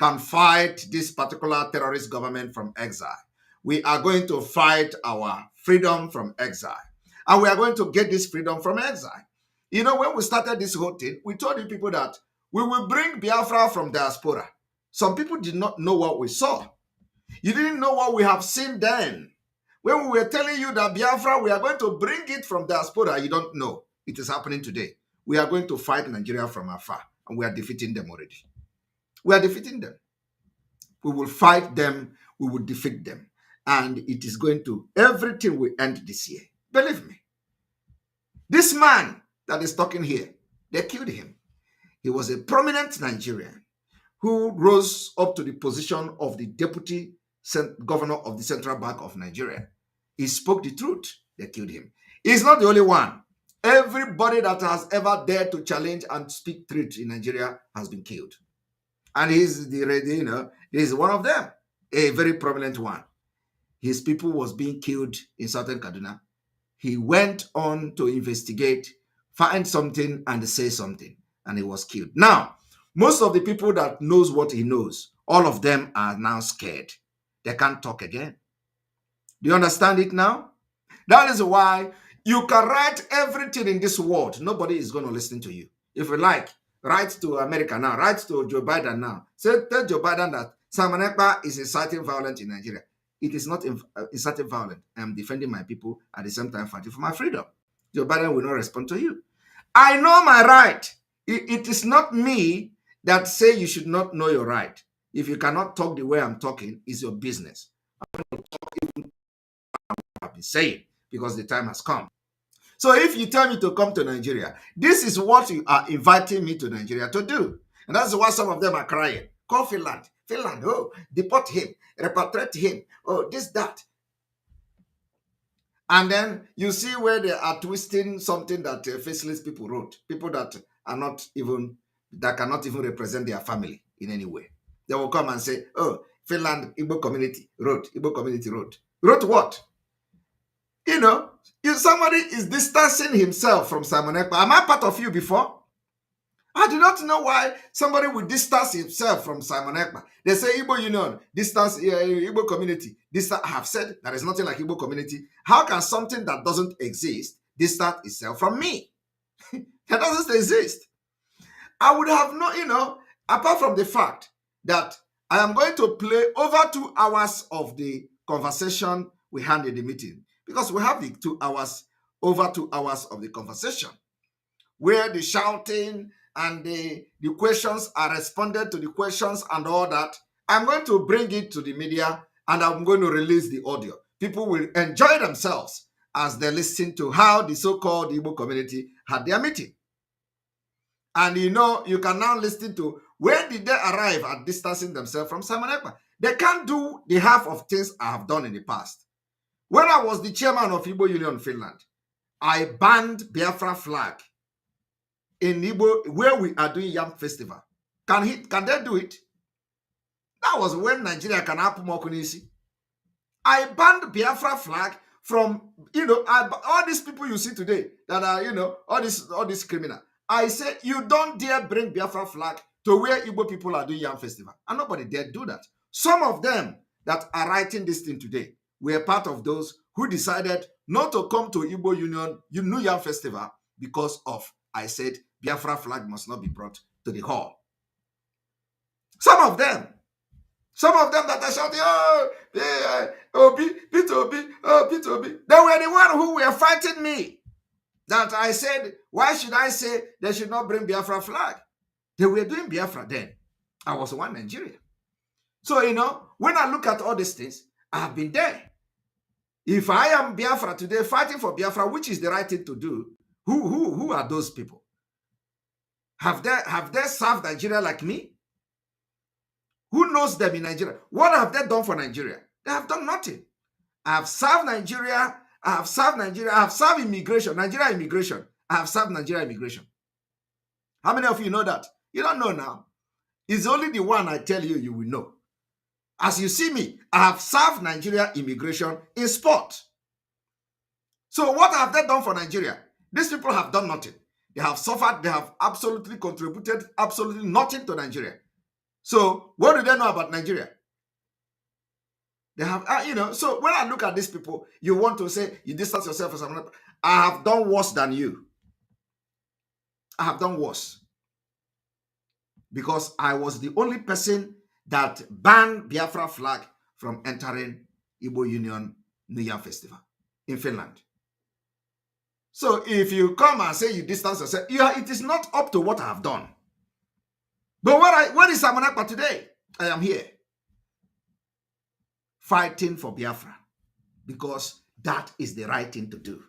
can fight this particular terrorist government from exile. We are going to fight our freedom from exile. And we are going to get this freedom from exile. You know, when we started this whole thing, we told you people that we will bring Biafra from diaspora. Some people did not know what we saw. You didn't know what we have seen then. When we were telling you that Biafra, we are going to bring it from diaspora, you don't know. It is happening today. We are going to fight Nigeria from afar, and we are defeating them already. We are defeating them. We will fight them. We will defeat them. And it is going to, everything will end this year. Believe me. This man that is talking here, they killed him. He was a prominent Nigerian who rose up to the position of the deputy governor of the Central Bank of Nigeria. He spoke the truth. They killed him. He's not the only one. Everybody that has ever dared to challenge and speak truth in Nigeria has been killed. And he's one of them, a very prominent one. His people was being killed in southern Kaduna. He went on to investigate, find something, and say something, and he was killed. Now, most of the people that knows what he knows, all of them are now scared. They can't talk again. Do you understand it now? That is why you can write everything in this world. Nobody is going to listen to you. If you like, write to America now. Write to Joe Biden now. Tell Joe Biden that Simon Ekpa is inciting violence in Nigeria. It is not inciting violence. I am defending my people at the same time fighting for my freedom. Joe Biden will not respond to you. I know my right. It is not me that say you should not know your right. If you cannot talk the way I'm talking, it's your business. I'm going to talk even what I've been saying, because the time has come. So if you tell me to come to Nigeria, this is what you are inviting me to Nigeria to do. And that's why some of them are crying. Call Finland. Finland, oh, deport him, repatriate him, oh, this, that. And then you see where they are twisting something that faceless people wrote. People that are not even, that cannot even represent their family in any way. They will come and say, oh, Finland, Igbo community wrote. Igbo community wrote. Wrote what? You know, if somebody is distancing himself from Simon Ekpa, am I part of you before? I do not know why somebody would distance himself from Simon Ekpa. They say Igbo Union, distance, Igbo community. I have said there is nothing like Igbo community. How can something that doesn't exist distance itself from me? That doesn't exist. I would have no, you know, apart from the fact that I am going to play over 2 hours of the conversation we had in the meeting, because we have the 2 hours, over 2 hours of the conversation, where the shouting and the questions are responded to the questions and all that. I'm going to bring it to the media and I'm going to release the audio. People will enjoy themselves as they listen to how the so-called Igbo community had their meeting. And you know, you can now listen to where did they arrive at distancing themselves from Simon Ekpa. They can't do the half of things I have done in the past. When I was the chairman of Igbo Union Finland, I banned Biafra flag in Igbo where we are doing Yam Festival. Can they do it? That was when Nigeria can happen more kunisi. I banned Biafra flag from, you know, all these people you see today that are, you know, all this criminal. I said, you don't dare bring Biafra flag to where Igbo people are doing Yam Festival. And nobody dare do that. Some of them that are writing this thing today were part of those who decided not to come to Igbo Union, New Yam Festival because of, I said, Biafra flag must not be brought to the hall. Some of them that are shouting, oh, Obi, Peter Obi, oh, Peter Obi. They were the one who were fighting me. That I said, why should I say they should not bring Biafra flag? They were doing Biafra then. I was one Nigeria. So, you know, when I look at all these things, I have been there. If I am Biafra today fighting for Biafra, which is the right thing to do, who are those people? Have they served Nigeria like me? Who knows them in Nigeria? What have they done for Nigeria? They have done nothing. I have served Nigeria. I have served Nigeria. I have served immigration, Nigeria immigration. I have served Nigeria immigration. How many of you know that? You don't know now. It's only the one I tell you, you will know. As you see me, I have served Nigeria immigration in sport. So what have they done for Nigeria? These people have done nothing. They have suffered. They have absolutely contributed absolutely nothing to Nigeria. So what do they know about Nigeria? They have, so when I look at these people, you want to say, you distance yourself from someone. I have done worse than you. I have done worse. Because I was the only person that banned Biafra flag from entering Igbo Union New Year Festival in Finland. So if you come and say you distance yourself, it is not up to what I have done. But where is Simon Ekpa today? I am here fighting for Biafra because that is the right thing to do.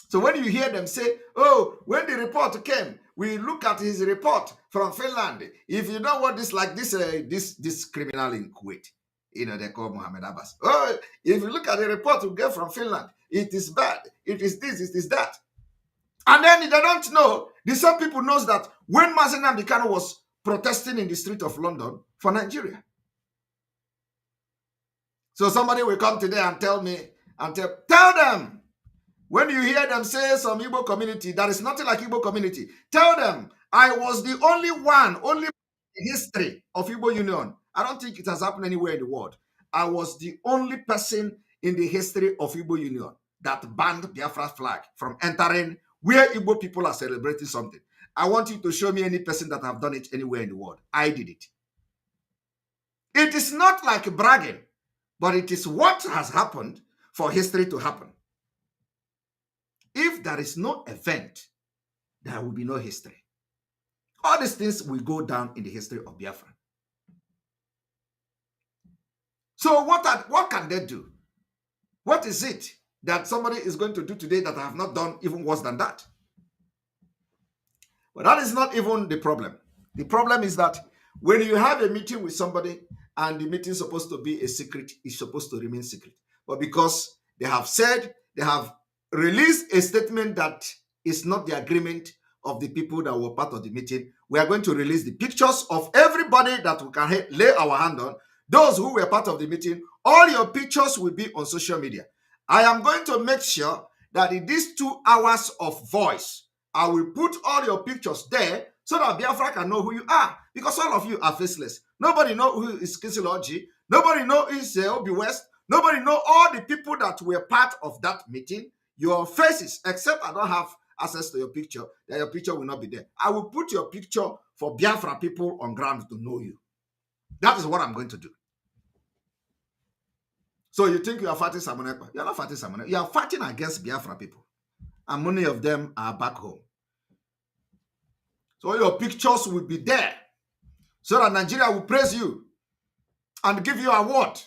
So when you hear them say, oh, when the report came, we look at his report from Finland. If you know what this this criminal in Kuwait, they call Mohammed Abbas. Oh, if you look at the report we get from Finland, it is bad. It is this, it is that. And then they don't know. The same people knows that when Mazi Nnamdi Kanu was protesting in the street of London for Nigeria. So somebody will come today and tell me, and tell them, when you hear them say some Igbo community, there is nothing like Igbo community. Tell them, I was the only history of Igbo Union. I don't think it has happened anywhere in the world. I was the only person in the history of Igbo Union that banned Biafra flag from entering where Igbo people are celebrating something. I want you to show me any person that have done it anywhere in the world. I did it. It is not like bragging, but it is what has happened for history to happen. If there is no event, there will be no history. All these things will go down in the history of Biafra. So what can they do? What is it that somebody is going to do today that I have not done even worse than that? But that is not even the problem. The problem is that when you have a meeting with somebody and the meeting is supposed to be a secret, it's supposed to remain secret. But because they have released a statement that is not the agreement of the people that were part of the meeting, we are going to release the pictures of everybody that we can lay our hand on. Those who were part of the meeting, all your pictures will be on social media. I am going to make sure that in these 2 hours of voice, I will put all your pictures there so that Biafra can know who you are. Because all of you are faceless. Nobody knows who is Kisiloji. Nobody knows who is Obi West. Nobody knows all the people that were part of that meeting. Your faces, except I don't have access to your picture, that your picture will not be there. I will put your picture for Biafra people on ground to know you. That is what I'm going to do. So you think you are fighting Simon Ekpa? You are not fighting Simon Ekpa. You are fighting against Biafra people. And many of them are back home. So your pictures will be there so that Nigeria will praise you and give you an award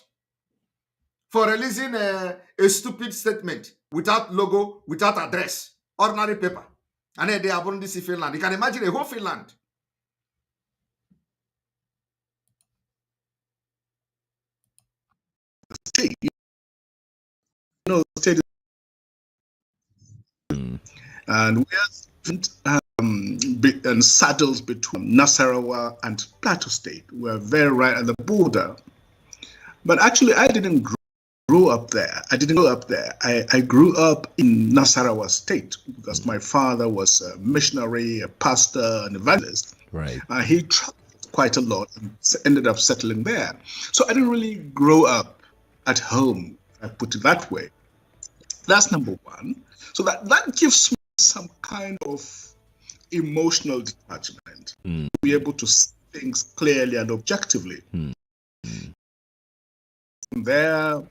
for releasing a stupid statement without logo, without address, ordinary paper. And then they are born this in Finland. You can imagine a whole Finland. State, state, and we are and saddles between Nasarawa and Plateau State. We're very right at the border. But actually, I didn't grow up there. I didn't grow up there. I grew up in Nasarawa State because my father was a missionary, a pastor, an evangelist. Right. He traveled quite a lot and ended up settling there. So I didn't really grow up at home, I put it that way. That's number one. So that gives me some kind of emotional detachment, to be able to see things clearly and objectively. There,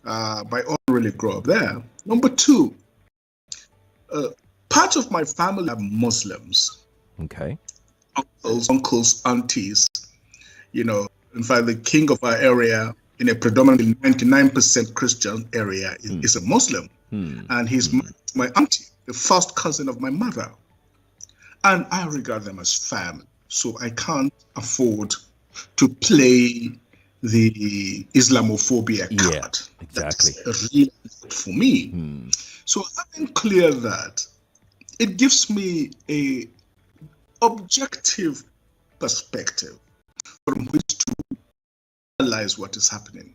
my own really grew up there. Number two, part of my family are Muslims. Okay. Uncles, aunties. In fact, the king of our area, in a predominantly 99% Christian area, is a Muslim. And he's my auntie, the first cousin of my mother. And I regard them as family. So I can't afford to play the Islamophobia card. Exactly. That's really good for me. So having cleared that, it gives me a objective perspective from which to analyze what is happening.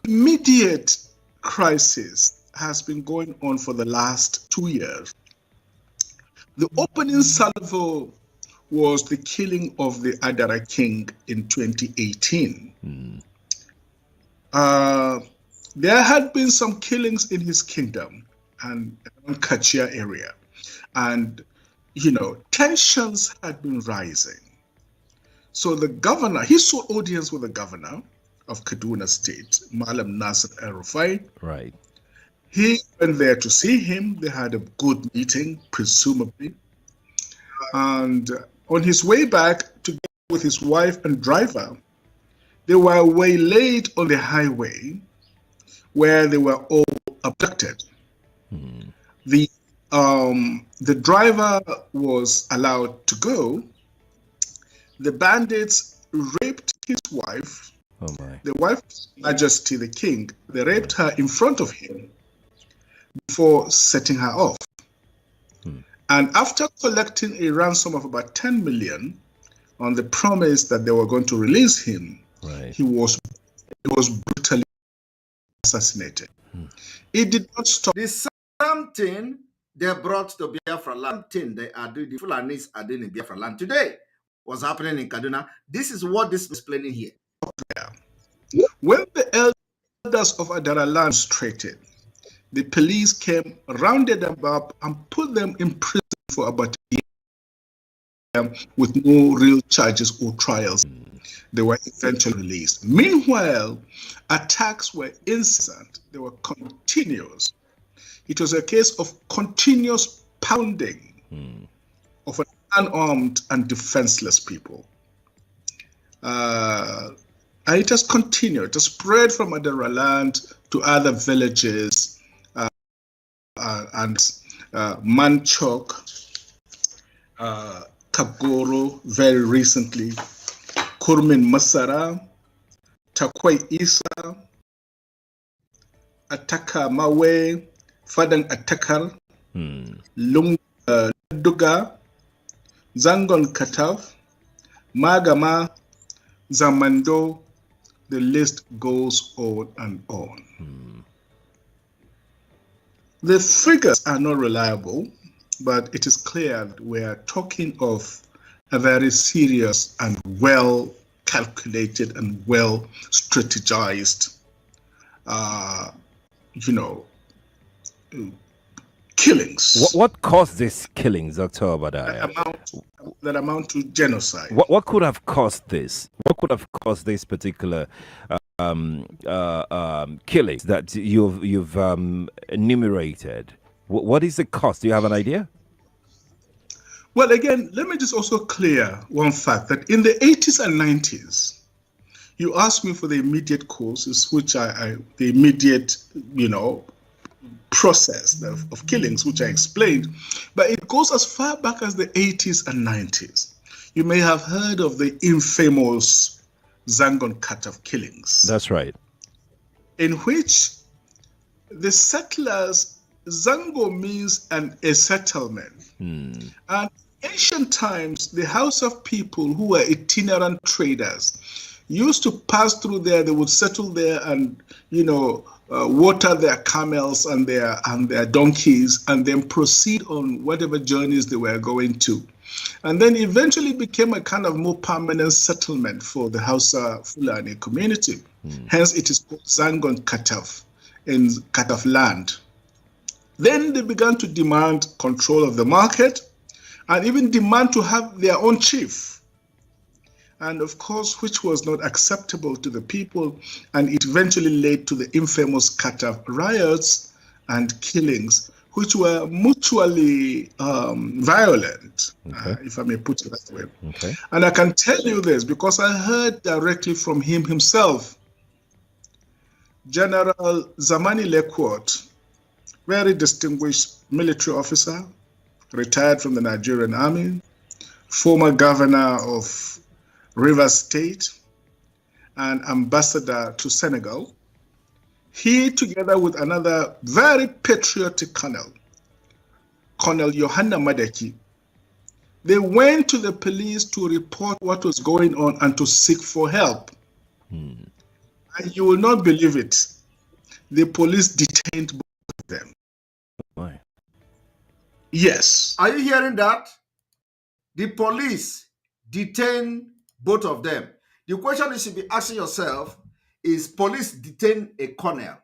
Immediate crisis has been going on for the last 2 years. The opening salvo was the killing of the Adara king in 2018. There had been some killings in his kingdom and around Kachia area. And, tensions had been rising. So the governor, he sought audience with the governor of Kaduna State, Malam Nasir El-Rufai. Right. He went there to see him. They had a good meeting, presumably. And on his way back, together with his wife and driver, they were waylaid on the highway where they were all abducted. The driver was allowed to go. The bandits raped his wife. Oh my. The wife's Majesty the King, they raped her in front of him before setting her off. And after collecting a ransom of about 10 million on the promise that they were going to release him, he was brutally assassinated. It did not stop. The same thing they brought to Biafra land, thing they are doing, the Fulanis are doing in Biafra land today, was happening in Kaduna. This is what this is explaining here. When the elders of Adara land demonstrated, the police came, rounded them up, and put them in prison for about a year with no real charges or trials. They were eventually released. Meanwhile, attacks were incessant. They were continuous. It was a case of continuous pounding of an unarmed and defenseless people. And it has continued. It has spread from Adara land to other villages and Manchok, Kagoro very recently, Kurmin Masara, Takwai Isa, Ataka Mawe, Fadang Atakar, Lung Duga, Zangon Kataf, Magama, Zamando, the list goes on and on. The figures are not reliable, but it is clear that we are talking of a very serious and well calculated and well strategized, killings. What caused these killings, Dr. Obadiah? That amount to genocide. What could have caused this? What could have caused this particular killings that you've enumerated? What is the cost? Do you have an idea? Well, again, let me just also clear one fact that in the 80s and 90s, you asked me for the immediate causes, which the immediate, process of killings, which I explained, but it goes as far back as the 80s and 90s. You may have heard of the infamous Zangon Kataf killings. That's right. In which the settlers, Zango means a settlement. And in ancient times, the house of people who were itinerant traders used to pass through there. They would settle there and, water their camels and their donkeys, and then proceed on whatever journeys they were going to. And then eventually became a kind of more permanent settlement for the Hausa Fulani community. Hence, it is called Zangon Kataf, in Kataf land. Then they began to demand control of the market and even demand to have their own chief. And of course, which was not acceptable to the people, and it eventually led to the infamous Kataf riots and killings, which were mutually violent, if I may put it that way. And I can tell you this because I heard directly from him himself. General Zamani Lekwot, very distinguished military officer, retired from the Nigerian army, former governor of Rivers State, and ambassador to Senegal. He, together with another very patriotic colonel, Colonel Johanna Madeki, they went to the police to report what was going on and to seek for help. And you will not believe it. The police detained both of them. Why? Yes. Are you hearing that? The police detained both of them. The question you should be asking yourself is, police detain a colonel,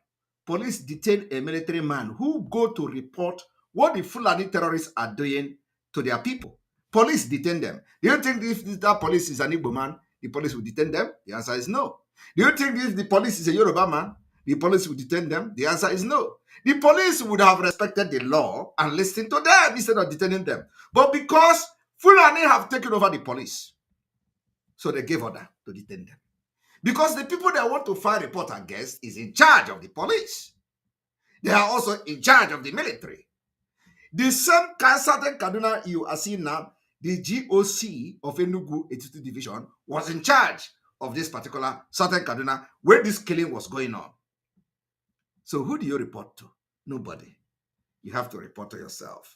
police detain a military man who go to report what the Fulani terrorists are doing to their people. Police detain them. Do you think if that police is an Igbo man, the police will detain them? The answer is no. Do you think if the police is a Yoruba man, the police will detain them? The answer is no. The police would have respected the law and listened to them instead of detaining them. But because Fulani have taken over the police, so they gave order to detain them. Because the people they want to file report against is in charge of the police. They are also in charge of the military. The same Southern Kaduna you are seeing now, the GOC of Enugu 82 Division was in charge of this particular Southern Kaduna where this killing was going on. So who do you report to? Nobody. You have to report to yourself.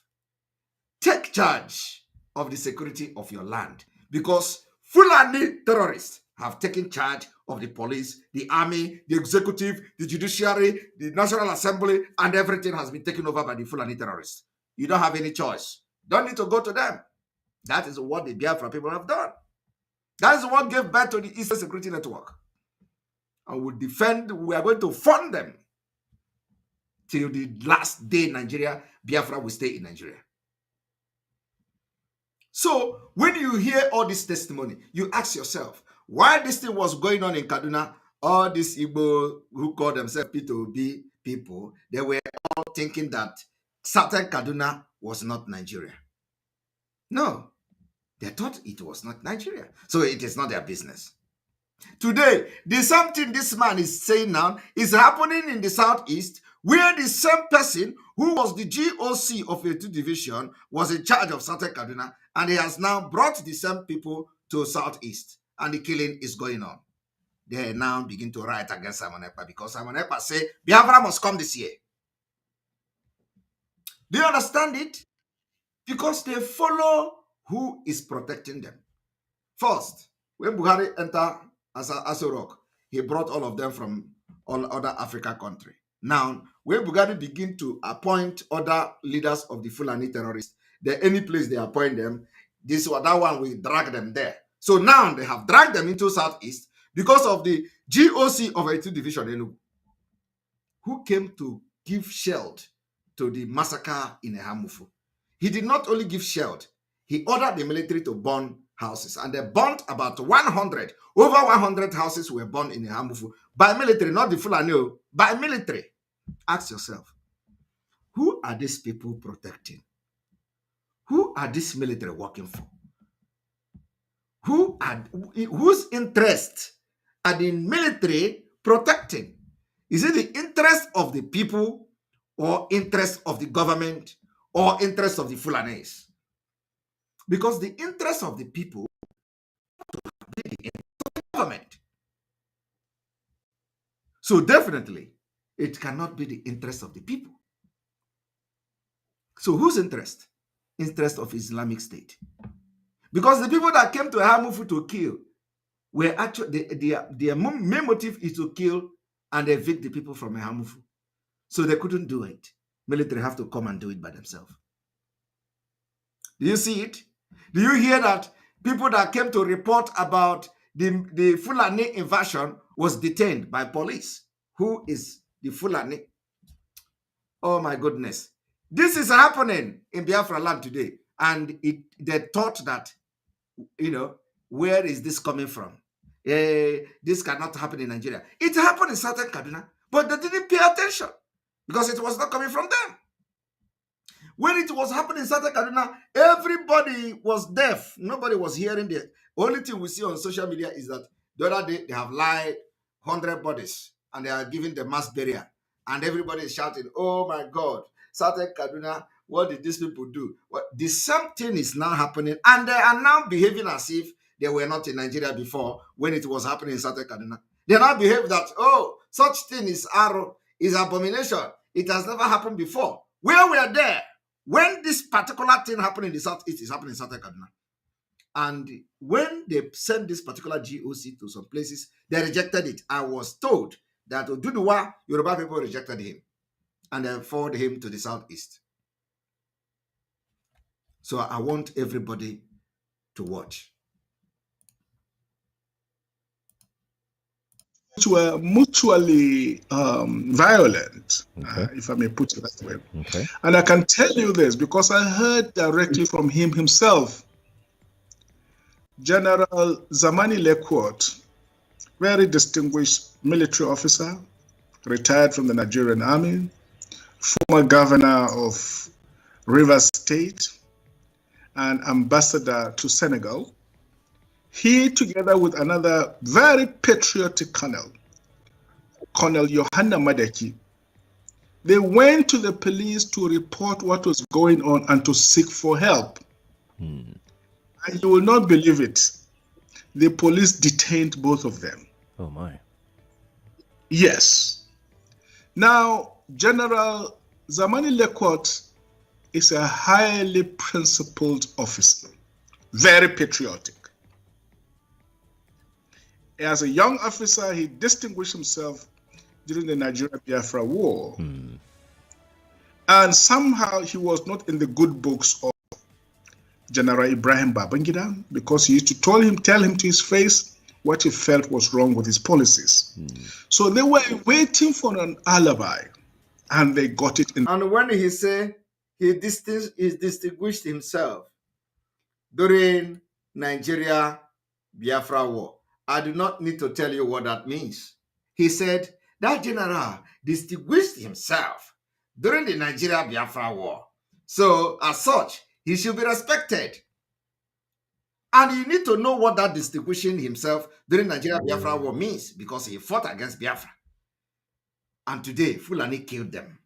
Take charge of the security of your land, because Fulani terrorists have taken charge of the police, the army, the executive, the judiciary, the National Assembly, and everything has been taken over by the Fulani terrorists. You don't have any choice. Don't need to go to them. That is what the Biafra people have done. That is what gave birth to the Eastern Security Network. And we are going to fund them till the last day Biafra will stay in Nigeria. So when you hear all this testimony, you ask yourself, why this thing was going on in Kaduna, all these Igbo who call themselves P2B people, they were all thinking that Southern Kaduna was not Nigeria. No, they thought it was not Nigeria. So it is not their business. Today, the same thing this man is saying now is happening in the Southeast, where the same person who was the GOC of a 2 division was in charge of Southern Kaduna, and he has now brought the same people to Southeast, and the killing is going on. They now begin to write against Simon Ekpa because Simon Ekpa say Biafra must come this year. Do you understand it? Because they follow who is protecting them. First, when Buhari entered as a rock, he brought all of them from all other African countries. Now, when Buhari begin to appoint other leaders of the Fulani terrorists, any place they appoint them, this or that one will drag them there. So now they have dragged them into Southeast because of the GOC of 82 Division Enugu, who came to give shield to the massacre in Ehamufu. He did not only give shield, he ordered the military to burn houses, and they burnt about 100. Over 100 houses were burned in Ehamufu by military, not the Fulani, by military. Ask yourself, who are these people protecting? Who are these military working for? Whose interest are the military protecting? Is it the interest of the people, or interest of the government, or interest of the Fulanis? Because the interest of the people be the interest of the government. So definitely, it cannot be the interest of the people. So whose interest? Interest of Islamic State. Because the people that came to Hamufu to kill were actually, their main motive is to kill and evict the people from Hamufu. So they couldn't do it. Military have to come and do it by themselves. Do you see it? Do you hear that people that came to report about the Fulani invasion was detained by police? Who is the Fulani? Oh my goodness. This is happening in Biafra land today. And they thought that, where is this coming from? This cannot happen in Nigeria. It happened in Southern Kaduna, but they didn't pay attention because it was not coming from them. When it was happening in Southern Kaduna, everybody was deaf. Nobody was hearing the only thing we see on social media is that the other day they have lied 100 bodies and they are giving the mass burial. And everybody is shouting, oh my God, Southern Kaduna, what did these people do? The same thing is now happening, and they are now behaving as if they were not in Nigeria before when it was happening in Southern Kaduna. They now behave that, oh, such thing is abomination. It has never happened before. We were there when this particular thing happened in the Southeast is happening in Southern Kaduna. And when they sent this particular GOC to some places, they rejected it. I was told that Oduduwa, Yoruba people rejected him and then forwarded him to the Southeast. So I want everybody to watch. Which were mutually violent, if I may put it that way. Okay. And I can tell you this because I heard directly from him himself. General Zamani Lekwot, very distinguished military officer, retired from the Nigerian Army, former governor of Rivers State, and ambassador to Senegal. He, together with another very patriotic colonel, Colonel Yohanna Madeki, they went to the police to report what was going on and to seek for help. And you will not believe it. The police detained both of them. Oh my. Yes. Now, General Zamani Lekwot is a highly principled officer, very patriotic. As a young officer, he distinguished himself during the Nigeria-Biafra War. And somehow he was not in the good books of General Ibrahim Babangida because he used to tell him to his face what he felt was wrong with his policies. So they were waiting for an alibi, and they got it. And when he said he distinguished himself during Nigeria-Biafra War, I do not need to tell you what that means. He said that general distinguished himself during the Nigeria-Biafra War. So, as such, he should be respected. And you need to know what that distinguishing himself during Nigeria-Biafra War means, because he fought against Biafra. And today, Fulani killed them.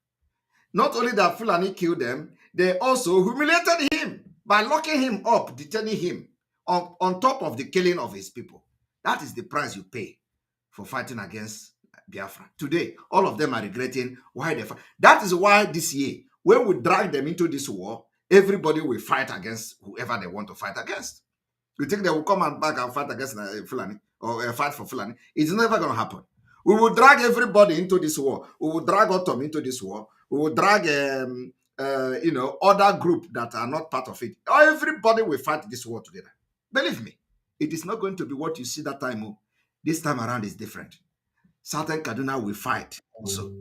Not only that Fulani killed them, they also humiliated him by locking him up, detaining him on top of the killing of his people. That is the price you pay for fighting against Biafra. Today, all of them are regretting why they fight. That is why this year, when we drag them into this war, everybody will fight against whoever they want to fight against. You think they will come back and fight against Fulani or fight for Fulani? It's never going to happen. We will drag everybody into this war. We will drag Otom into this war. We will drag, other group that are not part of it. Everybody will fight this war together. Believe me, it is not going to be what you see that time. This time around is different. Southern Kaduna will fight also.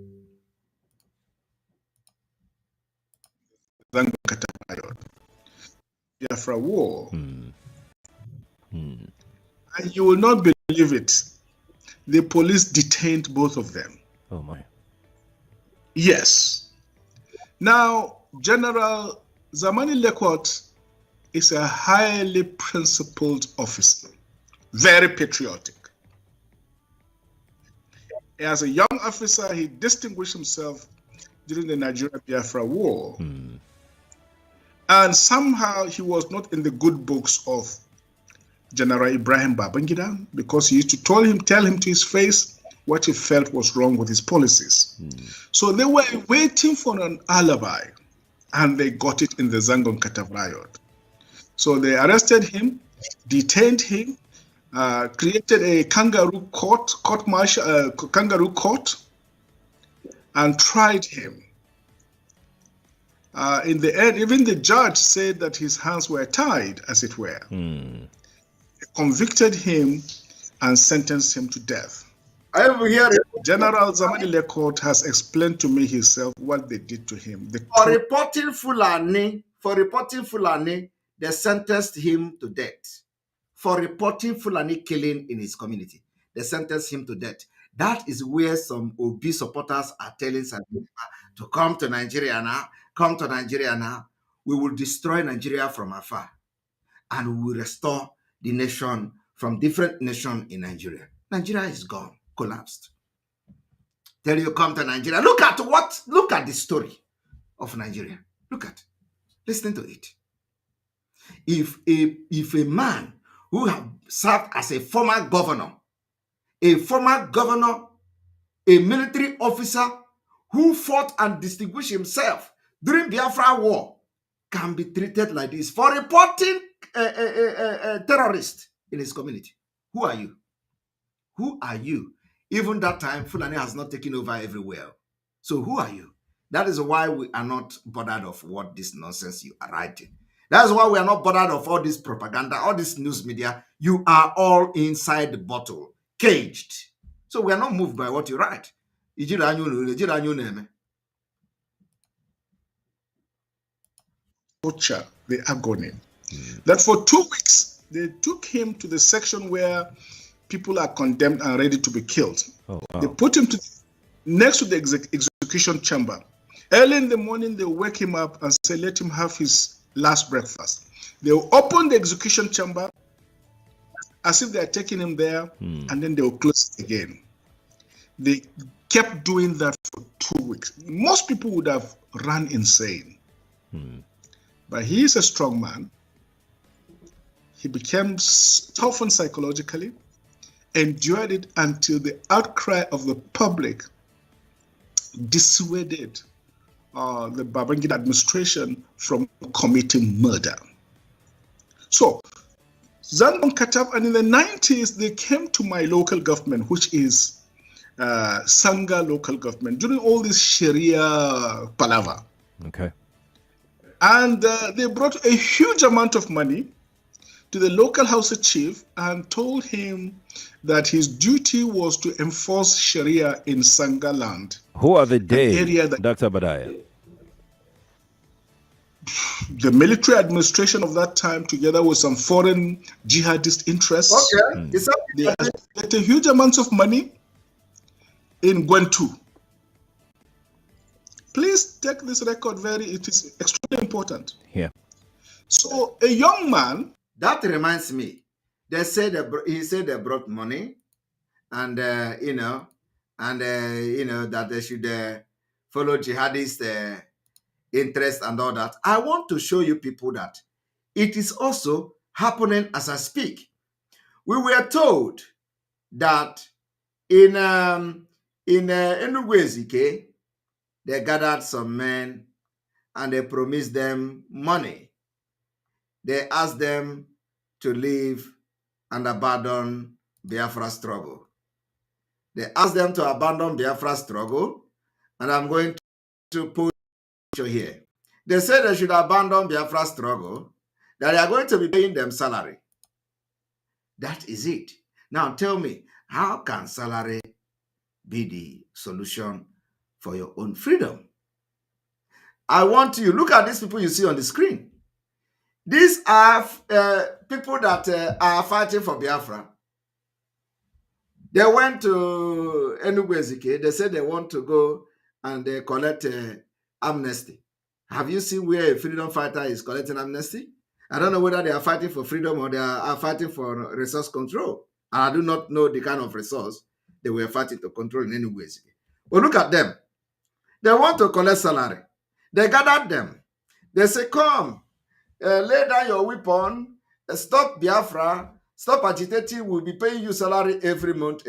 Biafra War. And you will not believe it. The police detained both of them. Oh my. Yes. Now, General Zamani Lekwot is a highly principled officer, very patriotic. As a young officer, he distinguished himself during the Nigeria-Biafra War. And somehow he was not in the good books of General Ibrahim Babangida because he used to tell him to his face what he felt was wrong with his policies. So they were waiting for an alibi, and they got it in the Zangon Katav riot. So they arrested him, detained him, created a kangaroo court, kangaroo court, and tried him. In the end, even the judge said that his hands were tied, as it were. Convicted him and sentenced him to death. I am here. General Zamani Lekwot has explained to me himself what they did to him. For reporting Fulani, they sentenced him to death. For reporting Fulani killing in his community, they sentenced him to death. That is where some OB supporters are telling Sadiqa to come to Nigeria now. Come to Nigeria now. We will destroy Nigeria from afar, and we will restore the nation from different nations in Nigeria. Nigeria is gone, collapsed. Tell you come to Nigeria. Look at the story of Nigeria. Listen to it. If a man who have served as a former governor, a military officer who fought and distinguished himself during Biafra War, can be treated like this for reporting a terrorist in his community. Who are you? Who are you? Even that time, Fulani has not taken over everywhere. So who are you? That is why we are not bothered of what this nonsense you are writing. That's why we are not bothered of all this propaganda, all this news media. You are all inside the bottle, caged. So we are not moved by what you write. Torture, the agony. That for 2 weeks, they took him to the section where people are condemned and ready to be killed. Oh, wow. They put him next to the execution chamber. Early in the morning, they wake him up and say, let him have his last breakfast. They will open the execution chamber as if they are taking him there, and then they will close it again. They kept doing that for 2 weeks. Most people would have run insane. But he is a strong man. He became toughened psychologically, endured it until the outcry of the public dissuaded the Babangida administration from committing murder. So, Zandon Kataf, and in the 90s, they came to my local government, which is Sanga local government, during all this Sharia palaver. Okay. And they brought a huge amount of money to the local Hausa chief and told him that his duty was to enforce Sharia in Sanga land. Who are the they, area that Dr. Badaya? The military administration of that time, together with some foreign jihadist interests, they get a huge amount of money in Gwentu. Please take this record it is extremely important. Yeah. So a young man. That reminds me, he said they brought money, and that they should follow jihadist interest and all that. I want to show you people that it is also happening as I speak. We were told that in Enugu Ezike, they gathered some men and they promised them money. They asked them to leave and abandon Biafra struggle. They asked them to abandon Biafra struggle, and I'm going to put here. They said they should abandon Biafra struggle, that they are going to be paying them salary. That is it. Now tell me, how can salary be the solution for your own freedom? I want you, look at these people you see on the screen. These are people that are fighting for Biafra. They went to Enugu Ezike. They said they want to go and collect amnesty. Have you seen where a freedom fighter is collecting amnesty? I don't know whether they are fighting for freedom or they are fighting for resource control. I do not know the kind of resource they were fighting to control in Enugu Ezike. But look at them. They want to collect salary. They gathered them. They say, come, lay down your weapon, stop Biafra, stop agitating, we'll be paying you salary every month.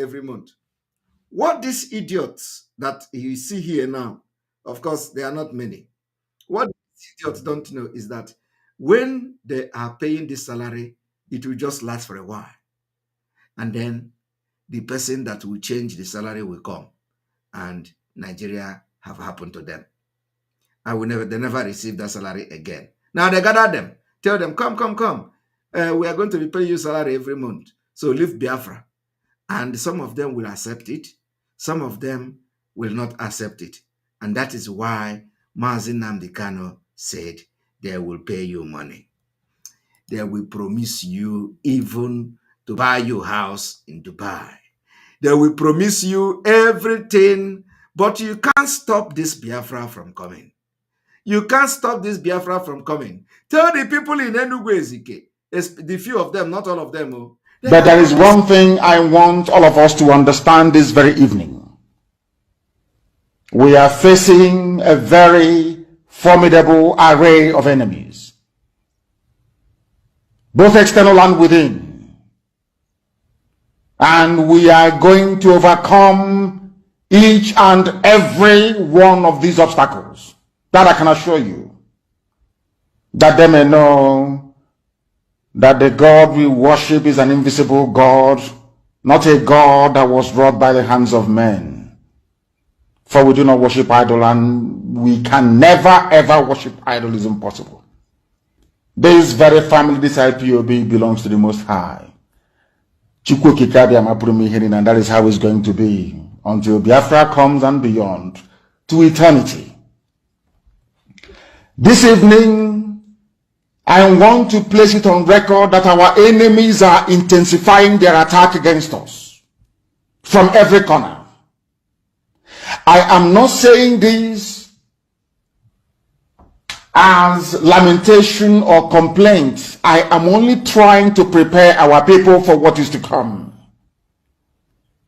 What these idiots that you see here now, of course, they are not many. What these idiots don't know is that when they are paying this salary, it will just last for a while. And then the person that will change the salary will come. And Nigeria have happened to them. They never receive that salary again. Now they gather them, tell them, come. We are going to be paying you salary every month. So leave Biafra. And some of them will accept it. Some of them will not accept it. And that is why Mazi Nnamdi Kanu said they will pay you money. They will promise you even to buy your house in Dubai. They will promise you everything, but you can't stop this Biafra from coming. You can't stop this Biafra from coming. Tell the people in Enugu Ezike, the few of them, not all of them. But there is one thing I want all of us to understand this very evening. We are facing a very formidable array of enemies, both external and within. And we are going to overcome each and every one of these obstacles. That I can assure you. That they may know that the God we worship is an invisible God, not a God that was wrought by the hands of men. For we do not worship idol, and we can never ever worship idol. Is impossible. This very family, this IPOB, belongs to the Most High. And that is how it's going to be until Biafra comes and beyond to eternity. This evening, I want to place it on record that our enemies are intensifying their attack against us from every corner. I am not saying this as lamentation or complaint. I am only trying to prepare our people for what is to come.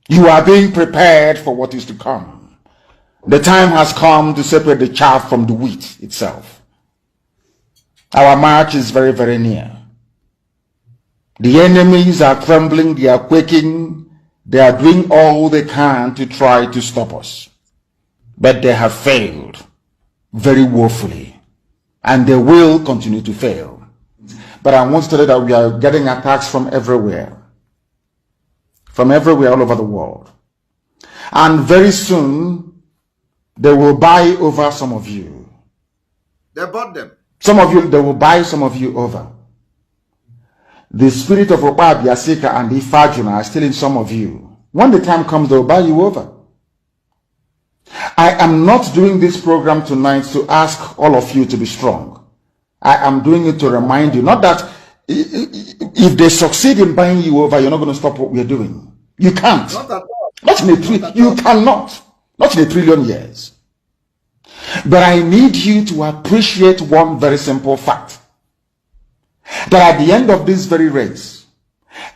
You are being prepared for what is to come. The time has come to separate the chaff from the wheat itself. Our march is very, very near. The enemies are trembling, they are quaking, they are doing all they can to try to stop us. But they have failed very woefully. And they will continue to fail. But I want to tell you that we are getting attacks from everywhere. From everywhere all over the world. And very soon, they will buy over some of you. They bought them. Some of you, they will buy some of you over. The spirit of Oba Biasika and Ifajuna are still in some of you. When the time comes, they will buy you over. I am not doing this program tonight to ask all of you to be strong. I am doing it to remind you, not that if they succeed in buying you over, you're not going to stop what we're doing. You can't. Not at all. Not in a trillion. You cannot. Not in a trillion years. But I need you to appreciate one very simple fact. That at the end of this very race,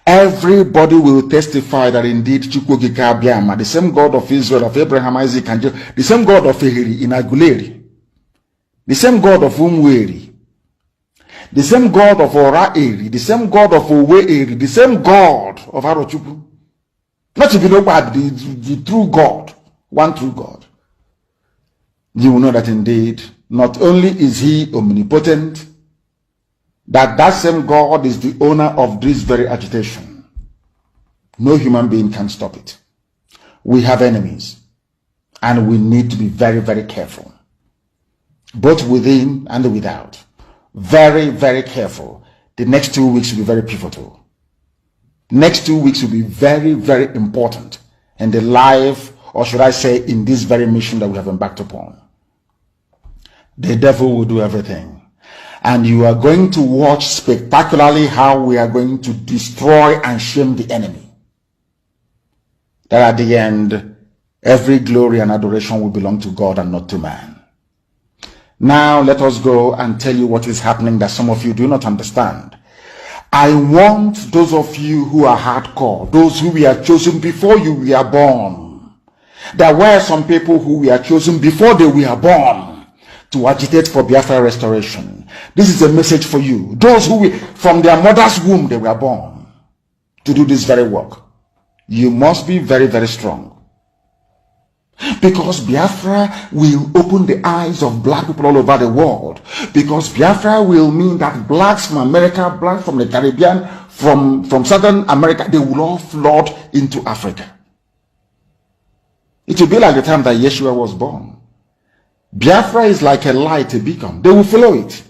everybody will testify that indeed Chukwukika Biama, the same God of Israel, of Abraham, Isaac, and Jacob, the same God of Ehiri in Aguleri, the same God of Umweri, the same God of Ora Eri, the same God of Owe Eri, the same God of Arochukwu. Not if you know bad, the true God, one true God. You will know that indeed, not only is he omnipotent, that same God is the owner of this very agitation. No human being can stop it. We have enemies, and we need to be very, very careful, both within and without. Very, very careful. The next 2 weeks will be very pivotal. Next 2 weeks will be very, very important in the life, or should I say, in this very mission that we have embarked upon. The devil will do everything. And you are going to watch spectacularly how we are going to destroy and shame the enemy. That at the end, every glory and adoration will belong to God and not to man. Now let us go and tell you what is happening that some of you do not understand. I want those of you who are hardcore, those who were chosen before you were born. There were some people who were chosen before they were born to agitate for Biafra restoration. This is a message for you. Those who from their mother's womb they were born to do this very work. You must be very, very strong. Because Biafra will open the eyes of black people all over the world. Because Biafra will mean that blacks from America, blacks from the Caribbean, from Southern America, they will all flood into Africa. It will be like the time that Yeshua was born. Biafra is like a light, a beacon. They will follow it.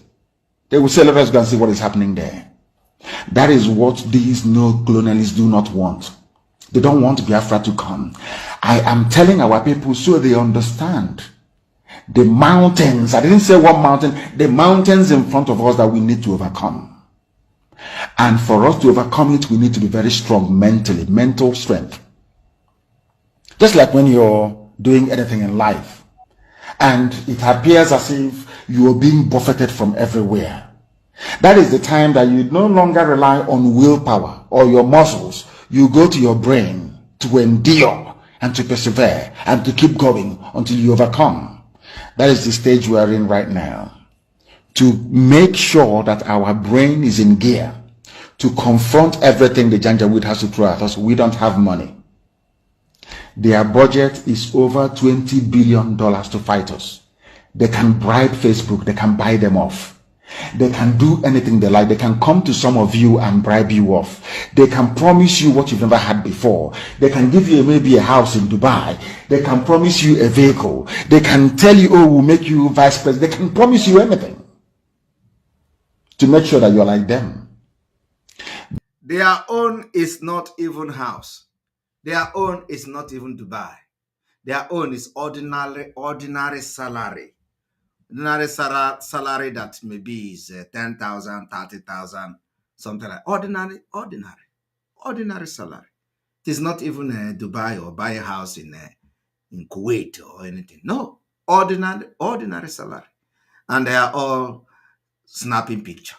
They will say, let us go and see what is happening there. That is what these no-colonialists do not want. They don't want Biafra to come. I am telling our people so they understand. The mountains, I didn't say one mountain, the mountains in front of us that we need to overcome. And for us to overcome it, we need to be very strong mentally, mental strength. Just like when you're doing anything in life, and it appears as if you are being buffeted from everywhere. That is the time that you no longer rely on willpower or your muscles. You go to your brain to endure and to persevere and to keep going until you overcome. That is the stage we are in right now. To make sure that our brain is in gear, to confront everything the Janjaweed has to throw at us. We don't have money. Their budget is over $20 billion to fight us. They can bribe Facebook. They can buy them off. They can do anything they like. They can come to some of you and bribe you off. They can promise you what you've never had before. They can give you maybe a house in Dubai. They can promise you a vehicle. They can tell you, oh, we'll make you vice president. They can promise you anything to make sure that you're like them. Their own is not even house. Their own is not even Dubai. Their own is ordinary salary. Ordinary salary that maybe is 10,000, 30,000, something like ordinary salary. It is not even Dubai or buy a house in Kuwait or anything. No, ordinary salary. And they are all snapping picture.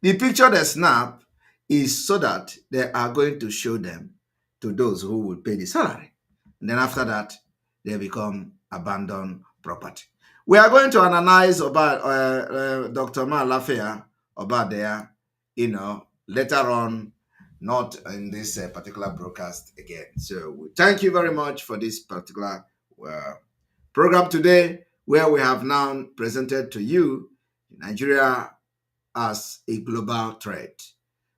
The picture they snap is so that they are going to show them to those who will pay the salary. And then after that, they become abandoned property. We are going to analyze about Dr. Malafia about there, later on, not in this particular broadcast again. So we thank you very much for this particular program today, where we have now presented to you Nigeria as a global threat.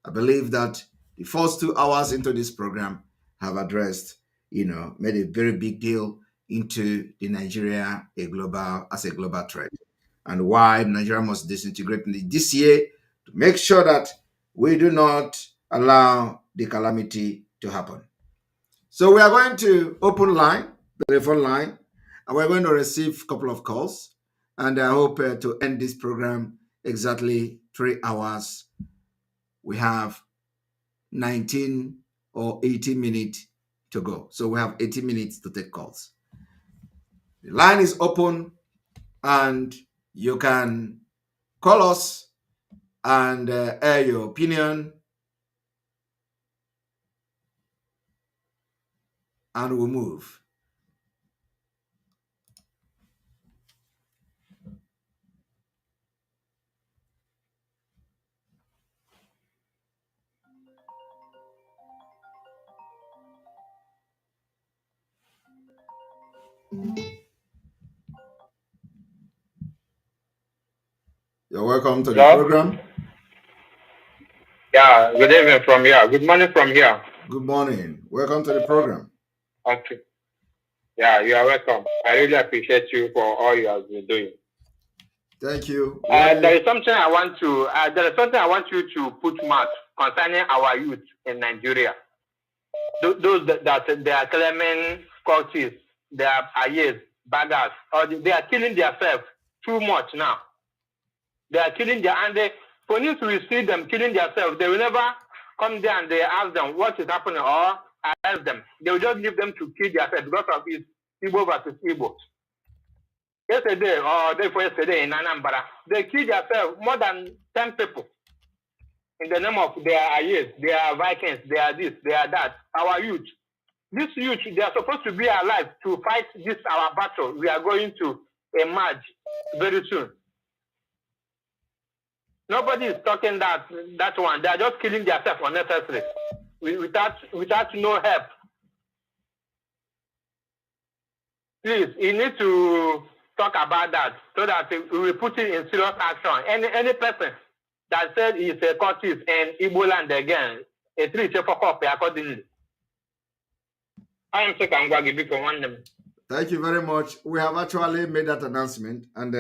I believe that the first 2 hours into this program have addressed, made a very big deal into the Nigeria as a global threat, and why Nigeria must disintegrate in the DCA to make sure that we do not allow the calamity to happen. So we are going to open the telephone line, and we're going to receive a couple of calls. And I hope to end this program exactly 3 hours. We have 19 or 18 minutes to go. So we have 18 minutes to take calls. The line is open, and you can call us and air your opinion, and we'll move. You're welcome to the program. Yeah, good evening from here. Good morning from here. Good morning. Welcome to the program. Okay. Yeah, you are welcome. I really appreciate you for all you have been doing. Thank you. There is something I want you to put mark concerning our youth in Nigeria. Those that they are claiming cultists, they are ayes, baggers, or they are killing themselves too much now. They are killing and police will see them killing themselves. They will never come there and they ask them what is happening or arrest them. They will just leave them to kill themselves because of it, Igbo versus Igbo. Yesterday or day before yesterday in Anambra, they killed themselves, more than 10 people, in the name of their ayes, they are Vikings, they are this, they are that. Our youth. This youth, they are supposed to be alive to fight this our battle. We are going to emerge very soon. Nobody is talking that one. They are just killing themselves unnecessarily without no help. Please, you need to talk about that so that we will put it in serious action. Any person that said he is a cultist in Igbo land again, a tree is accordingly. I am sick and going for one. Thank you very much. We have actually made that announcement, and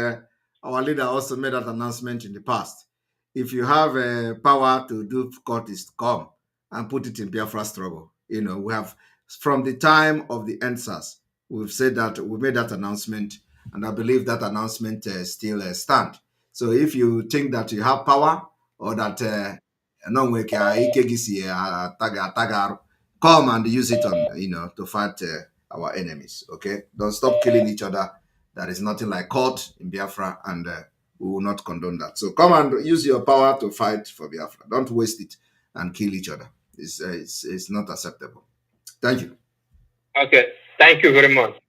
our leader also made that announcement in the past. If you have power to do cultists, come and put it in Biafra struggle. We have, from the time of the NSAS, we've said that we made that announcement, and I believe that announcement still stands. So if you think that you have power, or that come and use it on, to fight our enemies. Okay, don't stop killing each other. There is nothing like cult in Biafra, and we will not condone that. So come and use your power to fight for Biafra. Don't waste it and kill each other. It's not acceptable. Thank you. Okay, thank you very much.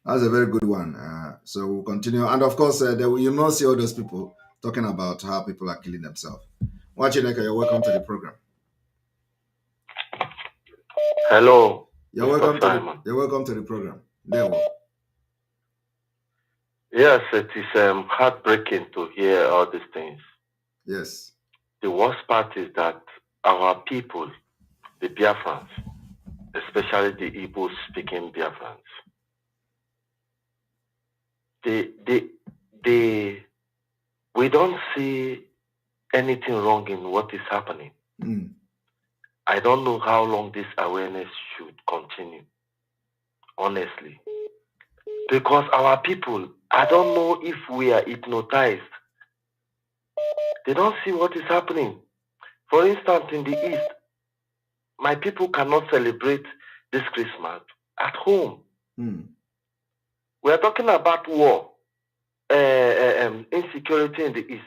That's a very good one. So we'll continue. And of course, you must see all those people talking about how people are killing themselves. Wachineke, you're welcome to the program. Hello. You're welcome to the program. There we. Yes, it is heartbreaking to hear all these things. Yes. The worst part is that our people, the Biafrans, especially the Igbo-speaking Biafrans, we don't see anything wrong in what is happening. Mm. I don't know how long this awareness should continue, honestly. Because our people, I don't know if we are hypnotized. They don't see what is happening. For instance, in the East, my people cannot celebrate this Christmas at home. Mm. We are talking about war, insecurity in the East.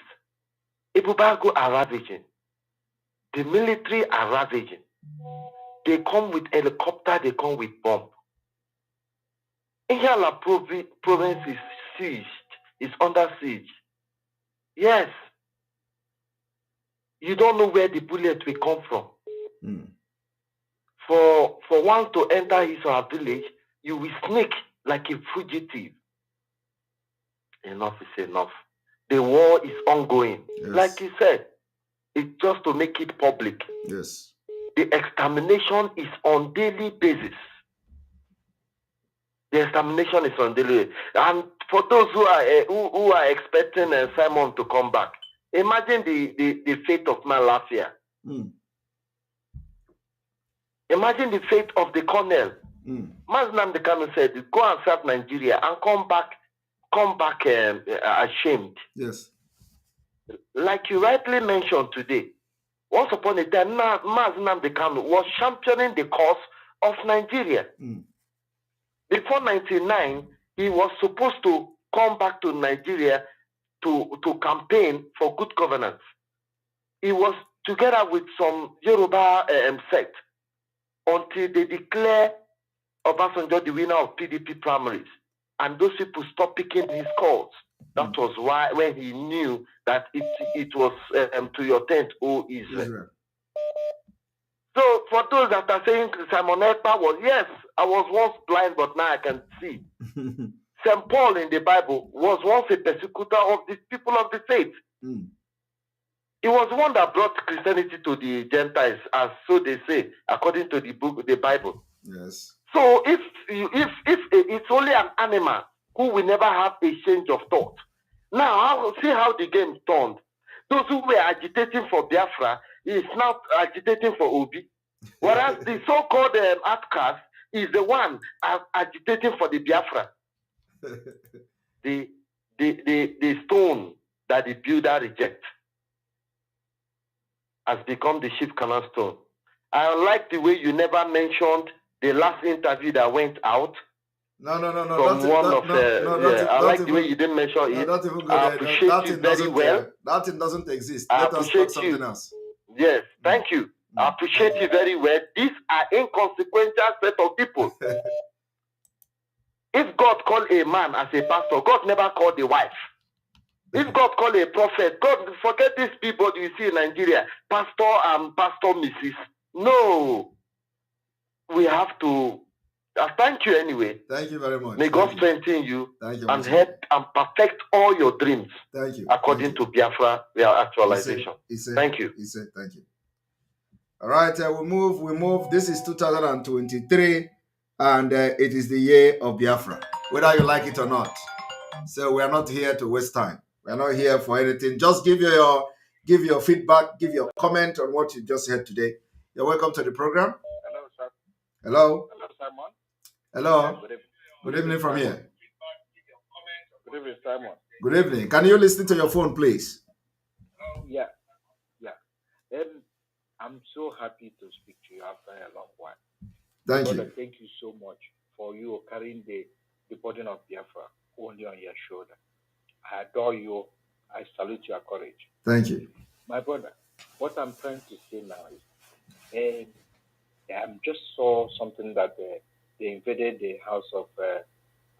Ibubago are ravaging. The military are ravaging. They come with helicopter, they come with bomb. Ihiala province is sieged, is under siege. Yes. You don't know where the bullet will come from. Mm. For one to enter his or her village, you will sneak like a fugitive. Enough is enough. The war is ongoing. Yes. Like you said, it's just to make it public. Yes. The extermination is on daily basis. The extermination is on daily basis. And for those who are expecting Simon to come back, imagine the fate of man last year. Mm. Imagine the fate of the colonel. Mm. Maznam Dekano said, go and serve Nigeria and come back ashamed. Yes. Like you rightly mentioned today, once upon a time, Maznam Dekano was championing the cause of Nigeria. Mm. Before 1999, he was supposed to come back to Nigeria to campaign for good governance. He was together with some Yoruba sect until they declare Obasanjo the winner of PDP primaries. And those people stopped picking his calls. That was why when he knew that it was to your tent, O Israel. So for those that are saying Simon Ekpa was, yes, I was once blind, but now I can see. St. Paul in the Bible was once a persecutor of the people of the faith. Mm. He was the one that brought Christianity to the Gentiles, as so they say, according to the Bible. Yes. So if it's only an animal who will never have a change of thought. Now, see how the game turned. Those who were agitating for Biafra is now agitating for Obi. Whereas the so-called outcast is the one agitating for the Biafra. The stone that the builder rejects has become the chief cornerstone. I like the way you never mentioned the last interview that went out. No. I like the way you didn't mention it. I appreciate you very well. That thing doesn't exist. I Let us talk appreciate you. something else. Yes, thank you. I appreciate you very well. These are inconsequential set of people. If God called a man as a pastor, God never called a wife. If God called a prophet, God, forget these people you see in Nigeria, pastor and pastor Mrs. No. We have to thank you anyway. Thank you very much. May God strengthen you, Thank you and help and perfect all your dreams. Thank you. According to Biafra actualization. Thank you. He said, thank you. All right, we move. This is 2023, and it is the year of Biafra, whether you like it or not. So we are not here to waste time. We are not here for anything. Just give your feedback, give your comment on what you just heard today. You're welcome to the program. Hello, sir. Hello. Hello, Simon. Hello. Good Good evening from here. Good evening, Simon. Good evening. Can you listen to your phone, please? Yeah. I'm so happy to speak to you after a long while. Thank Brother, you. thank you so much for you carrying the burden of Biafra only on your shoulder. I adore you. I salute your courage. Thank you. My brother, what I'm trying to say now is, I just saw something that they invaded the house of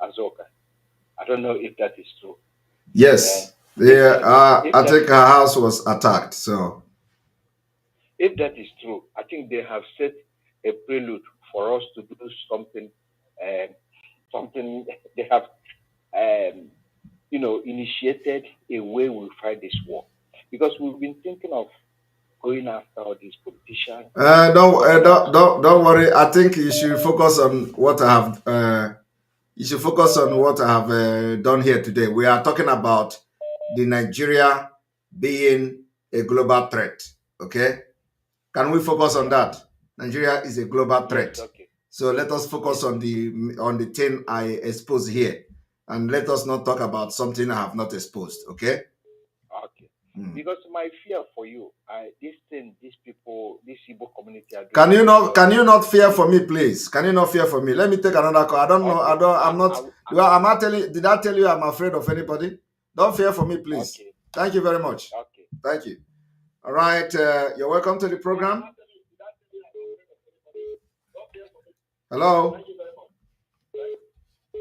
Azoka. I don't know if that is true. Yes. I think her house was attacked. So if that is true, I think they have set a prelude for us to do something. Something they have, initiated a way we fight this war, because we've been thinking of going after all these politicians. Don't worry. I think you should focus on what I have. You should focus on what I have done here today. We are talking about the Nigeria being a global threat. Okay, can we focus on that? Nigeria is a global threat. Yes, okay. So let us focus on the thing I exposed here, and let us not talk about something I have not exposed. Okay. Okay. Because my fear for you, these people, this Igbo community are doing. Can you not fear for me, please? Can you not fear for me? Let me take another call. I don't know. I'm not telling. Did I tell you I'm afraid of anybody? Don't fear for me, please. Okay. Thank you very much. Okay. Thank you. All right. You're welcome to the program. Hello.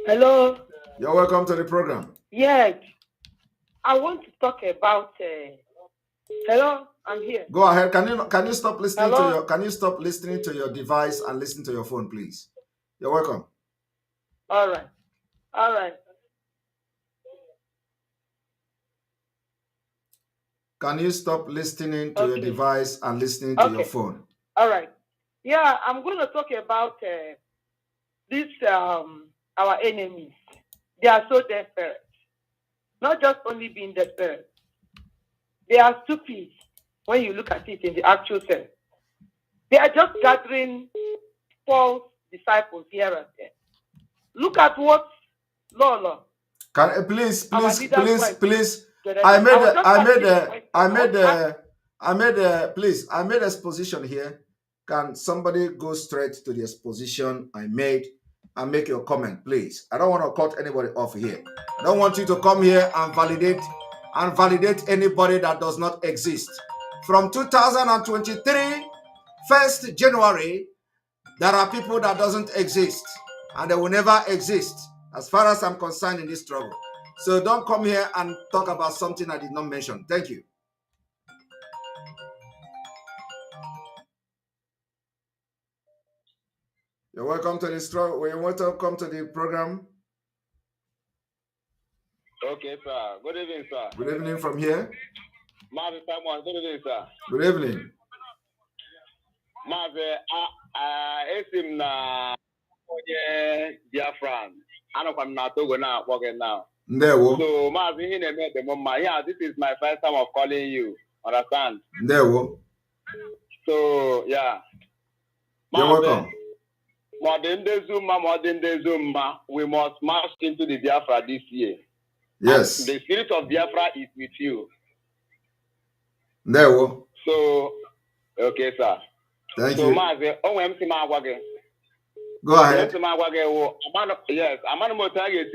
Hello. You're welcome to the program. Yes. I want to talk about. Hello, I'm here. Go ahead. Can you stop listening Hello? Can you stop listening to your device and listen to your phone, please? You're welcome. All right. All right. Can you stop listening to your device and listening to your phone? All right. Yeah, I'm going to talk about this. Our enemies. They are so desperate. Not just only being desperate. They are stupid when you look at it in the actual sense. They are just gathering false disciples here and there. Look at what Lolo. Can please. I made exposition here. Can somebody go straight to the exposition I made and make your comment, please? I don't want to cut anybody off here. I don't want you to come here and validate anybody that does not exist. From 2023, 1st January, there are people that doesn't exist and they will never exist as far as I'm concerned in this struggle. So don't come here and talk about something I did not mention. Thank you. You're welcome to the struggle. You're welcome to the program. Okay, sir. Good evening, sir. Good evening from here. Marvin Simon, good evening, sir. Good evening. Marvin, esim na Biafra. Anokwa na Togo now, working now. Ndewo. So, Marvin, yeah, this is my first time of calling you. Understand? Ndewo. So, yeah. You're welcome. Modern Zuma, we must march into the Biafra this year. Yes. And the spirit of Biafra is with you. Ndewo. So, okay, sir. Thank you. Go ahead. Yes, I'm not target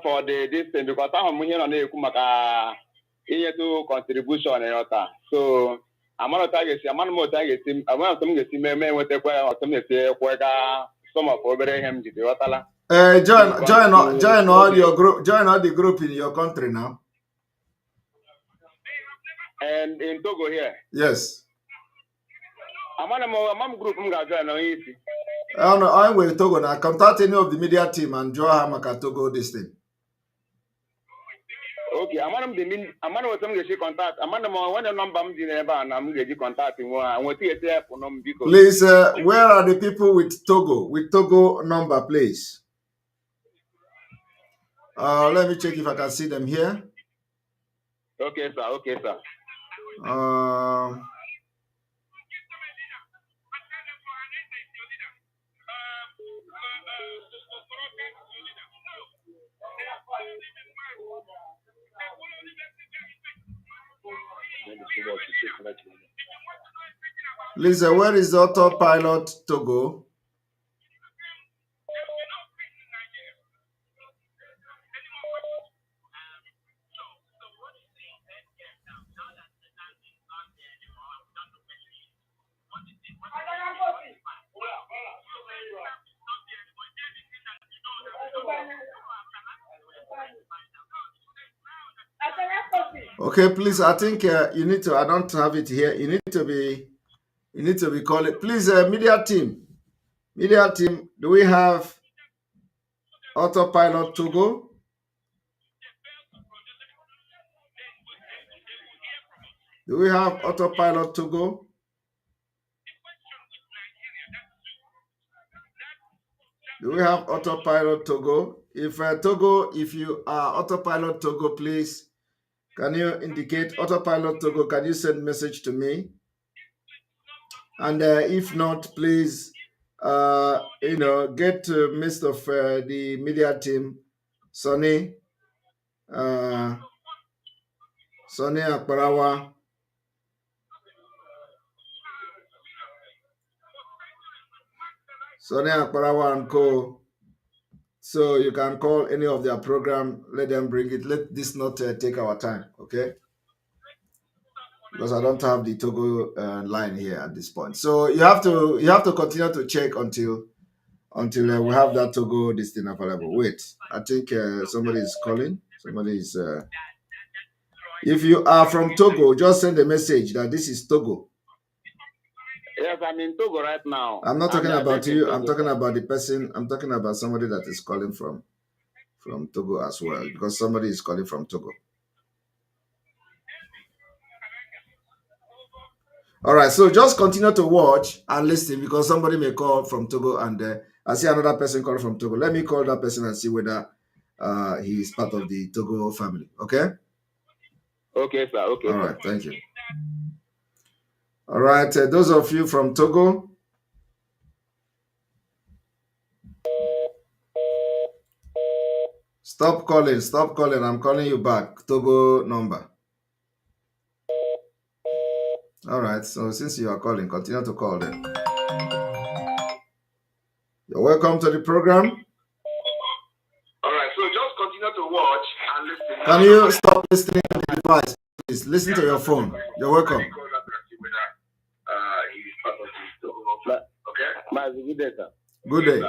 for this thing because I'm here on the contribution. So, I'm not target. I'm not target. I'm not some get with some of over him. Join all your group. Join all the group in your country now. And in Togo here. Yes. I'm group. I'm with Togo now. Contact any of the media team and draw Hamaka Togo this thing. Okay, I'm going to contact. I'm going to number and I'm going to contact him. Please, where are the people with Togo? With Togo number, please. Let me check if I can see them here. Okay, sir. Okay, sir. Lisa, where is the autopilot Togo? Okay, please, I think you need to, I don't have it here. You need to be You need to be calling. Please, media team, do we have Autopilot Togo? Do we have Autopilot Togo? Do we have Autopilot Togo? If Togo, if you are Autopilot Togo, please, can you indicate Autopilot Togo? Can you send message to me? And if not, please, get to midst of the media team, Sonny Akbarawa. Sonny Akbarawa and co. So you can call any of their program, let them bring it. Let this not take our time, okay? Because I don't have the Togo line here at this point. So you have to continue to check until we have that Togo this thing available. Wait, I think somebody is calling. Somebody is. If you are from Togo, just send a message that this is Togo. Yes, I'm in Togo right now. I'm not talking about you. I'm talking about the person. I'm talking about somebody that is calling from Togo as well, because somebody is calling from Togo. All right, so just continue to watch and listen, because somebody may call from Togo, and I see another person calling from Togo. Let me call that person and see whether he is part of the Togo family. Okay? Okay, sir. Okay. All right, thank you. All right, those of you from Togo, stop calling. Stop calling. I'm calling you back. Togo number. All right, so since you are calling, continue to call then. You're welcome to the program. All right, so just continue to watch and listen. Can you stop listening to the device, please? Listen to your phone. You're welcome. Good day.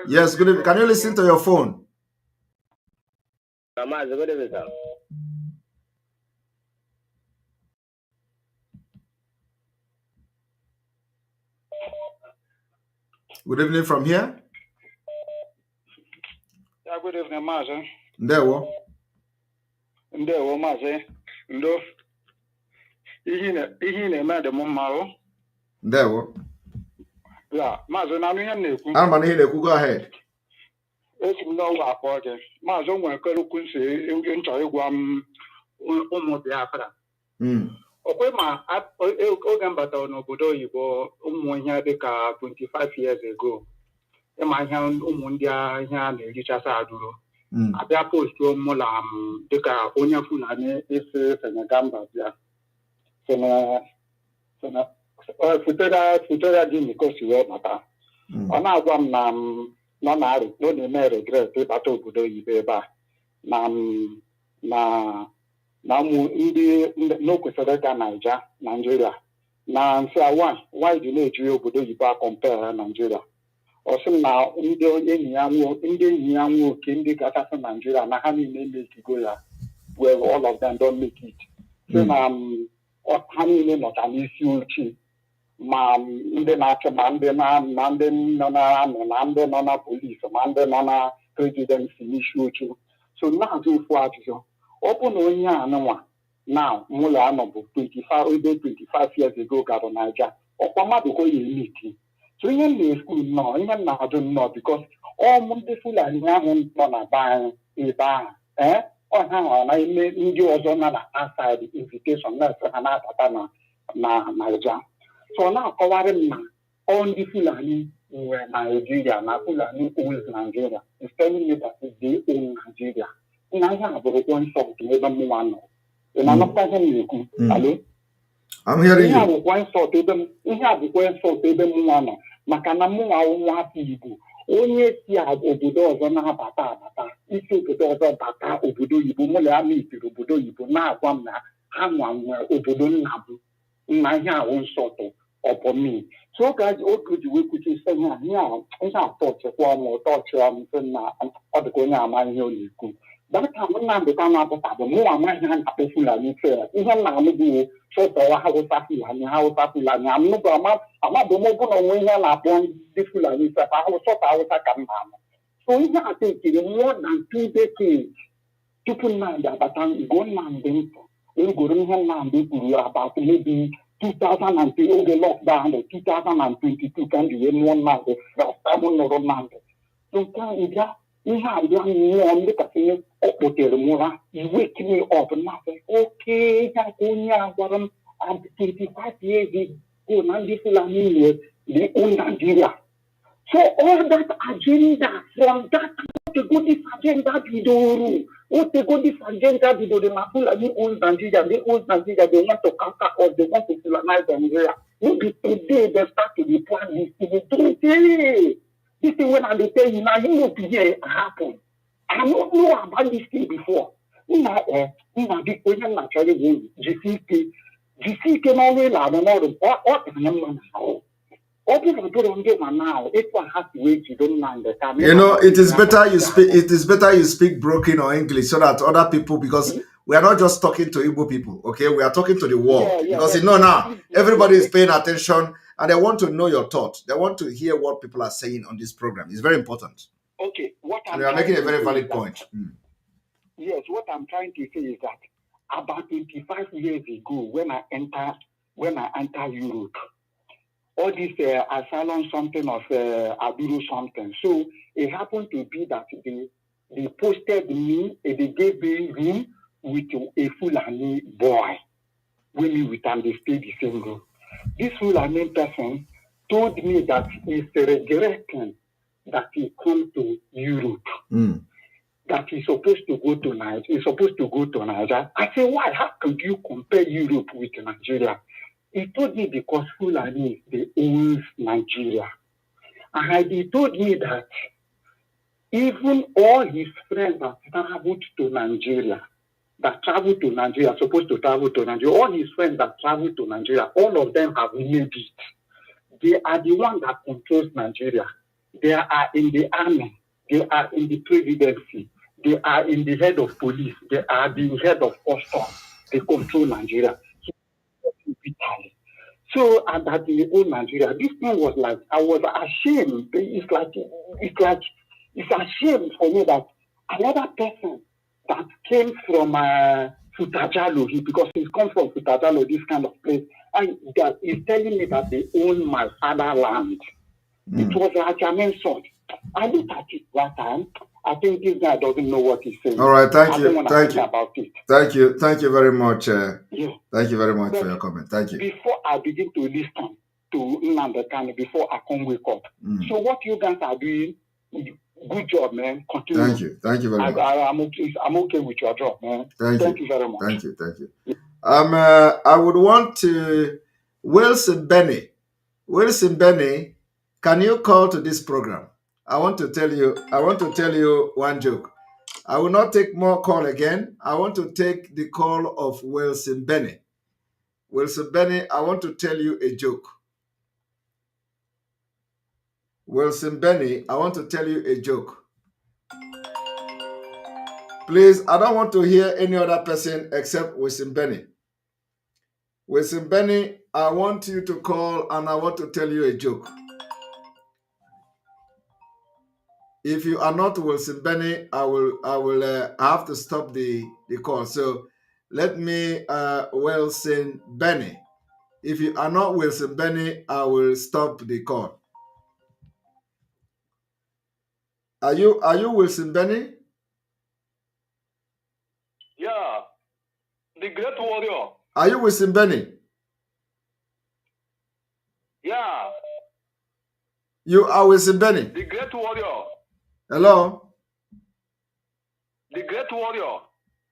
Yes, good evening. Can you listen to your phone? Good evening from here. Yeah, good evening, Mazi. Ndewo. Ndewo, Mazi. Ndo. Ihe na-eme dị m mma o. Ndewo. Yeah, Mazi, na ihe na-ekwu. I'm on here. Go ahead. Esi m n'ụlọ akpọ gị. Mazi, o nwere okwu nsị nchọ ịgwa m ụmụ Biafra. Okwe ma oge m batara n'obodo oyibo ụmụ ihe dịka 25 years ago. Ịma ihe ụmụ ndị ihe a na-erichasị adụrụ. Abịa postuo mụla m dịka onye Fulani isi Senegamba bịa. Futere dị n'ikosi wee bata. Ọ na-agwa m na nọ na-eme regret ịbata obodo oyibo ebe a na ụmụ ndị n'okwesịrị ịga Nigeria na nsị why dị na-eji obodo oyibo a compare Nigeria. Ọ sị na ndị enyi ya nwoke ndị kachasị Nigeria na ha niile emekigo ya, well, all of them don't make it. So na ha niile nọcha n'isi ochie, ma ndị na-achị ma ndị nọ na amị ma ndị nọ na polisi ma ndị nọ na presidency n'isi ochie. So na-azụ ofu ajụjụ, ọ bụ na onye anụnwa na mụlọ anọ bụ 25 years ago gara Naija, ọkwa mmadụ ka ọ ya emeti. So ihe na-ekwu nnọọ, ihe na-ajụ nnọọ, because ọmụ ndị Fulani ahụ nọ na be anyị ebe ahụ, ọha hụrụ na ime ndị ọzọ nọ na outside invitation na-efe ha na-abata na Naija. So ọ na-akọwarị m na ọ ndị Fulani nwere Nigeria na Fulani owns Nigeria. It's telling me that they own Nigeria. Na ihe a bụrụ one shot n'ebe mụnwa nọ. Ị na-anọkwa ihe m na-ekwu? Alo? Ihe a bụkwa nsọt ebe mụnwa nọ, maka na mụnwa nwa afọ Igbo, onye si obodo ọzọ na-abata isi obodo ọzọ bata obodo oyibo, mụ na ya mepere obodo oyibo na-agwa m na ha nwere obodo nna bụ nna. Ihe ahụ nsọtụ ọbọmi. So oge ji wee kwuchi ise ihe a tọchịkwa m ụtọchịa m sị na ọ dịka onye ama ihe ọ na-ekwu. That time when I'm the time of the more I might have a Fulani fair. Even now, maybe so how was Fulani, how was Fulani? I'm not the mobile on when you're not born the Fulani fair. I was so I was a come. So even I think in more than 2 decades, people now that I'm going on them. We go to about maybe 2003, all the lockdown, the 2022 can be in 1 month, the first time on the month. So, you have one look at me, you wake me up and I say, okay, I'm 25 years ago, now this is the own Nigeria. So all that agenda, from that to go this agenda, what they go this agenda, the Mapula, they own Nigeria, they want to conquer us, they want to colonize Nigeria. Maybe today they start to be planning this today. This is when I tell you now, you know to hear it happen. I don't know about this thing before. This question naturally GCK only la no more now. If one has to wait, you don't mind the time. You know, it is better you speak. It is better you speak broken or English so that other people, because we are not just talking to Igbo people. Okay, we are talking to the world because you know now everybody is paying attention and they want to know your thoughts. They want to hear what people are saying on this program. It's very important. Okay, and you are making a very valid point. Yes, what I'm trying to say is that about 25 years ago, when I enter Europe, all this asylum something of Aburu something. So it happened to be that they posted me, they gave me room with a Fulani boy. When we with them, they stayed the same room. This Fulani person told me that he's regretting that he come to Europe. That he's supposed to go to Nigeria. I said, why? How could you compare Europe with Nigeria? He told me because Fulani, they own Nigeria. And he told me that even all his friends that traveled to Nigeria, supposed to travel to Nigeria, all his friends that traveled to Nigeria, all of them have made it. They are the one that controls Nigeria. They are in the army. They are in the presidency. They are in the head of police. They are the head of customs. They control Nigeria. So at that in the old Nigeria, this thing was like, I was ashamed. It's a shame for me that another person that came from Futajalo, because he comes from Futajalo, this kind of place, and that is telling me that they own my fatherland. It was like an insult. I looked at it that time. I think this guy doesn't know what he's saying. All right, thank you. About it. Thank you very much. Thank you very much for your comment. Thank you. Before I begin to listen to Nnamdi Kanu, before I come wake up. So what you guys are doing, good job, man. Continue. Thank you very much. I'm okay with your job, man. Thank you very much. Thank you. I would want to Wilson Benny, can you call to this program? I want to tell you one joke. I will not take more call again. I want to take the call of Wilson Benny. Wilson Benny, I want to tell you a joke. Wilson Benny, I want to tell you a joke. Please, I don't want to hear any other person except Wilson Benny. Wilson Benny, I want you to call and I want to tell you a joke. If you are not Wilson Benny, I will have to stop the call. So let me Wilson Benny. If you are not Wilson Benny, I will stop the call. Are you Wilson Benny? Yeah, the great warrior. Are you Wilson Benny? Yeah. You are Wilson Benny? The great warrior. Hello? The great warrior.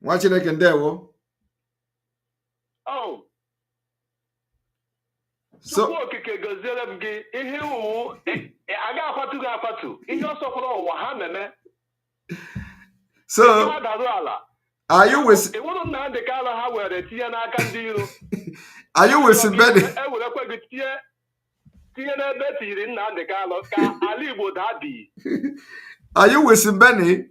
Watching can there. Oh. So are you Wilson? Are you Wilson Benny? Are you Wilson Benny?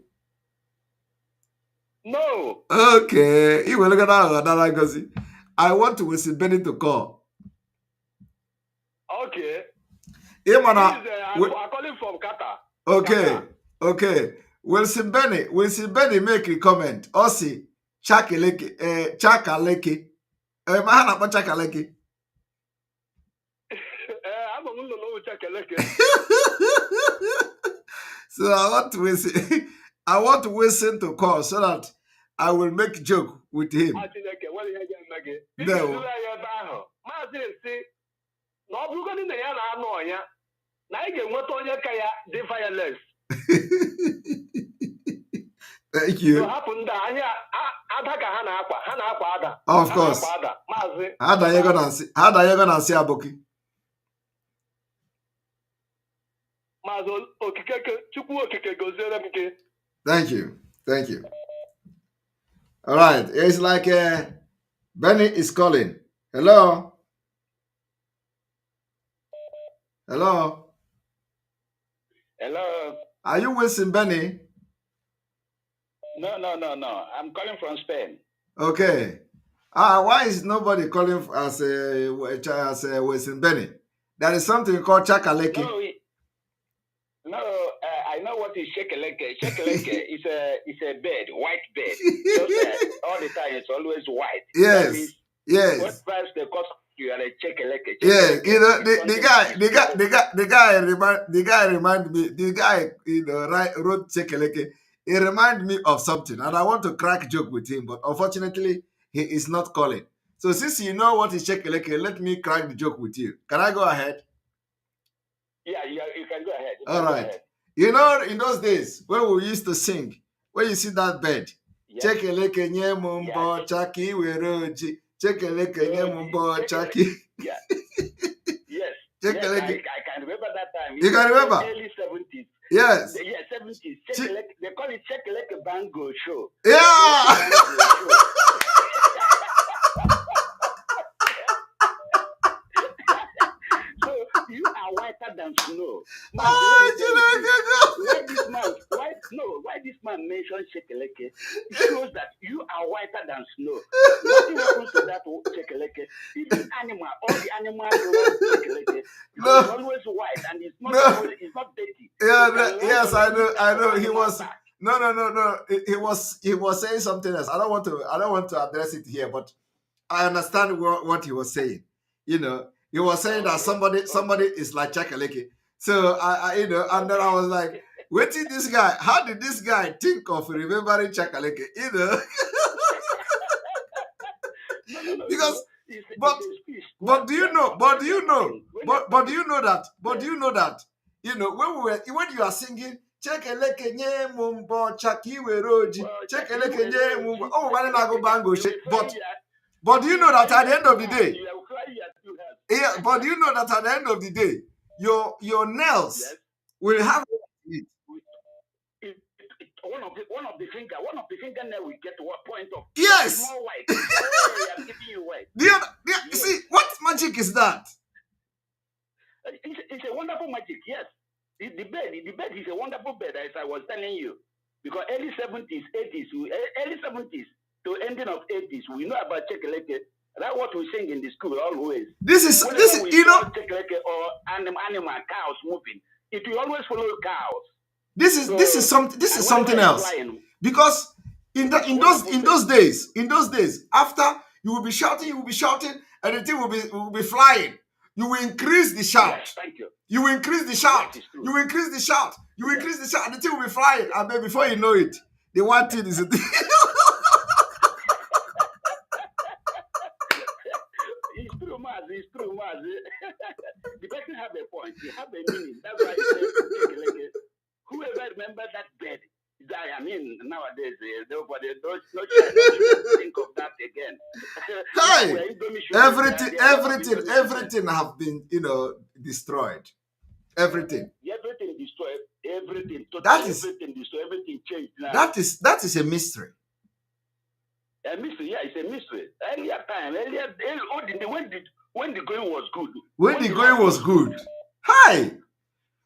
No. Okay. You will look at that. I want to Wilson Benny to call. Okay. Yeah, man. I'm calling from Qatar. Okay. Qatar. Okay. Wilson Benny make a comment. Osi, Chakaleke, Chakaleke. Mahana pa Chakaleke. I'm a no Chakaleke. So I want Wilson to call so that I will make joke with him. No. Thank you. Of course. How are you gonna see Aboki? Thank you. Thank you. All right. It's like Benny is calling. Hello. Hello. Hello. Are you Wilson Benny? No. I'm calling from Spain. Okay. Why is nobody calling as Wilson Benny? There is something called Chakaleke. No, I know what is shekeleke. Shekeleke is a bed, white bed. Just all the time, it's always white. Yes. Yes. What price they cost you are a shekeleke? Yes, you know the guy remind me. The guy wrote Chekeleke. He remind me of something, and I want to crack joke with him, but unfortunately he is not calling. So since you know what is Chekeleke, let me crack the joke with you. Can I go ahead? Yeah, you can go ahead. All right. You know, in those days when we used to sing, when you see that bed, Chekeleke nye mumbo chaki weroji. Chekeleke nye mumbo chaki. Yeah. Yes. Yes, I can remember that time. You can remember? Early 70s. Yes. Yeah, 70s. They call it Chekeleke Bango Show. Yeah. So you are whiter than snow. Man, why this man mentioned Chekeleke? It shows that you are whiter than snow. Nothing happens to that Chekeleke. Even animal, all the animals love Chekeleke. Because it's always white and it's not dirty. Yeah, yes, I know. He was no. He was saying something else. I don't want to address it here, but I understand what he was saying. You know, he was saying that somebody is like Chakaleke. So I and then I was like, wait till this guy. How did this guy think of remembering Chakaleke? You know. Because but do you know that you know when you are singing Chekeleke nye mumbo chaki weroji Chekeleke nye mumbo bango shake, but do you know that at the end of the day, but do you know that at the end of the day, your nails will have one of the fingernail will get to what point of yes. More white. Hey, I'm giving you white. Yes. See what magic is that? It's a wonderful magic. Yes, the bed is a wonderful bed, as I was telling you, because early 70s, 80s to ending of 80s, we know about Chekeleke. That's what we sing in the school always. This is you know Chekeleke or animal cows moving, it will always follow cows. This is something else flying, because in those days after you will be shouting and the thing will be flying. You will increase the shout. Yes, thank you. You will increase the shout. You will increase the shout. You will increase the shout, and the thing will be flying. And then before you know it, the one thing is It's true, Maz. The person have a point. He have a meaning. That's why he said, whoever remember that bed, I mean, nowadays, nobody, no think of that again. Hey, everything have been, destroyed. Everything. Everything destroyed. Everything. Everything destroyed. Everything changed now. That is a mystery. A mystery, yeah, it's a mystery. When the going was good. When the going was good. Hi!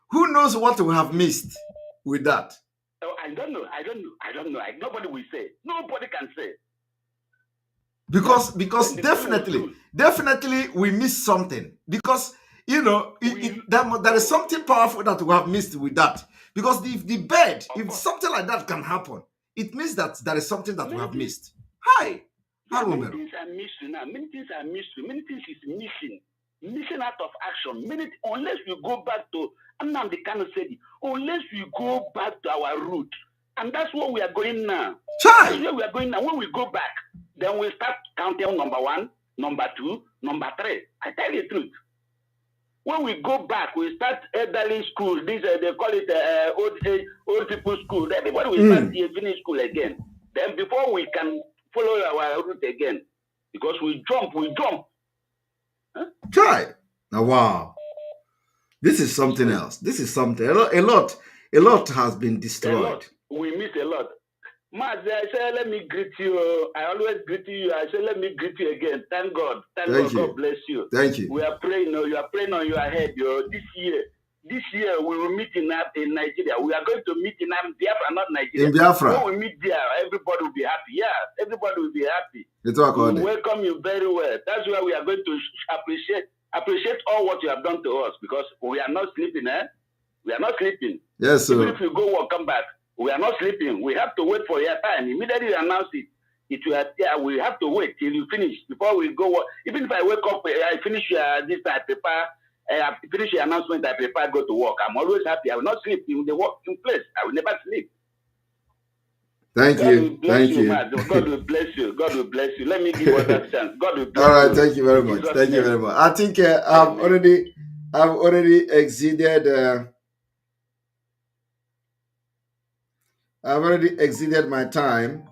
Who knows what we have missed with that? I don't know. Nobody will say. Nobody can say. Because definitely we missed something. Because there is something powerful that we have missed with that. Because if something like that can happen, it means that there is something that we have missed. Hi. Many things are missing now. Many things are missing. Many things is missing. Missing out of action. Unless we go back to, Nnamdi Kanu said it, unless we go back to our root. And that's what we are going now. That's where we are going now. When we go back, then we start counting number 1, number 2, number 3. I tell you the truth. When we go back, we start elderly school. They call it old people school. Everybody will start finish school again. Then before we can follow our route again, because we jump. Huh? Try. Now, wow. This is something else. This is something. A lot has been destroyed. We miss a lot. Mazi, I say, let me greet you. I always greet you. I say, let me greet you again. Thank God. Thank God. God bless you. Thank you. We are praying. You are praying on your head. This year, we will meet in Nigeria. We are going to meet in Biafra, not Nigeria. In Biafra. When we meet there, everybody will be happy. Yeah, everybody will be happy. We welcome you very well. That's why we are going to appreciate all what you have done to us, because we are not sleeping. We are not sleeping. Yes, sir. Even if you go work, come back. We are not sleeping. We have to wait for your time. Immediately you announce it. We have to wait till you finish before we go work. Even if I wake up, I finish this, I prepare. I finish the announcement, I prepare, go to work. I'm always happy. I will not sleep in the working place. I will never sleep. Thank you. Thank you. God will bless you. God will bless you. Let me give you that chance. God will bless you. All right. Thank you very much. Thank you very much. I think I've already exceeded. I've already exceeded my time.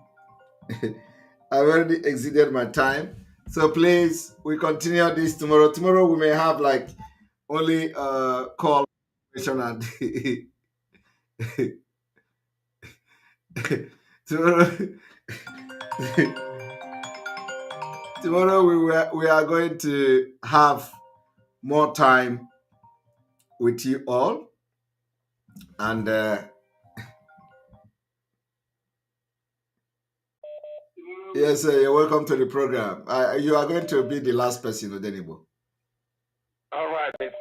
I've already exceeded my time. So please, we continue this tomorrow. Tomorrow we may have like only call and tomorrow we are going to have more time with you all, and yes, sir, you're welcome to the program. You are going to be the last person, Odenigbo. All right, it's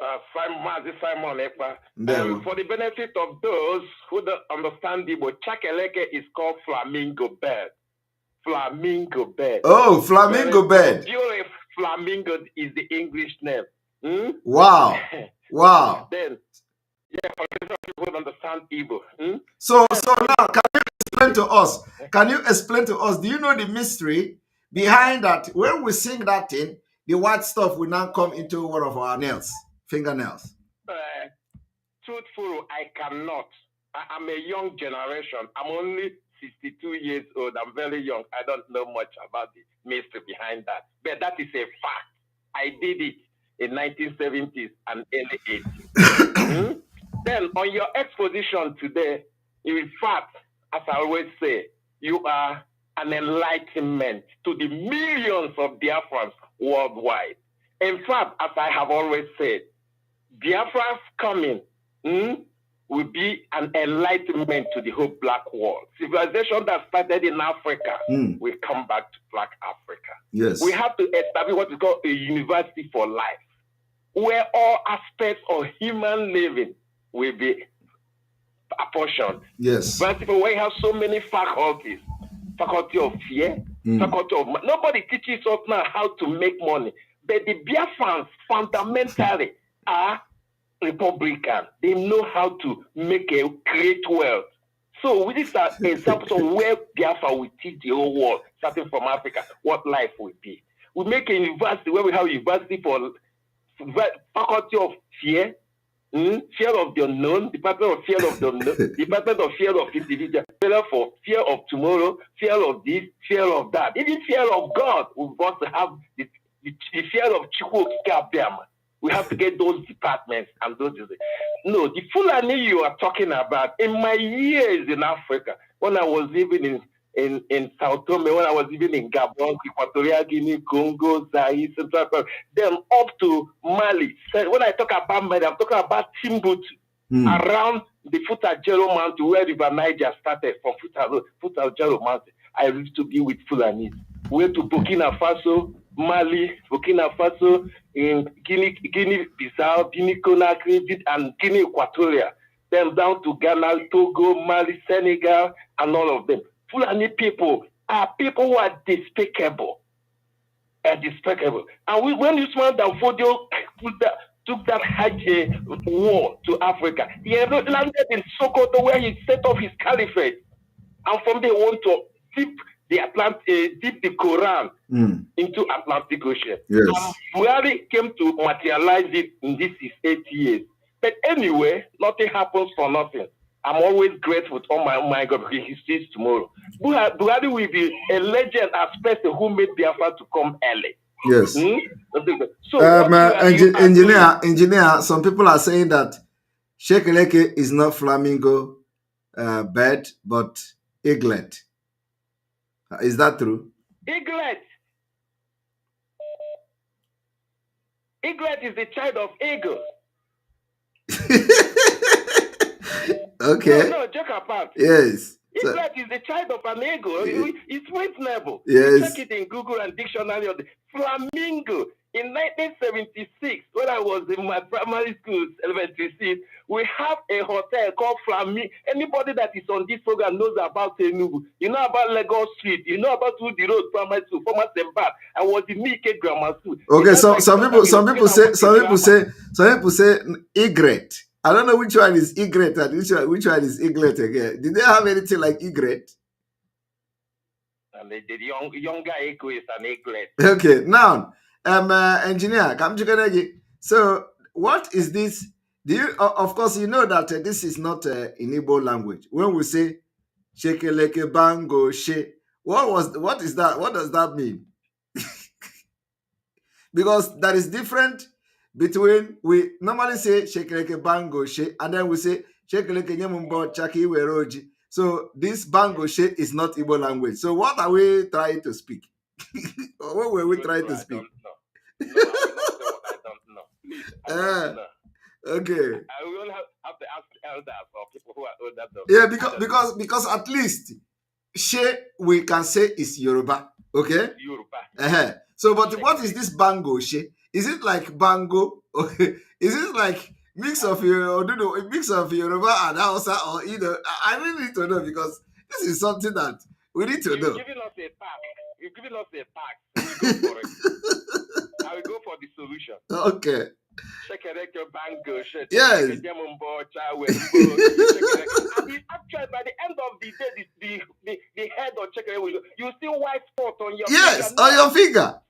Simon Ekpa. For the benefit of those who don't understand Igbo, Chakeleke is called flamingo bird. Flamingo bird. Oh, flamingo bird. Pure flamingo is the English name. Wow. Wow. Then, for the people who understand Igbo. So now, can you explain to us? Do you know the mystery behind that? When we sing that thing, the white stuff will now come into one of our fingernails. Truthful, I cannot. I'm a young generation. I'm only 62 years old. I'm very young. I don't know much about the mystery behind that. But that is a fact. I did it in 1970s and early 80s. Then on your exposition today, in fact, as I always say, you are an enlightenment to the millions of Biafrans worldwide. In fact, as I have always said, Biafra's coming will be an enlightenment to the whole black world. Civilization that started in Africa will come back to black Africa. Yes. We have to establish what is called a university for life, where all aspects of human living will be apportioned. Yes. But where you have so many faculties, faculty of fear, faculty of nobody teaches us now how to make money. But the Biafrans fundamentally are Republican. They know how to create wealth. So with this example of where Biafra will teach the whole world, starting from Africa, what life will be. We make a university where we have a university for faculty of fear, fear of the unknown, department of fear of the unknown, department of fear of individual, fear of tomorrow, fear of this, fear of that. Even fear of God, we want to have the fear of Chukwu Okike. We have to get those departments and those. No, the Fulani you are talking about, in my years in Africa, when I was living in Sao Tome, when I was living in Gabon, Equatorial Guinea, Congo, Zaire, Central Africa, then up to Mali. So when I talk about Mali, I'm talking about Timbuktu, around the Futajero Mountain, where River Niger started from Futajero Mountain. I used to be with Fulanis. We went to Burkina Faso, Mali, Burkina Faso, in Guinea-Bissau, Guinea-Conakry, and Guinea Equatoria. Then down to Ghana, Togo, Mali, Senegal, and all of them. Fulani people are people who are despicable. Despicable. And when this man Danfodio took that Hajj war to Africa, he landed in Sokoto where he set up his caliphate. And from there, want to dip the Quran into Atlantic Ocean. Yes. Buhari came to materialize it in this 8 years. But anyway, nothing happens for nothing. I'm always grateful to my God because he sees tomorrow. Buhari will be a legend as person who made Biafra to come early. Yes. So engineer, some people are saying that Shekeleke is not flamingo bird, but eaglet. Is that true? Eaglet. Eaglet is the child of eagle. Okay. No, joke apart. Yes. Eaglet is the child of an eagle. It's reasonable. Yes. You check it in Google and dictionary of the flamingo. In 1976, when I was in my primary school, elementary seat, we have a hotel called Flamingo. Anybody that is on this program knows about Enugu. You know about Lagos Street. You know about Woody Road Primary School, former Sembat. I was in Mike Grammar School. Okay, so some people say egret. I don't know which one is egret and which one is eaglet again. Did they have anything like egret? And the younger echo is an eaglet. Okay, now, engineer, come to so what is this? Do you, of course, you know that this is not in Igbo language. When we say shekeleke bango she, what is that? What does that mean? Because that is different between, we normally say shekeleke bango she, and then we say shekeleke nyemumbo chaki weroji. So this bango she is not Igbo language. So what are we trying to speak? What were we trying to speak? I will not say what I don't know. Please, I don't know. Okay. I will have to ask elders or people who are older. Yeah, because at least she we can say is Yoruba. Okay. Yoruba. So, but what is this bango she? Is it like bango? Okay. Is it like mix of Oduduwa, mix of Yoruba and Hausa, or either? I really need to know because this is something that we need to know. You've given us a task. You've given us a task. We go for it. I will go for the solution. Okay. Yes. And actually, by the end of the day, the head of checker will you see white spot on your finger. Yes, on your finger.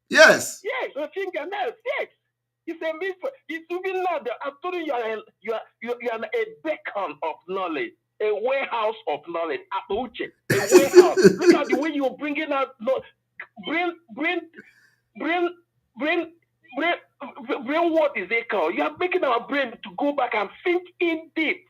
Yes. Yes, on fingernails. Yes. It's a mystery. It's even now that I'm telling you, you are a beacon of knowledge, a warehouse of knowledge. A warehouse. Look at the way you're bringing out. Brain what is it called? You are making our brain to go back and think in deep.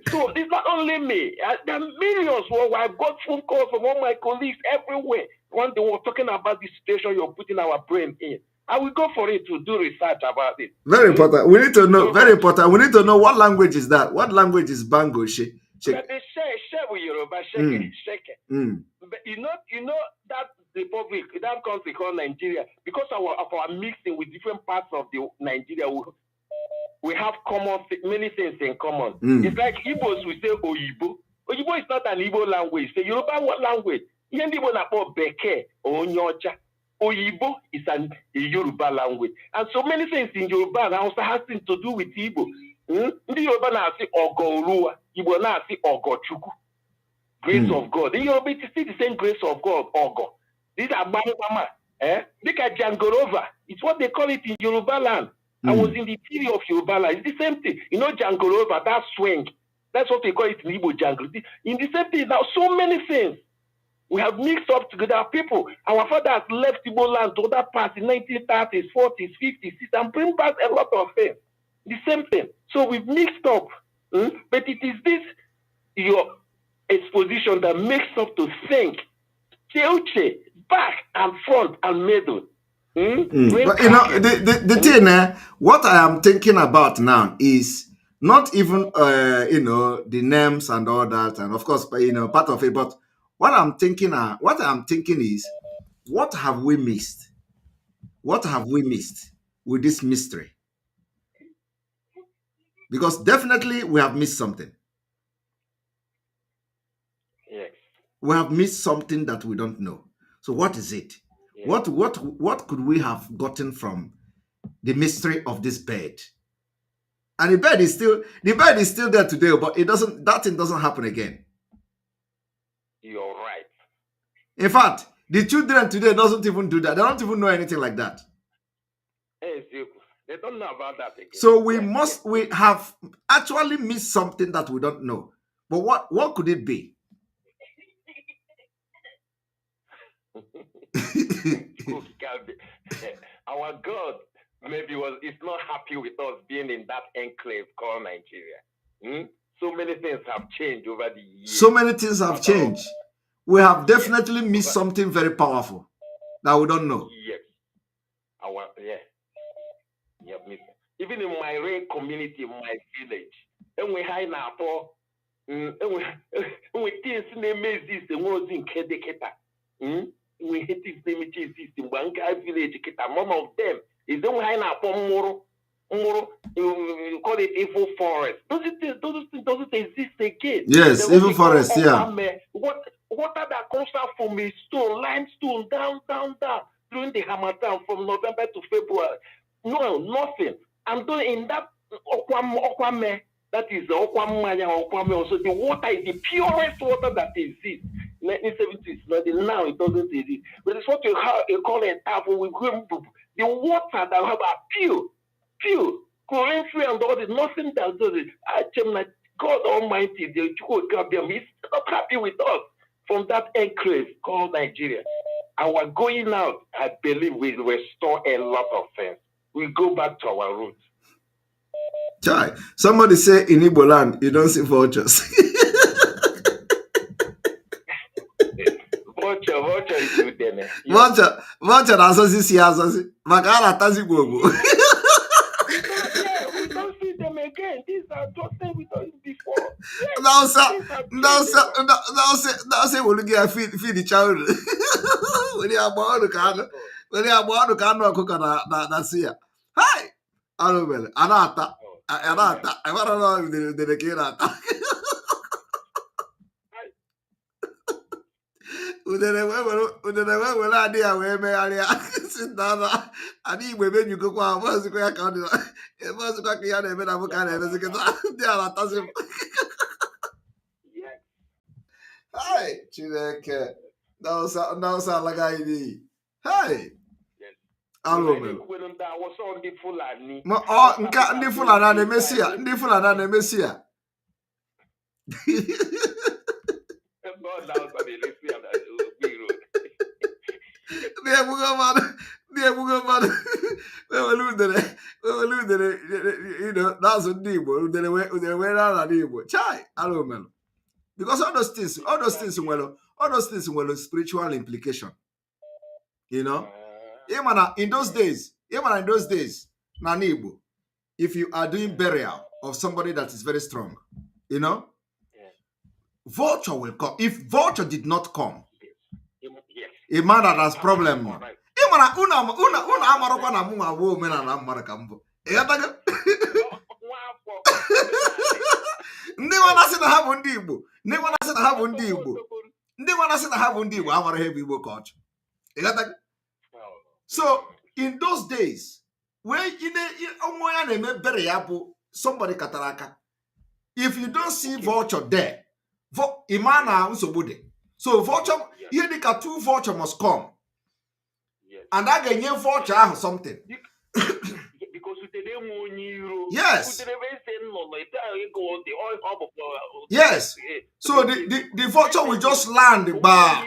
So it's not only me. There are millions where I've got phone calls from all my colleagues everywhere. When they were talking about the situation you're putting our brain in. I will go for it to do research about it. Very important. We need to know. Very important. We need to know what language is that. What language is Bango? But they share with Yoruba, shake it. But you know that republic, that country called Nigeria, because of our mixing with different parts of the Nigeria, we have many things in common. It's like Igbos we say Oyibo. Oyibo is not an Igbo language. It's a Yoruba language. Even Igbo na called Beke or Onyocha. Oyibo is a Yoruba language. And so many things in Yoruba also has things to do with Igbo. The Yoruba na say Ogo Igbo na say Ogo Chuku. Grace of God. In Yoruba, it's still the same grace of God, Ogo. These are Bama. Look at Jangorova. It's what they call it in Yoruba land. I was in the theory of Yoruba land. It's the same thing. You know Jangorova, that swing. That's what they call it in Igbo Jangle. In the same thing, now so many things. We have mixed up together people. Our fathers left Igbo land to other parts in 1930s, 40s, 50s, 60s, and bring back a lot of things. The same thing. So we've mixed up. But it is this, your exposition that makes us to think. Back and front and middle. But you know, the thing, what I am thinking about now is Not even the names and all that, and of course, part of it. But what I'm thinking is, what have we missed? What have we missed with this mystery? Because definitely we have missed something. Yes. We have missed something that we don't know. So what is it? Yes. What could we have gotten from the mystery of this bed? And the bed is still there today, but that thing doesn't happen again. You're right. In fact, the children today doesn't even do that. They don't even know anything like that. Hey, they don't know about that again. So we have actually missed something that we don't know. But what could it be? Our God maybe is not happy with us being in that enclave called Nigeria. So many things have changed over the years. So many things have changed. We have definitely missed something very powerful that we don't know. Yes. Even in my rain community, in my village, and we high now for we things name exist and was in Kedeketa. We hate this name exist in one guy village. One of them is the high now for more. You call it evil forest. Doesn't exist again. Yes, evil forest. Yeah. Water that comes out from a stone, limestone, down during the Hamatan from November to February. No, nothing. And then in that Okwame, that is the Okwame also, the water is the purest water that exists. 1970s, now it doesn't exist. But it's what you call a tap. The water that have are pure, chlorine free and all this, nothing that does it. God Almighty, the Chukwuka, is not happy with us from that enclave called Nigeria. Our going out, I believe, will restore a lot of things. We go back to our roots. Chai. Somebody say in Igbo land, you don't see vultures. Vulture is with them. Vulture asosi si asosi. Makara tazi gogo. We don't see them again. These are just things we don't see before. Now say we'll get feed the child. When you are born to can cook na see ya. Hi. Alobele. Anata. I don't know if they get that. Udere we adị ya wee megharịa si na adị Igbo ebe nyugokwa abụọzikwa ya ka ọ dị ebe ọzọkwa ka ya na-eme na ka na-emezi kịta ndị a na-atazi m. Hai Chineke ndị Hausa alaga anyị n'iyi. Hai alụmelu nke ndị Fulani a na-emesi ya ndị egbugo mmadụ wewere udere na-azụ ndị Igbo udere wee n'ala n'Igbo chai alụmelu because all those things nwere spiritual implication, Imana in those days na Igbo, if you are doing burial of somebody that is very strong, vulture will come. If vulture did not come, a man that has problem. Imana una amarokwa na mu awo omenala mmara ka mbụ. Ndị nwana sị na ha bụ ndị Igbo, ndị nwana sị na ha bụ ndị Igbo amara ha bụ Igbo culture. So in those days, when somebody kataraka, if you don't see vulture there, imana unsobude. So vulture, here the two vulture must come. And I get you vulture or something. Yes. Yes. So the vulture will just land the bar.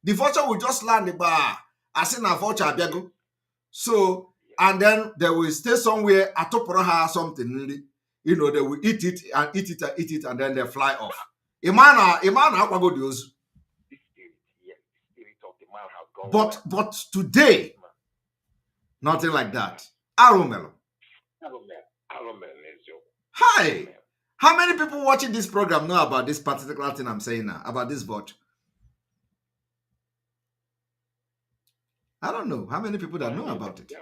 The vulture will just land the bar. As in a vulture abiago. So, and then they will stay somewhere at Toporoha or something. They will eat it, and then they fly off. Imana akwago dios. But today, nothing like that. Aromelo. Hi. How many people watching this program know about this particular thing I'm saying now, about this vote? I don't know. How many people that know about it?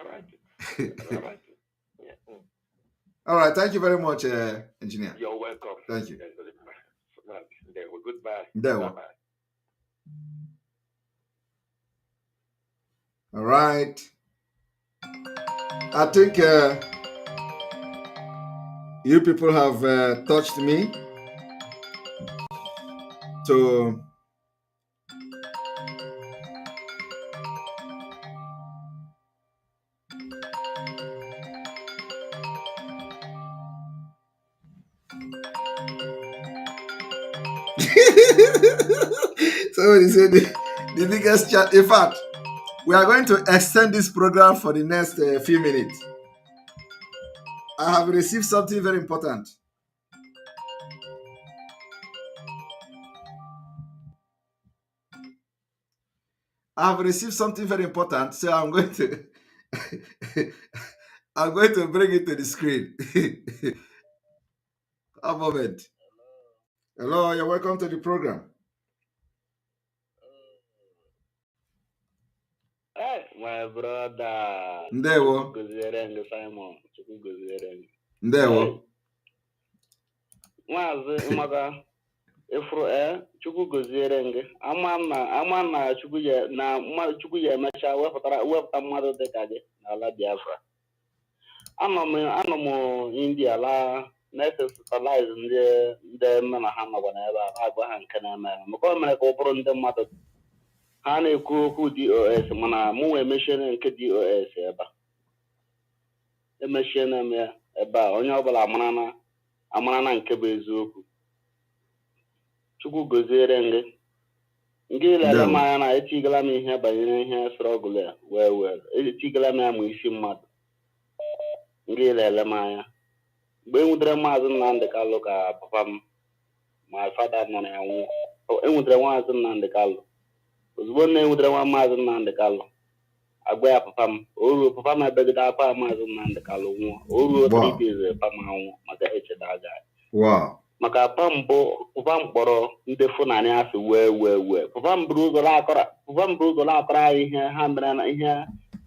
All right. Thank you very much, engineer. You're welcome. Thank you. Goodbye. There we Bye-bye. All right. I think you people have touched me to somebody said the biggest chat. In fact, we are going to extend this program for the next few minutes. I have received something very important. I have received something very important, so I'm going to I'm going to bring it to the screen. A moment. Hello, you're welcome to the program. Hey, my brother. Ndewo. Simon. Ndewo. Maazị Maka Ifru Chukwu goziere gị. Ama na Chukwu ya emecha wepụta mmadụ dịka gị n'ala Biafra. Anọ m India laa na-esensitalize ndị mme na ha nọgwa n'ebe a na-agwa ha nke na-eme maka o mere ka ọ bụrụ ndị mmadụ ha na-ekwu okwu DOS mana mụ wee emechiere nke DOS ebe a emechiena m ya ebe a onye ọbụla amara na nke bụ eziokwu. Chukwu goziere gị nke ilele m anya na etigala m ihe banyere ihe strọgụl ya wee etigala m ya ma isi mmadụ nke ilele m anya mgbe enwutere maazị Nnamdị Kalụ ka papa m ma fada nọ na ya nwụ enwutere maazị Nnamdị Kalụ ozugbo na-enwutere nwa maazị Nnamdị Kalụ agwa ya papa m o ruo papa m ebegide akwa maazị Nnamdị Kalụ nwụọ o ruo 3 days papa m anwụ maka echeta aga maka papa m kpọrọ ndị Fulani asị wee papa m buru ụzọ akọrọ anyị ihe ha mere na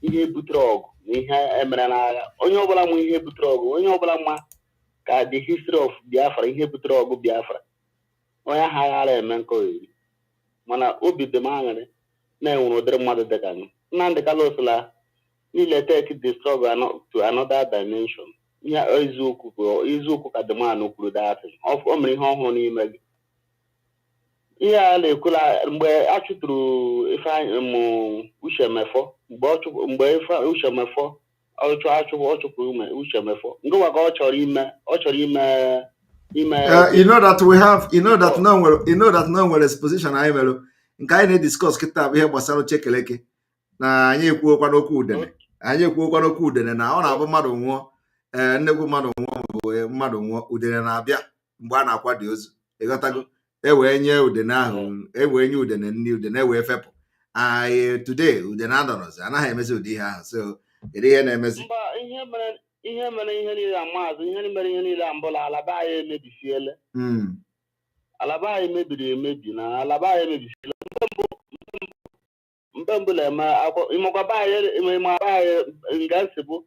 ihe butere ọgụ na ihe emere n'agha onye ọbụla nwe ihe butere ọgụ onye ọbụla ma ka the history of Biafra ihe butere ọgụ Biafra onye agha aghara eme nkọ iri mana obi dị m aṅụrị na-enwere ụdịrị mmadụ dịka gị. Nnamdị Kalụ sịla niile take the struggle to another dimension. Ihe eziokwu ka dịmanụ kwuru datị o mere ihe ọhụrụ n'ime gị. Ihe a na-ekwula mgbe a chụtụrụ Uchemefọ mgbe Uchemefọ ọ chụpụrụ Uchemefọ ngụwa ka ọ chọrọ ime you know that we have no nwere exposition anyị mere nke anyị na-ediscuss kịta bụ ihe gbasara Chekeleke na anyị ekwuokwa n'okwu udene na ọ na-abụ mmadụ nwụọ nnekwu mmadụ nwụọ maọbụ mmadụ nwụọ udene na-abịa mgbe a na-akwado ozu ịghọtago ewee nye udene ahụ ewee nye udene ndị udene wee fepụ anyị today udene adọrọzi anaghị emezi ụdị ihe ahụ so kedu ihe na-emezi ihe mere ihe niile maazị ihe mere ihe niile mbụla alaba anyị emebisiele alaba anyị mebiri emebi na alaba anyị emebisiele mgbe mbụla eme imekwa be anyị nga nsị bụ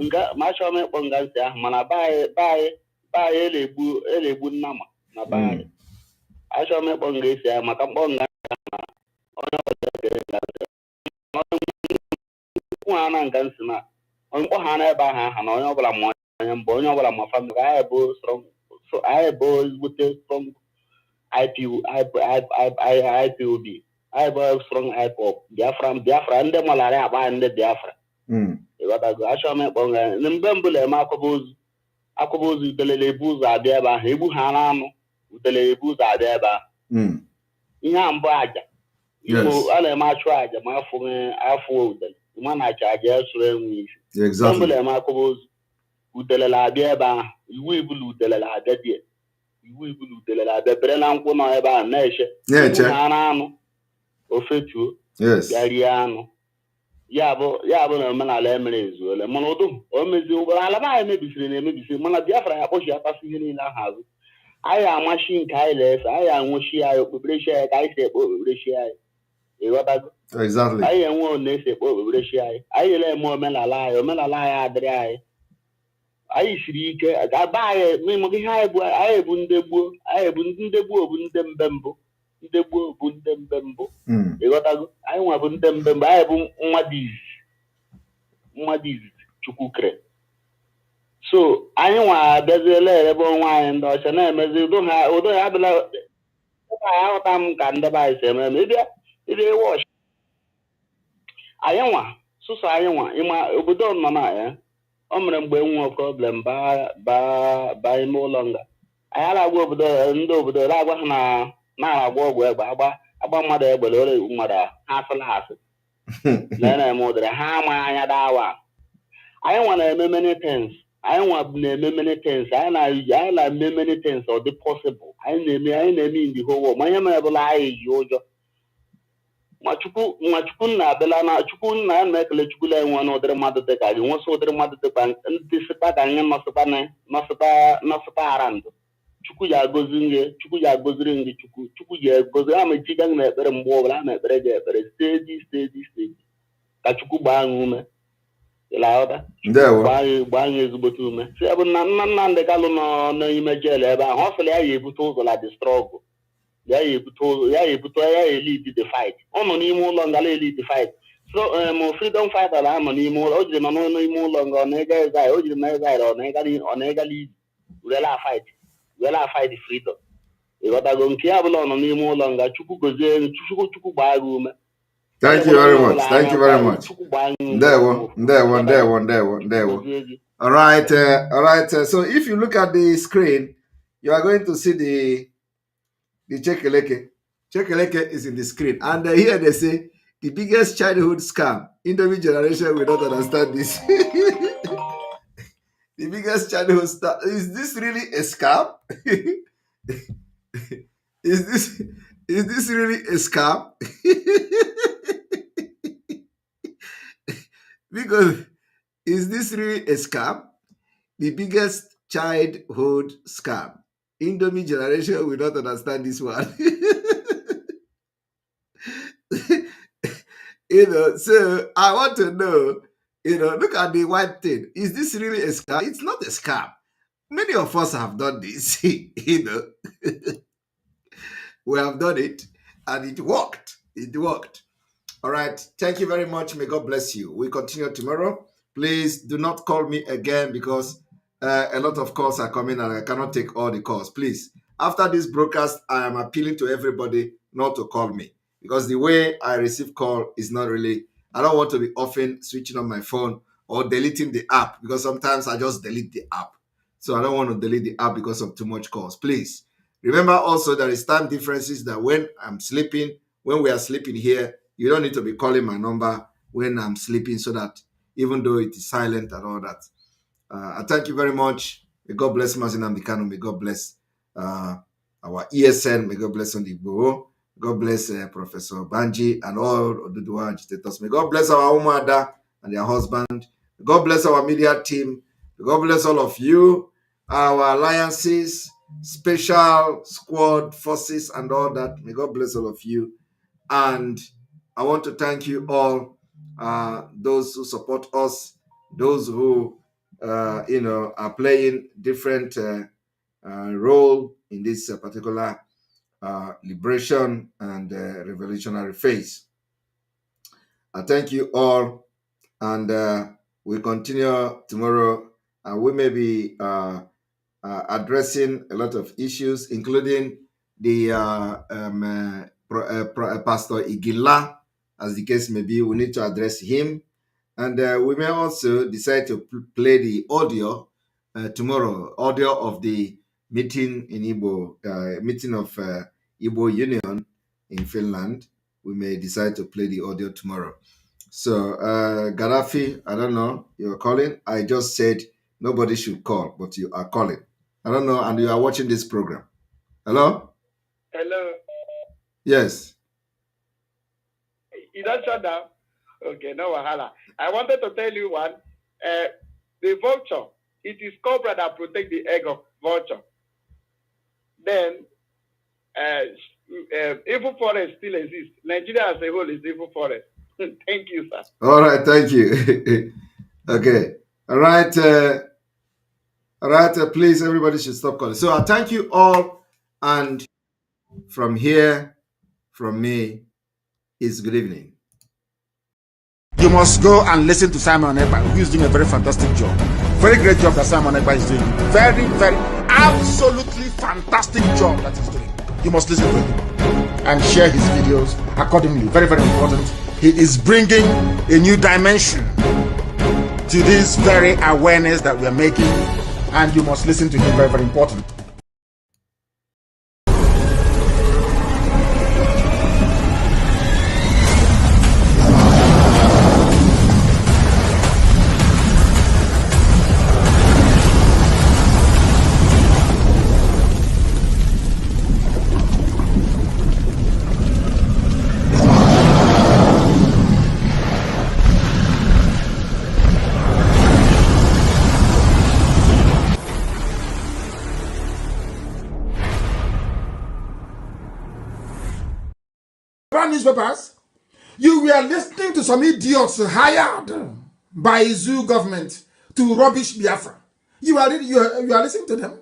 nga ma achọrọ m ịkpọ nga nsị ahụ mana be anyị elegbu nnama na be anyị achọrọ m ịkpọ nga esi ahụ maka mkpọ nga nsị ahụ na onye ọbụla ha na nga nsị na mkpọ ha n'ebe ahụ aha na onye ọbụla ma onye mbụ onye ọbụla ma famili anyị bụ ezigbote strong IPOB anyị bụ strong IPOB Biafra ndị malara akpa ndị Biafra ịghọtago achọrọ m ịkpọ nga mgbe mbụla eme akwụba ozu udelele ebu ụzọ abịa ebe ahụ egbu ha n'anụ udelele ebu ụzọ abịa ebe ahụ ihe a mbụ aja a na-eme achụ aja ma afọ udele ma na-acha aja esoro enwe isi mbụla eme akwụba ozu udelele abịa ebe ahụ iwu ibulu udelele abịa die iwu ibulu udelele abịa bere na nkwụ nọ ebe ahụ na-eche ha n'anụ ofetuo bịa rie anụ ya bụ na omenala emere ezuole mana ụdụ o mezi ụgbọrọ ala anyị mebisiri na emebisi mana Biafra ya kpọchi akpasị ihe niile ahụ azụ anyị amachi nke anyị na-efe anyị anwụchi anyị okpukperechi anyị ka anyị si ekpe okpukperechi anyị ịghọtago anyị enwe one esi ekpe okpukperechi anyị na-eme omenala anyị adịrị anyị siri ike ga-aba anyị maka ihe anyị bụ ndị gboo ndị gboo bụ ndị mbe mbụ ndị gboo bụ ndị mbe mbụ ịghọtago anyị nwa bụ ndị mbe mbụ anyị bụ mmadụ izizi Chukwu kere so anyị nwa abịaziela ebe onwe anyị ndị ọcha na-emezi udo ha abịala anyị aghọta m ka ndị be anyị si eme ịbịa ewe ọcha anyị nwa sụsọ anyị nwa ịma obodo nọ na ya o mere mgbe nwe problem baa ime ụlọ nga anyị aragwa ndị obodo agwa ha na-agwa ọgwụ egbe agba mmadụ egbe lere mmadụ ha asịla asị na-eme ụdịrị ha ama anya dawa anyị nwa na-eme many things anyị na-eme many things ọ dị possible anyị na-eme in the whole world ma ihe mere bụla anyị ji ụjọ ma chukwu nna abịala na chukwu nna ya na-ekele chukwu la enwe n'ụdịrị mmadụ dị ka gị nwesị ụdịrị mmadụ dịkwa ndị sịkpa ka anyị nọsịkpa ara ndụ chukwu ya agoziri gị chukwu ya egozi ama chiga gị na ekpere mgbe ọbụla ama ekpere gị ekpere steji ka chukwu gbaa anyị ume ịlaghọta gbaa anyị ezigbote ume si ebe na Nnamdị Kalụ nọ n'ime jeel ebe ahụ ọ sịrị ya ya ebute ụzọ na the struggle ya elite the fight ọ nọ n'ime ụlọ nga elite the fight so freedom fighter na nọ n'ime ụlọ o jiri nọ n'ime ụlọ nga ọ na-ega ezai o jiri na ezai ọ na-ega lidi wela fight freedom ịghọtago nke ya bụla ọ nọ n'ime ụlọ nga chukwu gozie chukwu gbaa gị ume. Thank you very much. Ndewo. All right. So if you look at the screen, you are going to see the Chekeleke. Chekeleke is in the screen. And here they say, the biggest childhood scam. Indomie generation will not understand this. The biggest childhood scam. Is this really a scam? Is this really a scam? Because is this really a scam? The biggest childhood scam. Indomie generation will not understand this one. So I want to know, look at the white thing. Is this really a scam? It's not a scam. Many of us have done this, We have done it and it worked. All right. Thank you very much. May God bless you. We continue tomorrow. Please do not call me again because a lot of calls are coming and I cannot take all the calls. Please, after this broadcast, I am appealing to everybody not to call me because the way I receive call is not really, I don't want to be often switching on my phone or deleting the app because sometimes I just delete the app. So I don't want to delete the app because of too much calls. Please, remember also there is time differences that when we are sleeping here, you don't need to be calling my number when I'm sleeping so that even though it is silent and all that. I thank you very much. May God bless Mazinam Dikano. May God bless our ESN. May God bless Ondigbo. God bless Professor Banji and all Oduduwa agitators. May God bless our Umada and their husband. May God bless our media team. May God bless all of you, our alliances, special squad forces and all that. May God bless all of you. And I want to thank you all, those who support us, those who, are playing different role in this particular liberation and revolutionary phase. I thank you all, and we continue tomorrow. We may be addressing a lot of issues, including the Pastor Igila. As the case may be, we need to address him. And we may also decide to play the audio tomorrow, audio of the meeting in Igbo, meeting of Igbo Union in Finland. We may decide to play the audio tomorrow. So, Gaddafi, I don't know, you're calling. I just said nobody should call, but you are calling. I don't know, and you are watching this program. Hello? Hello. Yes. You don't shut down? Okay, no wahala. I wanted to tell you one. The vulture, it is cobra that protect the egg of vulture. Then, evil forest still exists. Nigeria as a whole is evil forest. Thank you, sir. All right, thank you. Okay. All right. Please, everybody should stop calling. So I thank you all. And from here, from me, is good evening. You must go and listen to Simon Ekpa, who is doing a very fantastic job. Very great job that Simon Ekpa is doing. Very, very, absolutely fantastic job that he's doing. You must listen to him and share his videos accordingly. Very, very important. He is bringing a new dimension to this very awareness that we are making, and you must listen to him. Very, very important. Newspapers, you were listening to some idiots hired by zoo government to rubbish Biafra. You are listening to them,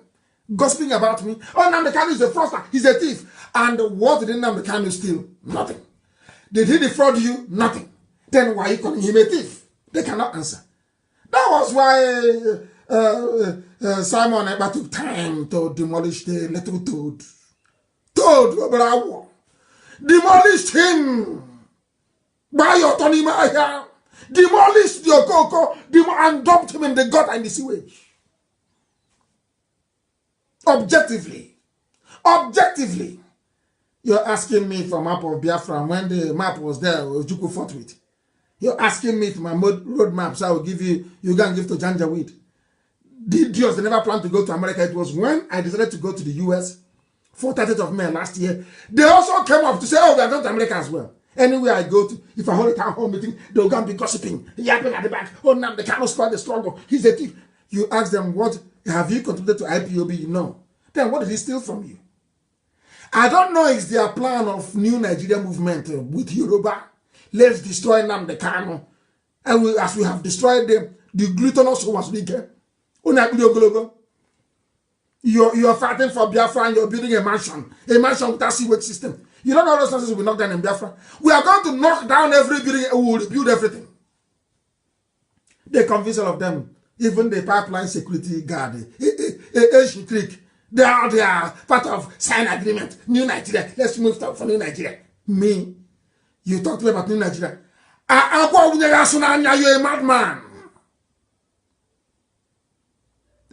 gossiping about me. Oh, Nnamdi Kanu is a fraudster, he's a thief. And what did Nnamdi Kanu steal? Nothing. Did he defraud you? Nothing. Then why are you calling him a thief? They cannot answer. That was why Simon Ekpa took time to demolish the little toad. Bravo. Demolished him by your Tony Maya. Demolished your Coco and dumped him in the gutter and the sewage. Objectively, you're asking me for a map of Biafra, and when the map was there, Ojukwu fought with. You're asking me for my road map, so I will give you can give to Janjaweed. The idiots, they never planned to go to America. It was when I decided to go to the US for 30th of May last year. They also came up to say, oh, we are going to America as well. Anywhere I go to, if I hold a town hall meeting, they'll go and be gossiping, yapping at the back. Oh, now the Kanu squad is stronger. He's a thief. You ask them, what have you contributed to IPOB? No. Then what did he steal from you? I don't know if their plan of new Nigeria movement with Yoruba. Let's destroy Nnamdi Kanu. And as we have destroyed them, the glutinous was bigger. You're fighting for Biafra and you're building a mansion without sewage system. You don't know those nonsense we knock down in Biafra. We are going to knock down every building and we will rebuild everything. They convince all of them, even the pipeline security guard, Asian Creek, they are part of sign agreement. New Nigeria, let's move for New Nigeria. Me, you talk to me about New Nigeria. You're a madman.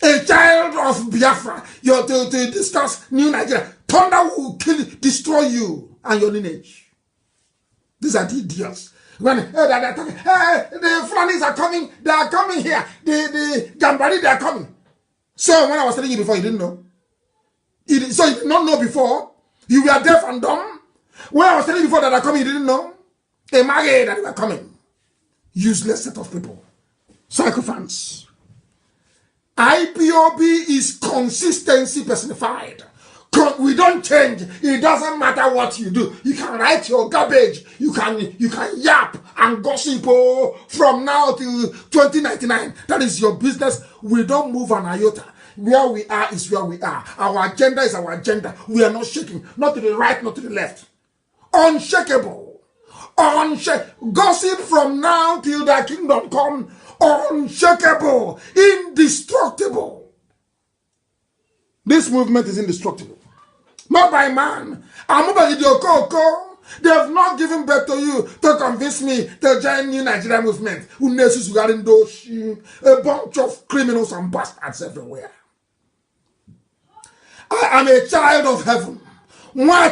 A child of Biafra, you're to discuss New Nigeria. Thunder will destroy you and your lineage. These are the idiots. When they're talking, hey, the Fulanis are coming, they are coming here. The Gambari, they are coming. So when I was telling you before, you didn't know. So you did not know before. You were deaf and dumb. When I was telling you before that they are coming, you didn't know. They married that they were coming. Useless set of people. Psychophants. IPOB is consistency personified. We don't change. It doesn't matter what you do. You can write your garbage. You can yap and gossip from now till 2099. That is your business. We don't move an iota. Where we are is where we are. Our agenda is our agenda. We are not shaking. Not to the right, not to the left. Unshakable. Gossip from now till the kingdom come. Unshakable. Indestructible. This movement is indestructible. Not by man. They have not given birth to you to convince me to join New Nigeria movement. A bunch of criminals and bastards everywhere. I am a child of heaven. I'm a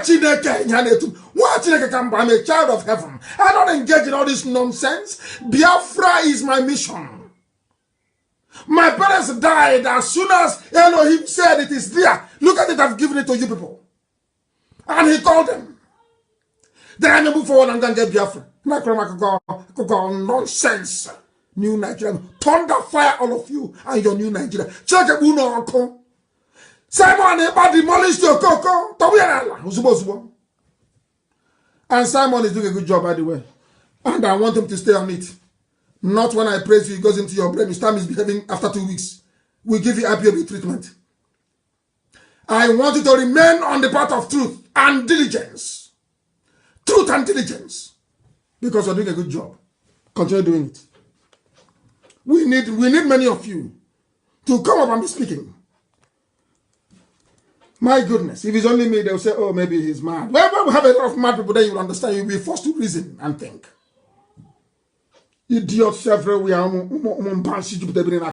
child of heaven. I don't engage in all this nonsense. Biafra is my mission. My parents died as soon as Elohim said it is there. Look at it, I've given it to you people. And he called them. Then I move forward and go and get Biafra. Nonsense. New Nigeria. Thunder fire all of you and your new Nigeria. Check it, Uno. Simon, demolish your coco. And Simon is doing a good job, by the way. And I want him to stay on it. Not when I praise you, it goes into your brain. You start misbehaving after 2 weeks. We give you IPOB treatment. I want you to remain on the path of truth and diligence. Truth and diligence. Because you're doing a good job. Continue doing it. We need many of you to come up and be speaking. My goodness, if it's only me, they'll say, oh, maybe he's mad. Well, when we have a lot of mad people, then you'll understand. You'll be forced to reason and think. Idiots everywhere.